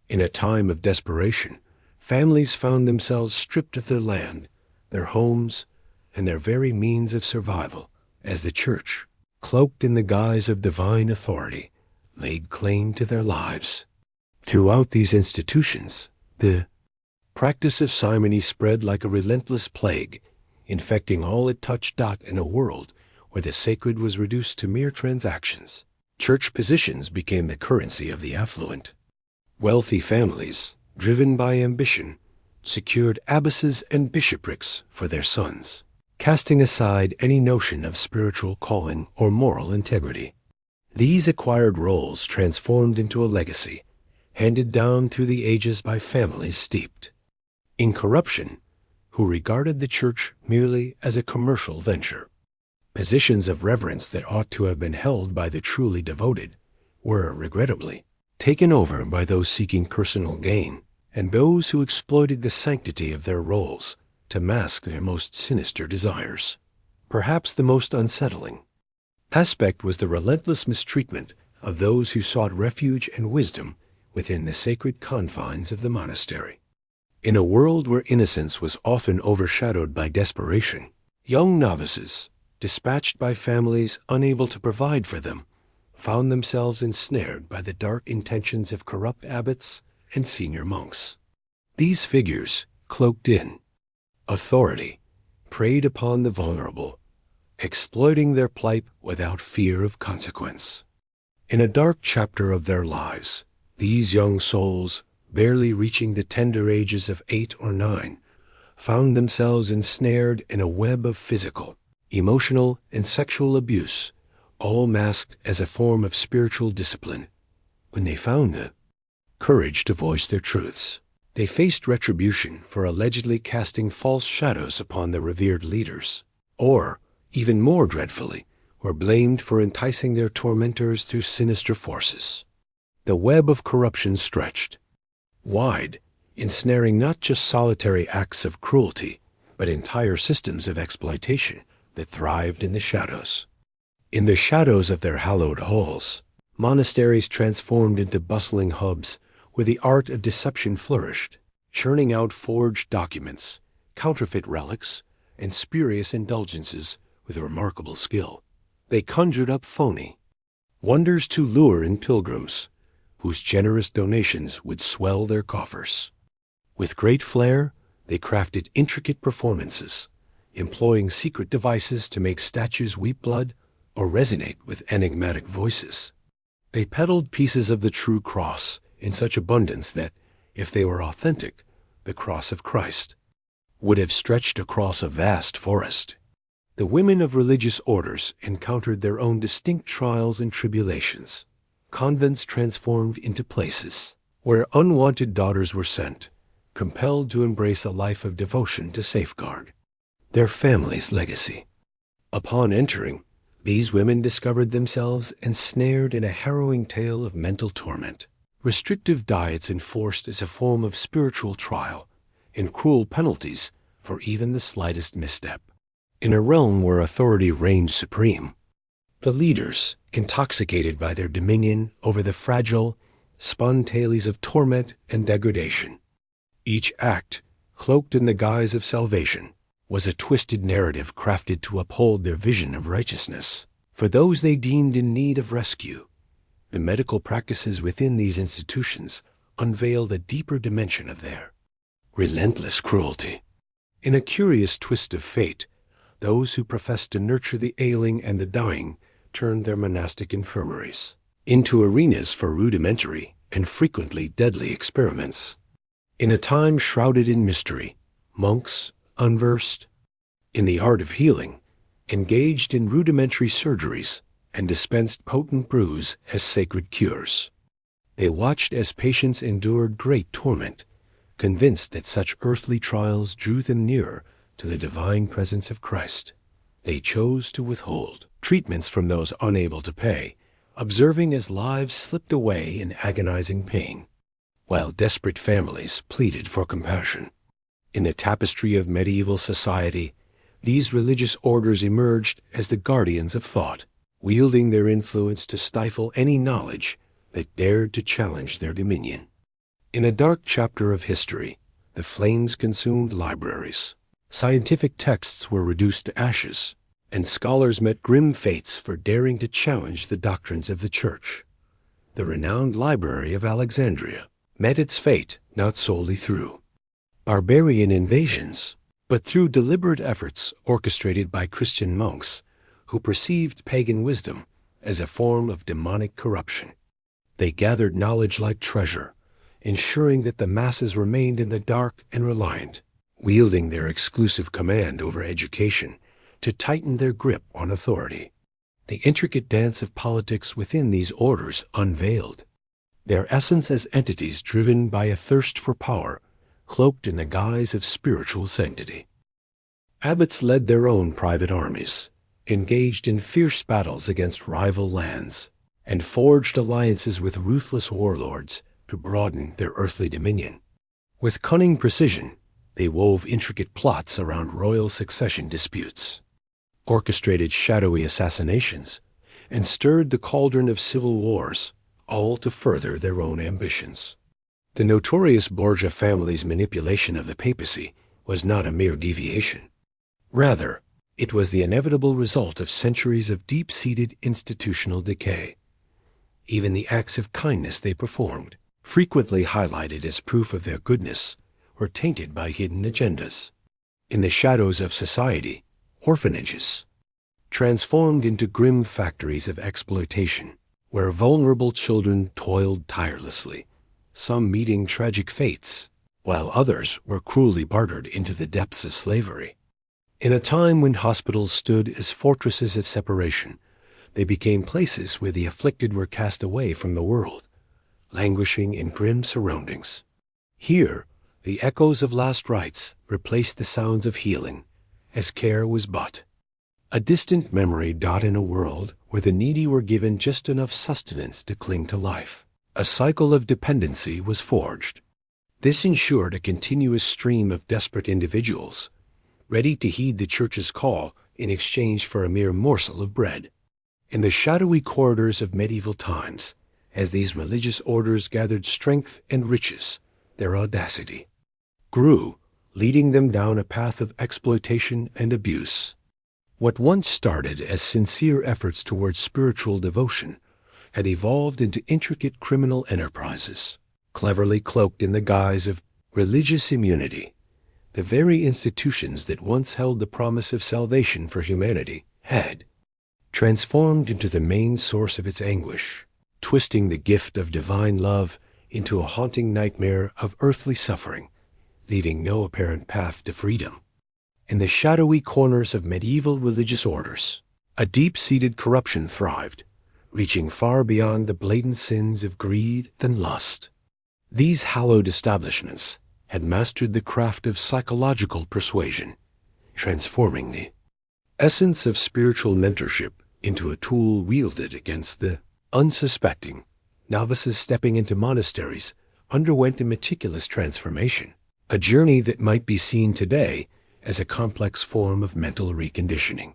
S1: In a time of desperation, families found themselves stripped of their land, their homes, and their very means of survival, as the Church, cloaked in the guise of divine authority, laid claim to their lives. Throughout these institutions, the practice of simony spread like a relentless plague, infecting all it touched. In a world where the sacred was reduced to mere transactions, church positions became the currency of the affluent. Wealthy families, driven by ambition, secured abbesses and bishoprics for their sons, casting aside any notion of spiritual calling or moral integrity. These acquired roles transformed into a legacy, handed down through the ages by families steeped in corruption, who regarded the church merely as a commercial venture. Positions of reverence that ought to have been held by the truly devoted were, regrettably, taken over by those seeking personal gain and those who exploited the sanctity of their roles to mask their most sinister desires. Perhaps the most unsettling aspect was the relentless mistreatment of those who sought refuge and wisdom within the sacred confines of the monastery. In a world where innocence was often overshadowed by desperation, young novices, dispatched by families unable to provide for them, found themselves ensnared by the dark intentions of corrupt abbots and senior monks. These figures, cloaked in authority, preyed upon the vulnerable, exploiting their plight without fear of consequence. In a dark chapter of their lives, these young souls, barely reaching the tender ages of 8 or 9, found themselves ensnared in a web of physical, emotional, and sexual abuse, all masked as a form of spiritual discipline. When they found the courage to voice their truths, they faced retribution for allegedly casting false shadows upon their revered leaders, or, even more dreadfully, were blamed for enticing their tormentors through sinister forces. The web of corruption stretched wide, ensnaring not just solitary acts of cruelty, but entire systems of exploitation that thrived in the shadows. In the shadows of their hallowed halls, monasteries transformed into bustling hubs where the art of deception flourished, churning out forged documents, counterfeit relics, and spurious indulgences with remarkable skill. They conjured up phony wonders to lure in pilgrims, whose generous donations would swell their coffers. With great flair, they crafted intricate performances, employing secret devices to make statues weep blood or resonate with enigmatic voices. They peddled pieces of the true cross in such abundance that, if they were authentic, the cross of Christ would have stretched across a vast forest. The women of religious orders encountered their own distinct trials and tribulations. Convents transformed into places where unwanted daughters were sent, compelled to embrace a life of devotion to safeguard their family's legacy. Upon entering, these women discovered themselves ensnared in a harrowing tale of mental torment. Restrictive diets enforced as a form of spiritual trial, and cruel penalties for even the slightest misstep. In a realm where authority reigned supreme, the leaders, intoxicated by their dominion over the fragile, spun tales of torment and degradation. Each act, cloaked in the guise of salvation, was a twisted narrative crafted to uphold their vision of righteousness. For those they deemed in need of rescue, the medical practices within these institutions unveiled a deeper dimension of their relentless cruelty. In a curious twist of fate, those who professed to nurture the ailing and the dying turned their monastic infirmaries into arenas for rudimentary and frequently deadly experiments. In a time shrouded in mystery, monks, unversed in the art of healing, engaged in rudimentary surgeries and dispensed potent brews as sacred cures. They watched as patients endured great torment, convinced that such earthly trials drew them nearer to the divine presence of Christ. They chose to withhold treatments from those unable to pay, observing as lives slipped away in agonizing pain, while desperate families pleaded for compassion. In the tapestry of medieval society, these religious orders emerged as the guardians of thought, wielding their influence to stifle any knowledge that dared to challenge their dominion. In a dark chapter of history, the flames consumed libraries. Scientific texts were reduced to ashes, and scholars met grim fates for daring to challenge the doctrines of the Church. The renowned Library of Alexandria met its fate not solely through barbarian invasions, but through deliberate efforts orchestrated by Christian monks who perceived pagan wisdom as a form of demonic corruption. They gathered knowledge like treasure, ensuring that the masses remained in the dark and reliant, wielding their exclusive command over education to tighten their grip on authority. The intricate dance of politics within these orders unveiled their essence as entities driven by a thirst for power, cloaked in the guise of spiritual sanctity. Abbots led their own private armies, engaged in fierce battles against rival lands, and forged alliances with ruthless warlords to broaden their earthly dominion. With cunning precision, they wove intricate plots around royal succession disputes. orchestrated shadowy assassinations, and stirred the cauldron of civil wars, all to further their own ambitions. The notorious Borgia family's manipulation of the papacy was not a mere deviation. Rather, it was the inevitable result of centuries of deep-seated institutional decay. Even the acts of kindness they performed, frequently highlighted as proof of their goodness, were tainted by hidden agendas. In the shadows of society, orphanages, transformed into grim factories of exploitation, where vulnerable children toiled tirelessly, some meeting tragic fates, while others were cruelly bartered into the depths of slavery. In a time when hospitals stood as fortresses of separation, they became places where the afflicted were cast away from the world, languishing in grim surroundings. Here, the echoes of last rites replaced the sounds of healing, as care was but a distant memory in a world where the needy were given just enough sustenance to cling to life. A cycle of dependency was forged. This ensured a continuous stream of desperate individuals, ready to heed the Church's call in exchange for a mere morsel of bread. In the shadowy corridors of medieval times, as these religious orders gathered strength and riches, their audacity grew, leading them down a path of exploitation and abuse. What once started as sincere efforts towards spiritual devotion had evolved into intricate criminal enterprises, cleverly cloaked in the guise of religious immunity. The very institutions that once held the promise of salvation for humanity had transformed into the main source of its anguish, twisting the gift of divine love into a haunting nightmare of earthly suffering, leaving no apparent path to freedom. In the shadowy corners of medieval religious orders, a deep-seated corruption thrived, reaching far beyond the blatant sins of greed and lust. These hallowed establishments had mastered the craft of psychological persuasion, transforming the essence of spiritual mentorship into a tool wielded against the unsuspecting. Novices stepping into monasteries underwent a meticulous transformation, a journey that might be seen today as a complex form of mental reconditioning.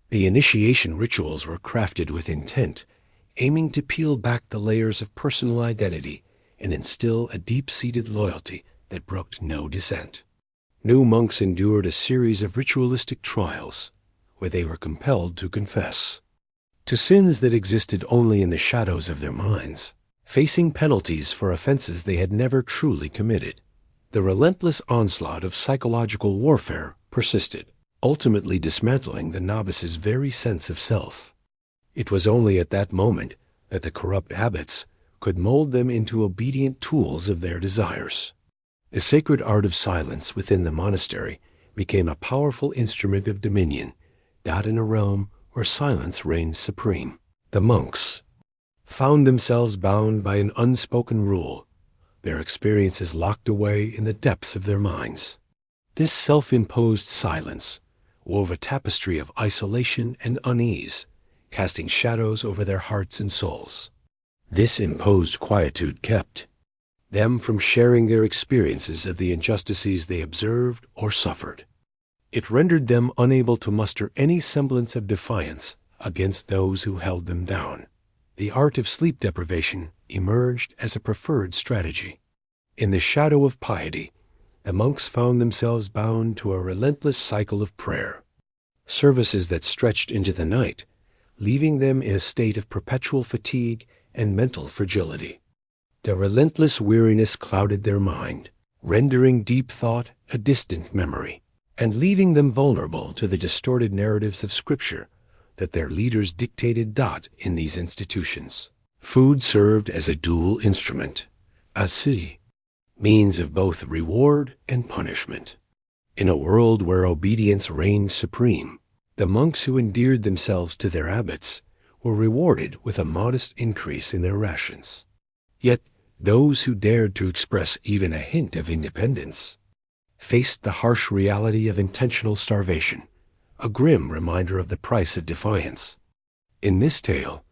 S1: The initiation rituals were crafted with intent, aiming to peel back the layers of personal identity and instill a deep-seated loyalty that brooked no dissent. New monks endured a series of ritualistic trials, where they were compelled to confess to sins that existed only in the shadows of their minds, facing penalties for offenses they had never truly committed. The relentless onslaught of psychological warfare persisted, ultimately dismantling the novice's very sense of self. It was only at that moment that the corrupt habits could mold them into obedient tools of their desires. The sacred art of silence within the monastery became a powerful instrument of dominion, in a realm where silence reigned supreme. The monks found themselves bound by an unspoken rule, their experiences locked away in the depths of their minds. This self-imposed silence wove a tapestry of isolation and unease, casting shadows over their hearts and souls. This imposed quietude kept them from sharing their experiences of the injustices they observed or suffered. It rendered them unable to muster any semblance of defiance against those who held them down. The art of sleep deprivation emerged as a preferred strategy. In the shadow of piety, the monks found themselves bound to a relentless cycle of prayer, services that stretched into the night, leaving them in a state of perpetual fatigue and mental fragility. The relentless weariness clouded their mind, rendering deep thought a distant memory, and leaving them vulnerable to the distorted narratives of Scripture that their leaders dictated. In these institutions, food served as a dual instrument, a means of both reward and punishment. In a world where obedience reigned supreme, the monks who endeared themselves to their abbots were rewarded with a modest increase in their rations. Yet those who dared to express even a hint of independence faced the harsh reality of intentional starvation, a grim reminder of the price of defiance. In this tale,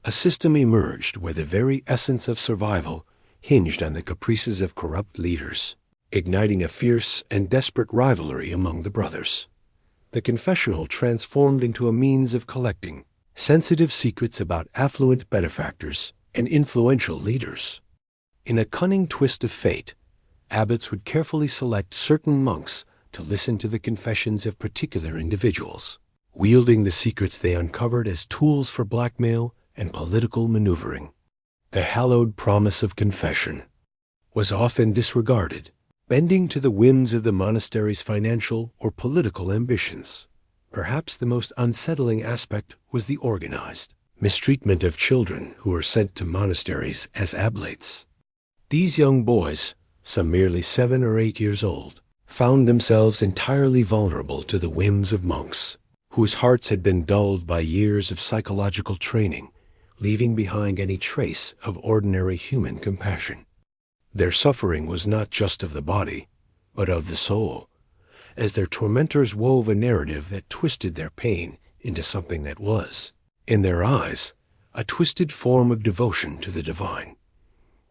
S1: a system emerged where the very essence of survival hinged on the caprices of corrupt leaders, igniting a fierce and desperate rivalry among the brothers. The confessional transformed into a means of collecting sensitive secrets about affluent benefactors and influential leaders. In a cunning twist of fate, abbots would carefully select certain monks to listen to the confessions of particular individuals, wielding the secrets they uncovered as tools for blackmail and political maneuvering. The hallowed promise of confession was often disregarded, bending to the whims of the monastery's financial or political ambitions. Perhaps the most unsettling aspect was the organized mistreatment of children who were sent to monasteries as ablates. These young boys, some merely 7 or 8 years old, found themselves entirely vulnerable to the whims of monks, whose hearts had been dulled by years of psychological training, leaving behind any trace of ordinary human compassion. Their suffering was not just of the body, but of the soul, as their tormentors wove a narrative that twisted their pain into something that was, in their eyes, a twisted form of devotion to the divine.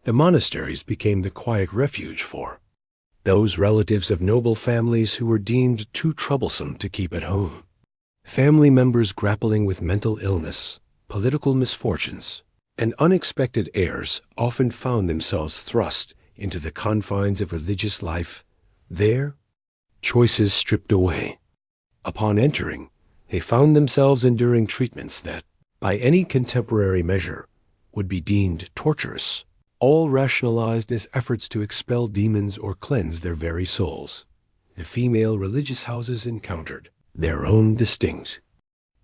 S1: The monasteries became the quiet refuge for those relatives of noble families who were deemed too troublesome to keep at home. Family members grappling with mental illness, political misfortunes, and unexpected heirs often found themselves thrust into the confines of religious life, their choices stripped away. Upon entering, they found themselves enduring treatments that, by any contemporary measure, would be deemed torturous, all rationalized as efforts to expel demons or cleanse their very souls. The female religious houses encountered their own distinct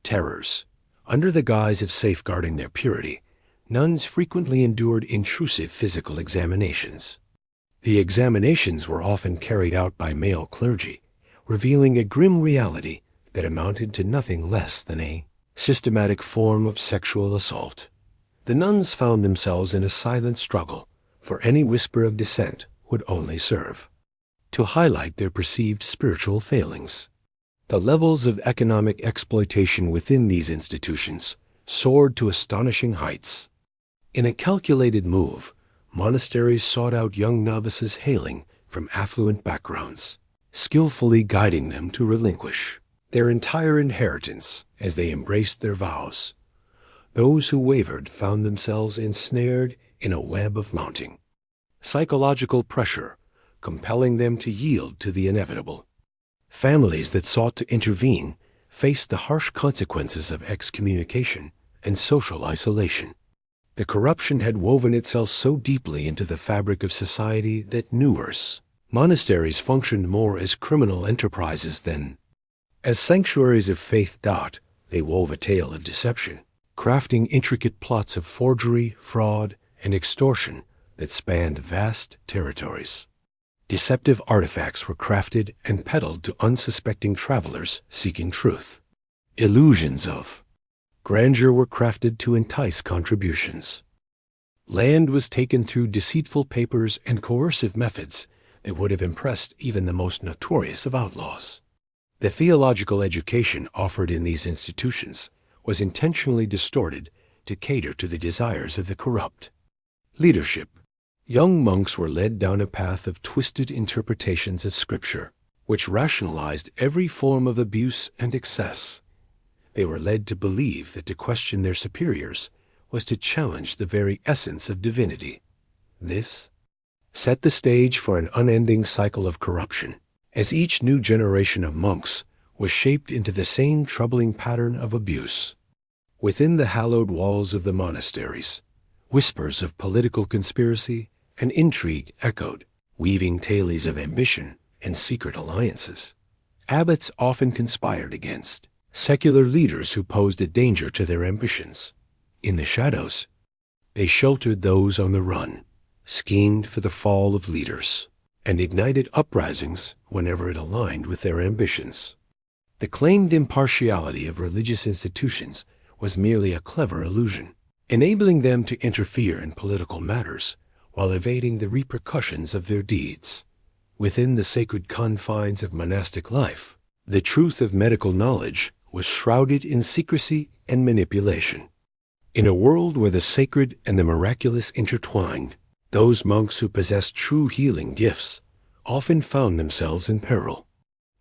S1: terrors. Under the guise of safeguarding their purity, nuns frequently endured intrusive physical examinations. The examinations were often carried out by male clergy, revealing a grim reality that amounted to nothing less than a systematic form of sexual assault. The nuns found themselves in a silent struggle, for any whisper of dissent would only serve to highlight their perceived spiritual failings. The levels of economic exploitation within these institutions soared to astonishing heights. In a calculated move, monasteries sought out young novices hailing from affluent backgrounds, skillfully guiding them to relinquish their entire inheritance as they embraced their vows. Those who wavered found themselves ensnared in a web of mounting psychological pressure, compelling them to yield to the inevitable. Families that sought to intervene faced the harsh consequences of excommunication and social isolation. The corruption had woven itself so deeply into the fabric of society that monasteries functioned more as criminal enterprises than as sanctuaries of faith. They wove a tale of deception, crafting intricate plots of forgery, fraud, and extortion that spanned vast territories. Deceptive artifacts were crafted and peddled to unsuspecting travelers seeking truth. Illusions of grandeur were crafted to entice contributions. Land was taken through deceitful papers and coercive methods that would have impressed even the most notorious of outlaws. The theological education offered in these institutions was intentionally distorted to cater to the desires of the corrupt. Leadership. Young monks were led down a path of twisted interpretations of Scripture, which rationalized every form of abuse and excess. They were led to believe that to question their superiors was to challenge the very essence of divinity. This set the stage for an unending cycle of corruption, as each new generation of monks was shaped into the same troubling pattern of abuse. Within the hallowed walls of the monasteries, whispers of political conspiracy and intrigue echoed, weaving tales of ambition and secret alliances. Abbots often conspired against secular leaders who posed a danger to their ambitions. In the shadows, they sheltered those on the run, schemed for the fall of leaders, and ignited uprisings whenever it aligned with their ambitions. The claimed impartiality of religious institutions was merely a clever illusion, enabling them to interfere in political matters while evading the repercussions of their deeds. Within the sacred confines of monastic life, the truth of medical knowledge was shrouded in secrecy and manipulation. In a world where the sacred and the miraculous intertwined, those monks who possessed true healing gifts often found themselves in peril.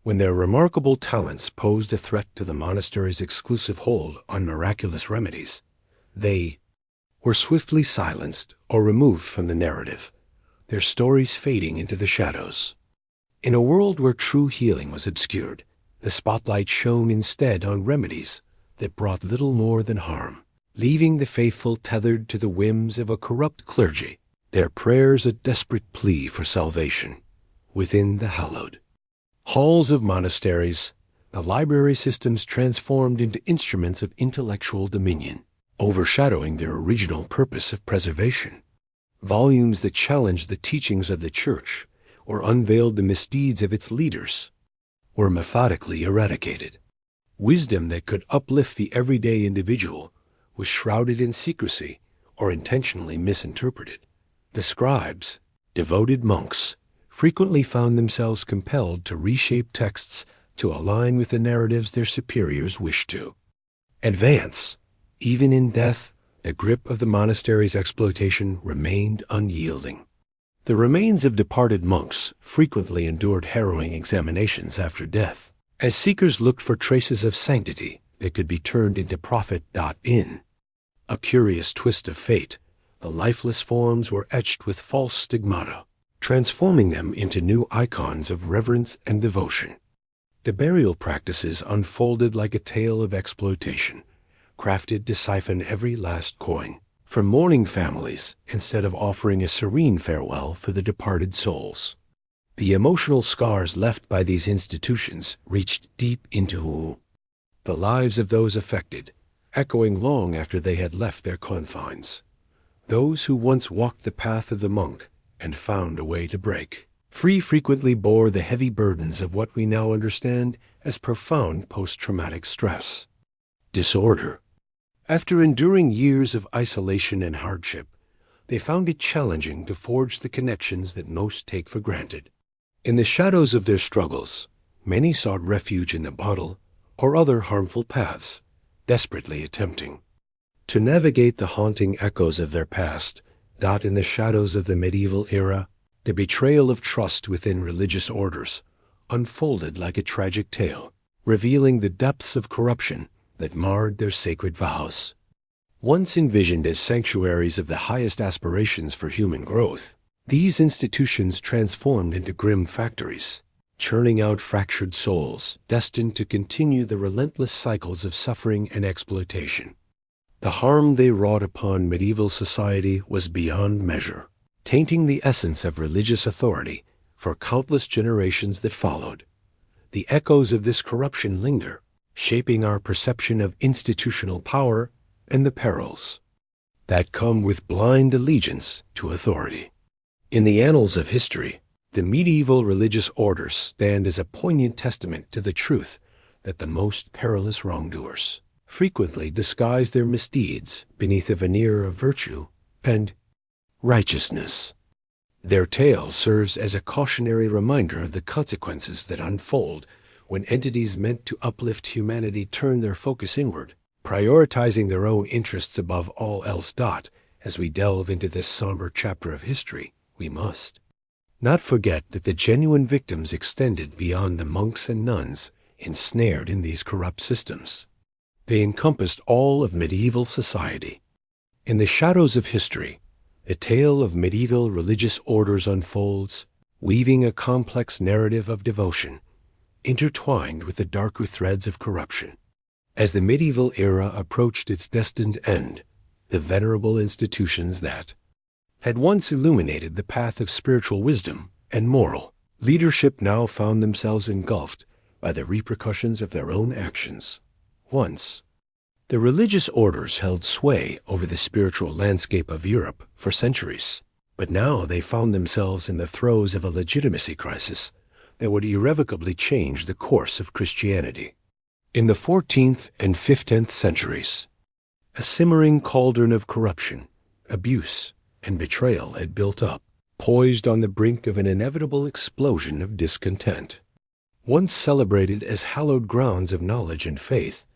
S1: When their remarkable talents posed a threat to the monastery's exclusive hold on miraculous remedies, they were swiftly silenced or removed from the narrative, their stories fading into the shadows. In a world where true healing was obscured, the spotlight shone instead on remedies that brought little more than harm, leaving the faithful tethered to the whims of a corrupt clergy, their prayers a desperate plea for salvation within the hallowed halls of monasteries. The library systems transformed into instruments of intellectual dominion, overshadowing their original purpose of preservation. Volumes that challenged the teachings of the Church or unveiled the misdeeds of its leaders were methodically eradicated. Wisdom that could uplift the everyday individual was shrouded in secrecy or intentionally misinterpreted. The scribes, devoted monks, frequently found themselves compelled to reshape texts to align with the narratives their superiors wished to advance. Even in death, the grip of the monastery's exploitation remained unyielding. The remains of departed monks frequently endured harrowing examinations after death, as seekers looked for traces of sanctity that could be turned into profit. In a curious twist of fate, the lifeless forms were etched with false stigmata, transforming them into new icons of reverence and devotion. The burial practices unfolded like a tale of exploitation, crafted to siphon every last coin from mourning families instead of offering a serene farewell for the departed souls. The emotional scars left by these institutions reached deep into the lives of those affected, echoing long after they had left their confines. Those who once walked the path of the monk and found a way to break free frequently bore the heavy burdens of what we now understand as profound post-traumatic stress disorder. After enduring years of isolation and hardship, they found it challenging to forge the connections that most take for granted. In the shadows of their struggles, many sought refuge in the bottle or other harmful paths, desperately attempting to navigate the haunting echoes of their past. In the shadows of the medieval era, the betrayal of trust within religious orders unfolded like a tragic tale, revealing the depths of corruption that marred their sacred vows. Once envisioned as sanctuaries of the highest aspirations for human growth, these institutions transformed into grim factories, churning out fractured souls destined to continue the relentless cycles of suffering and exploitation. The harm they wrought upon medieval society was beyond measure, tainting the essence of religious authority for countless generations that followed. The echoes of this corruption linger, shaping our perception of institutional power and the perils that come with blind allegiance to authority. In the annals of history, the medieval religious orders stand as a poignant testament to the truth that the most perilous wrongdoers frequently disguise their misdeeds beneath a veneer of virtue and righteousness. Their tale serves as a cautionary reminder of the consequences that unfold when entities meant to uplift humanity turn their focus inward, prioritizing their own interests above all else. As we delve into this somber chapter of history, we must not forget that the genuine victims extended beyond the monks and nuns ensnared in these corrupt systems. They encompassed all of medieval society. In the shadows of history, the tale of medieval religious orders unfolds, weaving a complex narrative of devotion, intertwined with the darker threads of corruption. As the medieval era approached its destined end, the venerable institutions that had once illuminated the path of spiritual wisdom and moral leadership now found themselves engulfed by the repercussions of their own actions. Once, the religious orders held sway over the spiritual landscape of Europe for centuries, but now they found themselves in the throes of a legitimacy crisis that would irrevocably change the course of Christianity. In the 14th and 15th centuries, a simmering cauldron of corruption, abuse, and betrayal had built up, poised on the brink of an inevitable explosion of discontent. Once celebrated as hallowed grounds of knowledge and faith,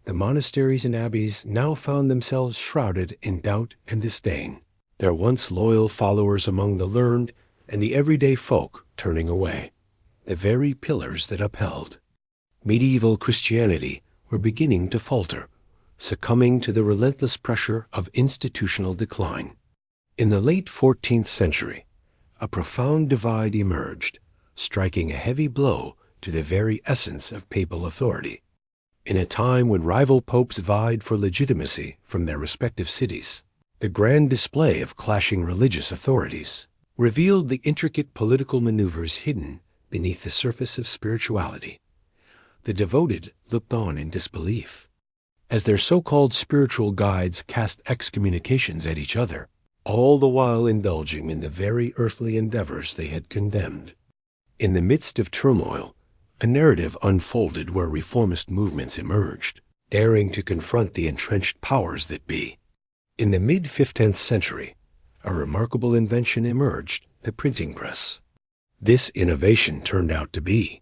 S1: the monasteries and abbeys now found themselves shrouded in doubt and disdain, their once loyal followers among the learned and the everyday folk turning away. the very pillars that upheld medieval Christianity, were beginning to falter, succumbing to the relentless pressure of institutional decline. In the late 14th century, a profound divide emerged, striking a heavy blow to the very essence of papal authority. In a time when rival popes vied for legitimacy from their respective cities, the grand display of clashing religious authorities revealed the intricate political maneuvers hidden beneath the surface of spirituality. The devoted looked on in disbelief, as their so-called spiritual guides cast excommunications at each other, all the while indulging in the very earthly endeavors they had condemned. In the midst of turmoil, a narrative unfolded where reformist movements emerged, daring to confront the entrenched powers that be. In the mid-15th century, a remarkable invention emerged, the printing press. This innovation turned out to be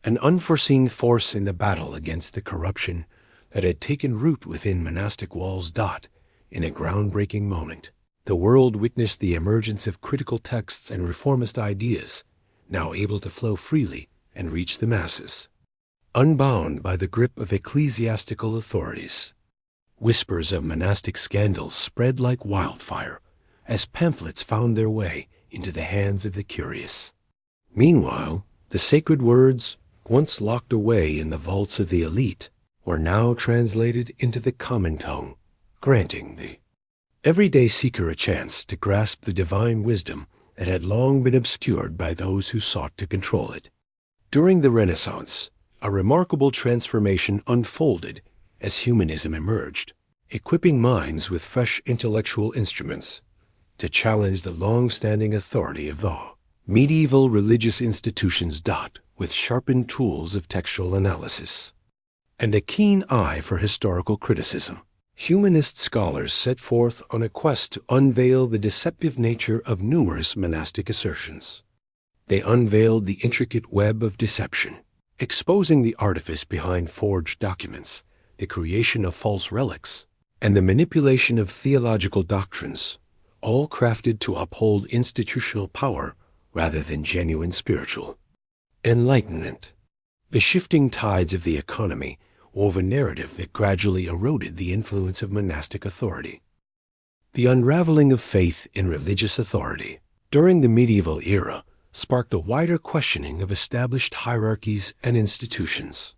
S1: an unforeseen force in the battle against the corruption that had taken root within monastic walls. In a groundbreaking moment, the world witnessed the emergence of critical texts and reformist ideas, now able to flow freely and reach the masses, unbound by the grip of ecclesiastical authorities. Whispers of monastic scandals spread like wildfire as pamphlets found their way into the hands of the curious. Meanwhile, the sacred words, once locked away in the vaults of the elite, were now translated into the common tongue, granting the everyday seeker a chance to grasp the divine wisdom that had long been obscured by those who sought to control it. During the Renaissance, a remarkable transformation unfolded as humanism emerged, equipping minds with fresh intellectual instruments to challenge the long-standing authority of the medieval religious institutions. With sharpened tools of textual analysis and a keen eye for historical criticism, humanist scholars set forth on a quest to unveil the deceptive nature of numerous monastic assertions. They unveiled the intricate web of deception, exposing the artifice behind forged documents, the creation of false relics, and the manipulation of theological doctrines, all crafted to uphold institutional power rather than genuine spiritual enlightenment. The shifting tides of the economy wove a narrative that gradually eroded the influence of monastic authority. The unraveling of faith in religious authority during the medieval era sparked a wider questioning of established hierarchies and institutions.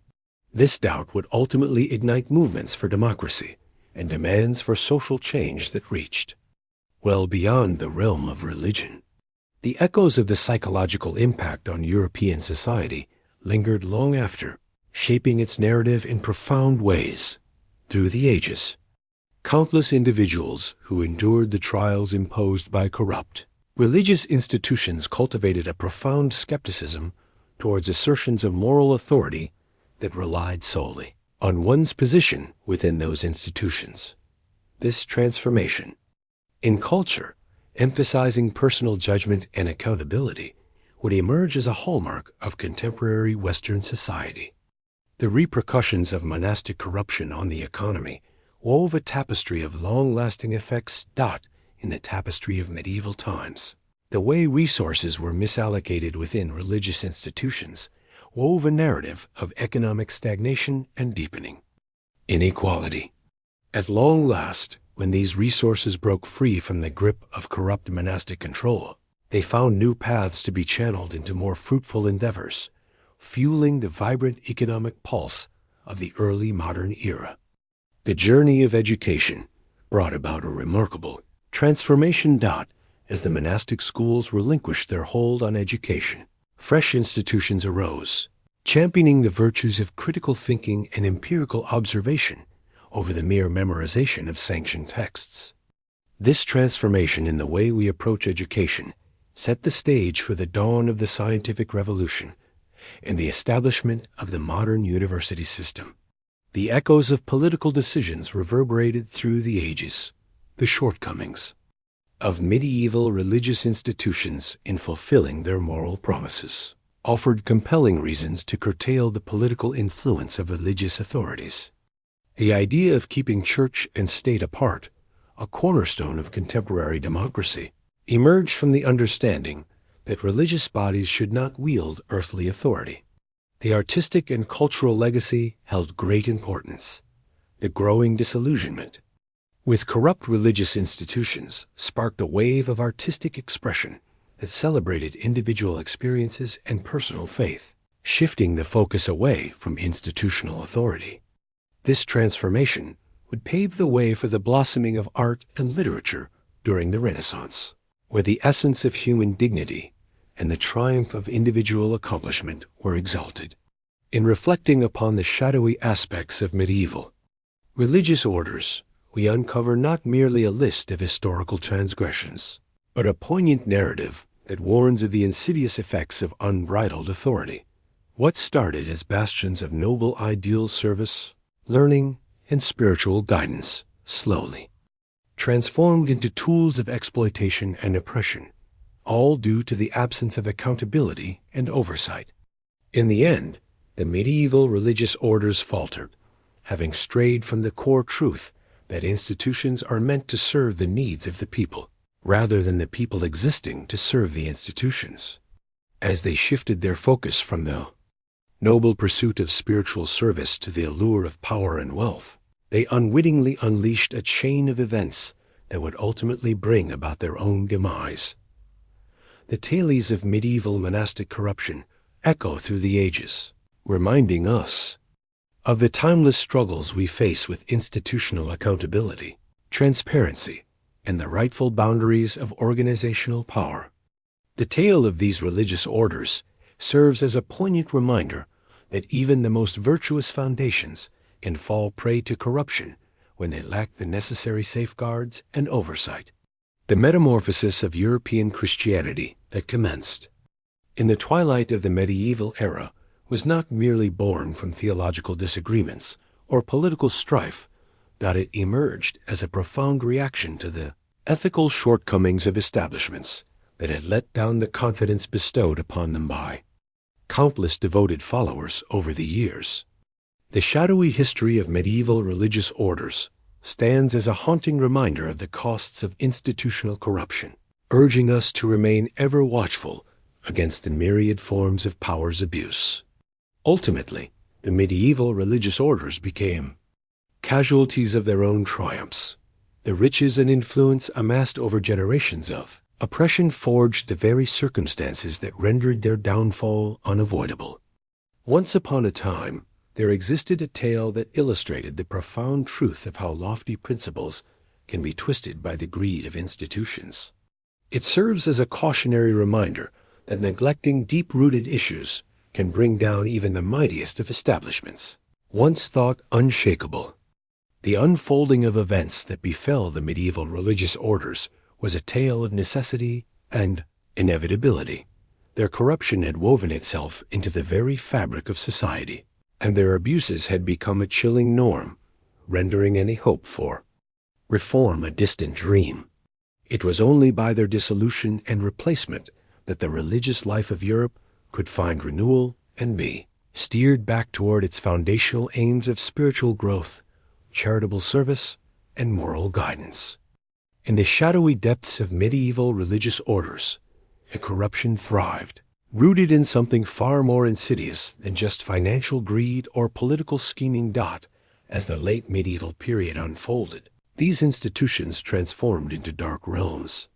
S1: This doubt would ultimately ignite movements for democracy and demands for social change that reached well beyond the realm of religion. The echoes of the psychological impact on European society lingered long after, shaping its narrative in profound ways. Through the ages, countless individuals who endured the trials imposed by corrupt religious institutions cultivated a profound skepticism towards assertions of moral authority that relied solely on one's position within those institutions. This transformation in culture, emphasizing personal judgment and accountability, would emerge as a hallmark of contemporary Western society. The repercussions of monastic corruption on the economy wove a tapestry of long-lasting effects. In the tapestry of medieval times, the way resources were misallocated within religious institutions wove a narrative of economic stagnation and deepening inequality. At long last, when these resources broke free from the grip of corrupt monastic control, they found new paths to be channeled into more fruitful endeavors, fueling the vibrant economic pulse of the early modern era. The journey of education brought about a remarkable transformation. As the monastic schools relinquished their hold on education, fresh institutions arose, championing the virtues of critical thinking and empirical observation over the mere memorization of sanctioned texts. This transformation in the way we approach education set the stage for the dawn of the scientific revolution and the establishment of the modern university system. The echoes of political decisions reverberated through the ages. The shortcomings of medieval religious institutions in fulfilling their moral promises offered compelling reasons to curtail the political influence of religious authorities. The idea of keeping church and state apart, a cornerstone of contemporary democracy, emerged from the understanding that religious bodies should not wield earthly authority. The artistic and cultural legacy held great importance. The growing disillusionment with corrupt religious institutions sparked a wave of artistic expression that celebrated individual experiences and personal faith, shifting the focus away from institutional authority. This transformation would pave the way for the blossoming of art and literature during the Renaissance, where the essence of human dignity and the triumph of individual accomplishment were exalted. In reflecting upon the shadowy aspects of medieval religious orders, we uncover not merely a list of historical transgressions, but a poignant narrative that warns of the insidious effects of unbridled authority. What started as bastions of noble ideal service, learning, and spiritual guidance slowly transformed into tools of exploitation and oppression, all due to the absence of accountability and oversight. In the end, the medieval religious orders faltered, having strayed from the core truth that institutions are meant to serve the needs of the people, rather than the people existing to serve the institutions. As they shifted their focus from the noble pursuit of spiritual service to the allure of power and wealth, they unwittingly unleashed a chain of events that would ultimately bring about their own demise. The tales of medieval monastic corruption echo through the ages, reminding us of the timeless struggles we face with institutional accountability, transparency, and the rightful boundaries of organizational power. The tale of these religious orders serves as a poignant reminder that even the most virtuous foundations can fall prey to corruption when they lack the necessary safeguards and oversight. The metamorphosis of European Christianity that commenced in the twilight of the medieval era was not merely born from theological disagreements or political strife, but it emerged as a profound reaction to the ethical shortcomings of establishments that had let down the confidence bestowed upon them by countless devoted followers over the years. The shadowy history of medieval religious orders stands as a haunting reminder of the costs of institutional corruption, urging us to remain ever watchful against the myriad forms of power's abuse. Ultimately, the medieval religious orders became casualties of their own triumphs. The riches and influence amassed over generations of oppression forged the very circumstances that rendered their downfall unavoidable. Once upon a time, there existed a tale that illustrated the profound truth of how lofty principles can be twisted by the greed of institutions. It serves as a cautionary reminder that neglecting deep-rooted issues can bring down even the mightiest of establishments. Once thought unshakable, the unfolding of events that befell the medieval religious orders was a tale of necessity and inevitability. Their corruption had woven itself into the very fabric of society, and their abuses had become a chilling norm, rendering any hope for reform a distant dream. It was only by their dissolution and replacement that the religious life of Europe could find renewal and be steered back toward its foundational aims of spiritual growth, charitable service, and moral guidance. In the shadowy depths of medieval religious orders, a corruption thrived, rooted in something far more insidious than just financial greed or political scheming. As the late medieval period unfolded, these institutions transformed into dark realms,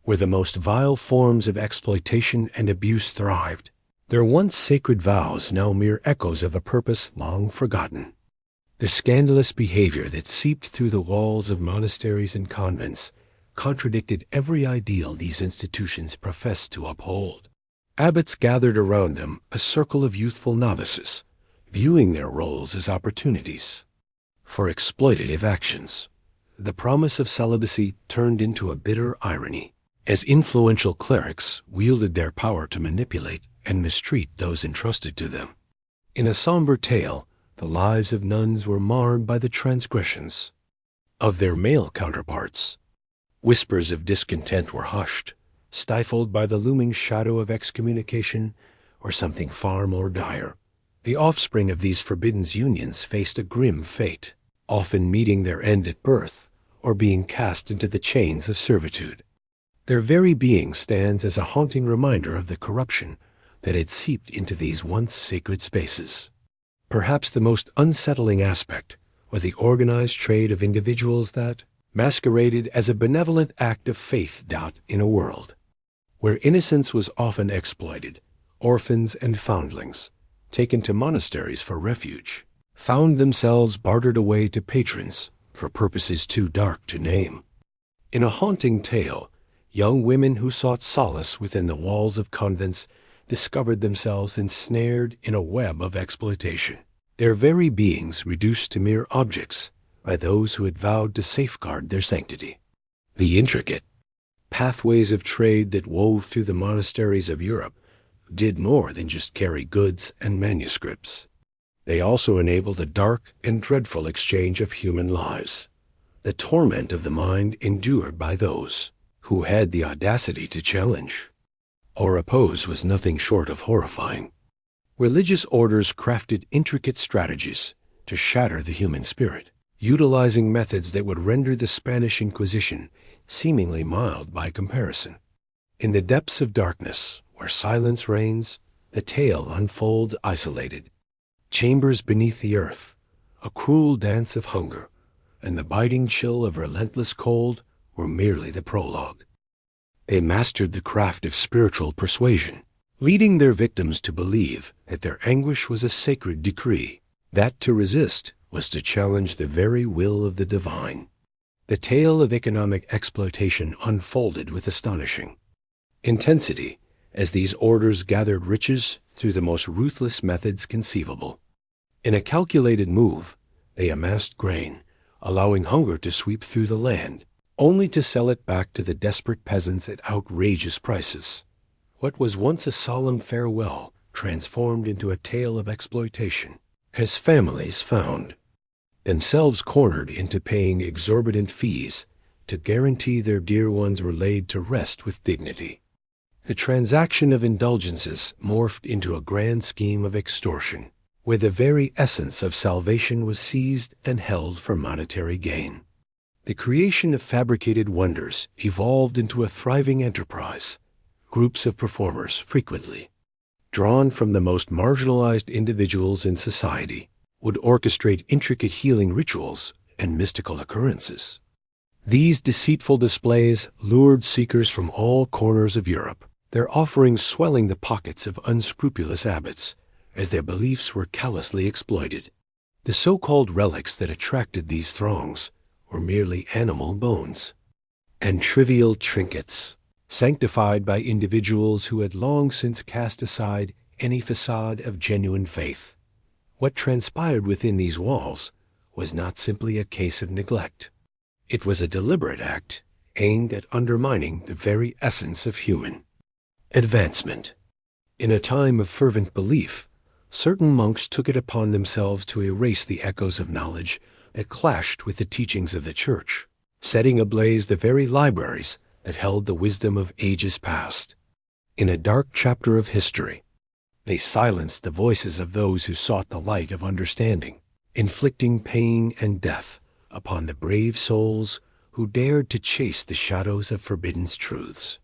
S1: where the most vile forms of exploitation and abuse thrived, their once sacred vows now mere echoes of a purpose long forgotten. The scandalous behavior that seeped through the walls of monasteries and convents contradicted every ideal these institutions professed to uphold. Abbots gathered around them a circle of youthful novices, viewing their roles as opportunities for exploitative actions. The promise of celibacy turned into a bitter irony, as influential clerics wielded their power to manipulate and mistreat those entrusted to them. In a somber tale, the lives of nuns were marred by the transgressions of their male counterparts. Whispers of discontent were hushed, stifled by the looming shadow of excommunication or something far more dire. The offspring of these forbidden unions faced a grim fate, often meeting their end at birth or being cast into the chains of servitude. Their very being stands as a haunting reminder of the corruption that had seeped into these once sacred spaces. Perhaps the most unsettling aspect was the organized trade of individuals that masqueraded as a benevolent act of faith. In a world where innocence was often exploited, orphans and foundlings, taken to monasteries for refuge, found themselves bartered away to patrons for purposes too dark to name. In a haunting tale, young women who sought solace within the walls of convents discovered themselves ensnared in a web of exploitation, their very beings reduced to mere objects by those who had vowed to safeguard their sanctity. The intricate pathways of trade that wove through the monasteries of Europe did more than just carry goods and manuscripts. They also enabled a dark and dreadful exchange of human lives, the torment of the mind endured by those who had the audacity to challenge or oppose was nothing short of horrifying. Religious orders crafted intricate strategies to shatter the human spirit, utilizing methods that would render the Spanish Inquisition seemingly mild by comparison. In the depths of darkness, where silence reigns, the tale unfolds isolated. Chambers beneath the earth, a cruel dance of hunger, and the biting chill of relentless cold were merely the prologue. They mastered the craft of spiritual persuasion, leading their victims to believe that their anguish was a sacred decree, that to resist was to challenge the very will of the divine. The tale of economic exploitation unfolded with astonishing intensity as these orders gathered riches through the most ruthless methods conceivable. In a calculated move, they amassed grain, allowing hunger to sweep through the land, only to sell it back to the desperate peasants at outrageous prices. What was once a solemn farewell transformed into a tale of exploitation, as families found themselves cornered into paying exorbitant fees to guarantee their dear ones were laid to rest with dignity. The transaction of indulgences morphed into a grand scheme of extortion, where the very essence of salvation was seized and held for monetary gain. The creation of fabricated wonders evolved into a thriving enterprise. Groups of performers, frequently drawn from the most marginalized individuals in society, would orchestrate intricate healing rituals and mystical occurrences. These deceitful displays lured seekers from all corners of Europe, their offerings swelling the pockets of unscrupulous abbots as their beliefs were callously exploited. The so-called relics that attracted these throngs were merely animal bones and trivial trinkets, sanctified by individuals who had long since cast aside any facade of genuine faith. What transpired within these walls was not simply a case of neglect. It was a deliberate act aimed at undermining the very essence of human advancement. In a time of fervent belief, certain monks took it upon themselves to erase the echoes of knowledge that clashed with the teachings of the Church, setting ablaze the very libraries that held the wisdom of ages past. In a dark chapter of history, they silenced the voices of those who sought the light of understanding, inflicting pain and death upon the brave souls who dared to chase the shadows of forbidden truths.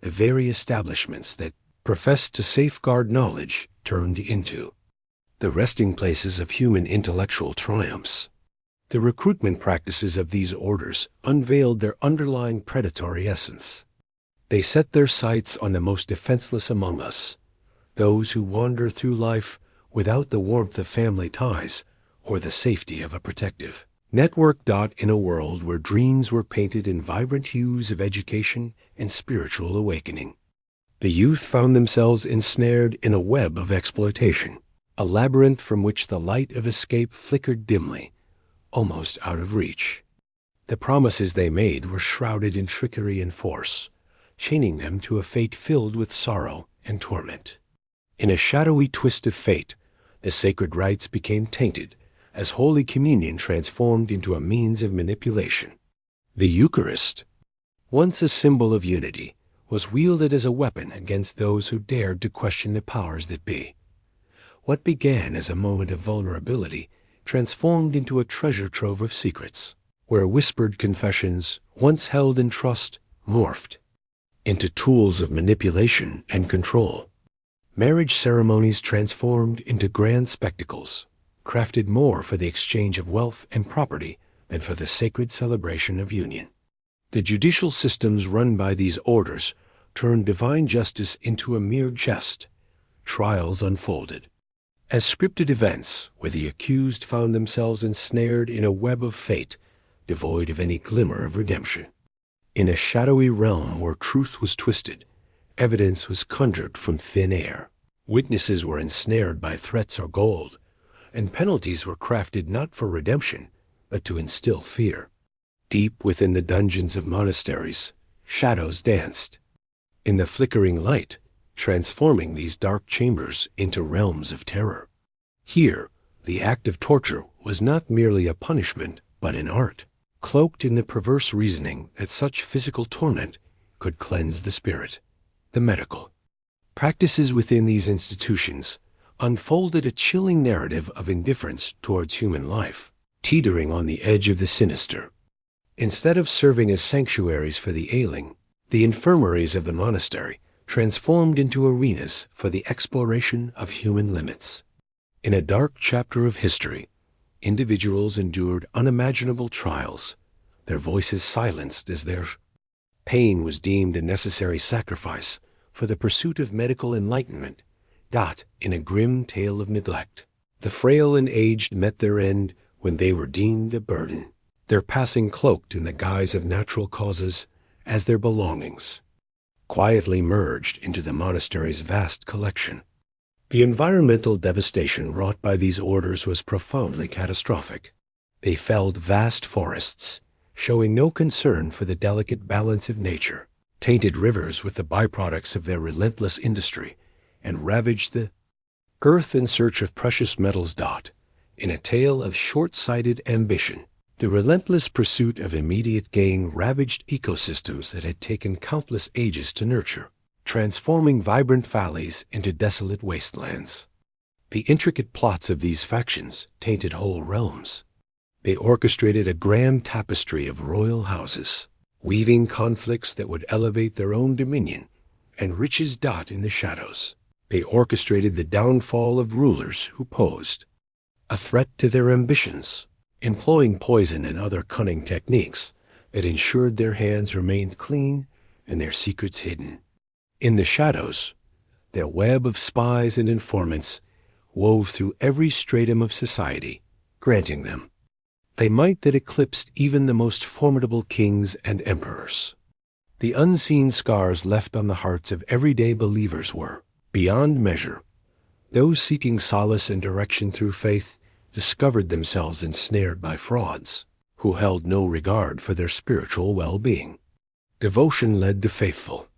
S1: The very establishments that professed to safeguard knowledge turned into the resting places of human intellectual triumphs. The recruitment practices of these orders unveiled their underlying predatory essence. They set their sights on the most defenseless among us, those who wander through life without the warmth of family ties or the safety of a protective network. In a world where dreams were painted in vibrant hues of education and spiritual awakening, the youth found themselves ensnared in a web of exploitation, a labyrinth from which the light of escape flickered dimly, almost out of reach. The promises they made were shrouded in trickery and force, chaining them to a fate filled with sorrow and torment. In a shadowy twist of fate, the sacred rites became tainted as Holy Communion transformed into a means of manipulation. The Eucharist, once a symbol of unity, was wielded as a weapon against those who dared to question the powers that be. What began as a moment of vulnerability transformed into a treasure trove of secrets, where whispered confessions, once held in trust, morphed into tools of manipulation and control. Marriage ceremonies transformed into grand spectacles, crafted more for the exchange of wealth and property than for the sacred celebration of union. The judicial systems run by these orders turned divine justice into a mere jest. Trials unfolded as scripted events where the accused found themselves ensnared in a web of fate devoid of any glimmer of redemption. In a shadowy realm where truth was twisted, evidence was conjured from thin air. Witnesses were ensnared by threats or gold, and penalties were crafted not for redemption, but to instill fear. Deep within the dungeons of monasteries, shadows danced in the flickering light, transforming these dark chambers into realms of terror. Here, the act of torture was not merely a punishment, but an art, cloaked in the perverse reasoning that such physical torment could cleanse the spirit. The medical practices within these institutions unfolded a chilling narrative of indifference towards human life, teetering on the edge of the sinister. Instead of serving as sanctuaries for the ailing, the infirmaries of the monastery transformed into arenas for the exploration of human limits. In a dark chapter of history, individuals endured unimaginable trials, their voices silenced as their pain was deemed a necessary sacrifice for the pursuit of medical enlightenment. In a grim tale of neglect, the frail and aged met their end when they were deemed a burden, their passing cloaked in the guise of natural causes as their belongings quietly merged into the monastery's vast collection. The environmental devastation wrought by these orders was profoundly catastrophic. They felled vast forests, showing no concern for the delicate balance of nature, tainted rivers with the byproducts of their relentless industry, and ravaged the earth in search of precious metals. In a tale of short-sighted ambition, the relentless pursuit of immediate gain ravaged ecosystems that had taken countless ages to nurture, transforming vibrant valleys into desolate wastelands. The intricate plots of these factions tainted whole realms. They orchestrated a grand tapestry of royal houses, weaving conflicts that would elevate their own dominion and riches. In the shadows, they orchestrated the downfall of rulers who posed a threat to their ambitions, employing poison and other cunning techniques that ensured their hands remained clean and their secrets hidden. In the shadows, their web of spies and informants wove through every stratum of society, granting them a might that eclipsed even the most formidable kings and emperors. The unseen scars left on the hearts of everyday believers were, beyond measure. Those seeking solace and direction through faith discovered themselves ensnared by frauds who held no regard for their spiritual well-being. Devotion led the faithful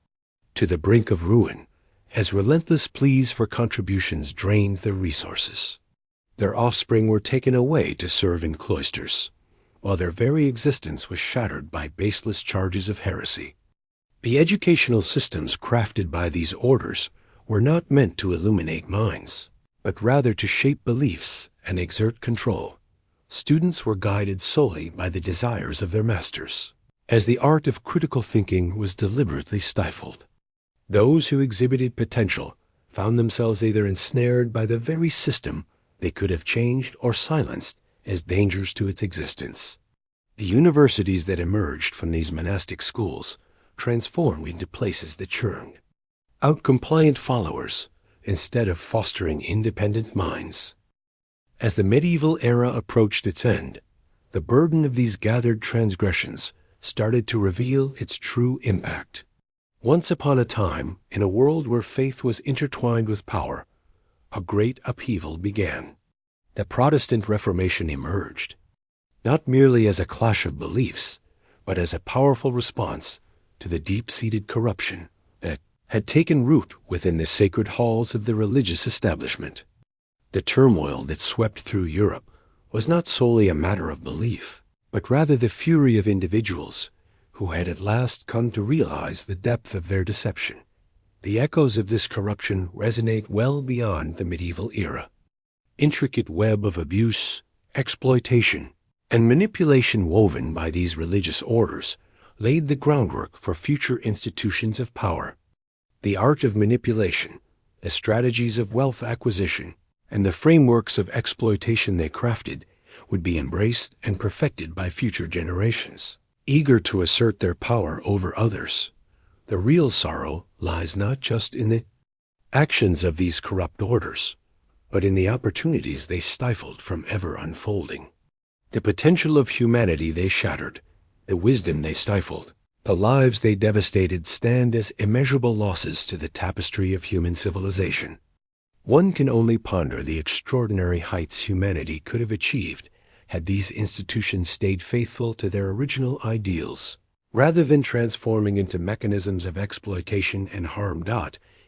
S1: to the brink of ruin as relentless pleas for contributions drained their resources. Their offspring were taken away to serve in cloisters, while their very existence was shattered by baseless charges of heresy. The educational systems crafted by these orders were not meant to illuminate minds, but rather to shape beliefs and exert control. Students were guided solely by the desires of their masters, as the art of critical thinking was deliberately stifled. Those who exhibited potential found themselves either ensnared by the very system they could have changed or silenced as dangers to its existence. The universities that emerged from these monastic schools transformed into places that churned out compliant followers instead of fostering independent minds. As the medieval era approached its end, the burden of these gathered transgressions started to reveal its true impact. Once upon a time, in a world where faith was intertwined with power, a great upheaval began. The Protestant Reformation emerged, not merely as a clash of beliefs, but as a powerful response to the deep-seated corruption that had taken root within the sacred halls of the religious establishment. The turmoil that swept through Europe was not solely a matter of belief, but rather the fury of individuals who had at last come to realize the depth of their deception. The echoes of this corruption resonate well beyond the medieval era. Intricate web of abuse, exploitation, and manipulation woven by these religious orders laid the groundwork for future institutions of power. The art of manipulation, the strategies of wealth acquisition, and the frameworks of exploitation they crafted would be embraced and perfected by future generations, eager to assert their power over others. The real sorrow lies not just in the actions of these corrupt orders, but in the opportunities they stifled from ever unfolding. The potential of humanity they shattered, the wisdom they stifled, the lives they devastated stand as immeasurable losses to the tapestry of human civilization. One can only ponder the extraordinary heights humanity could have achieved had these institutions stayed faithful to their original ideals, rather than transforming into mechanisms of exploitation and harm.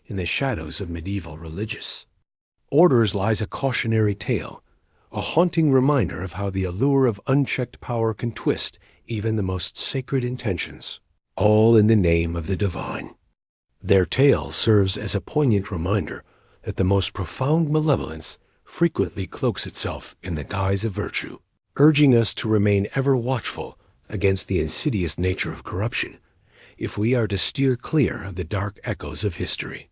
S1: In the shadows of medieval religious orders lies a cautionary tale, a haunting reminder of how the allure of unchecked power can twist even the most sacred intentions, all in the name of the divine. Their tale serves as a poignant reminder that the most profound malevolence frequently cloaks itself in the guise of virtue, urging us to remain ever watchful against the insidious nature of corruption if we are to steer clear of the dark echoes of history.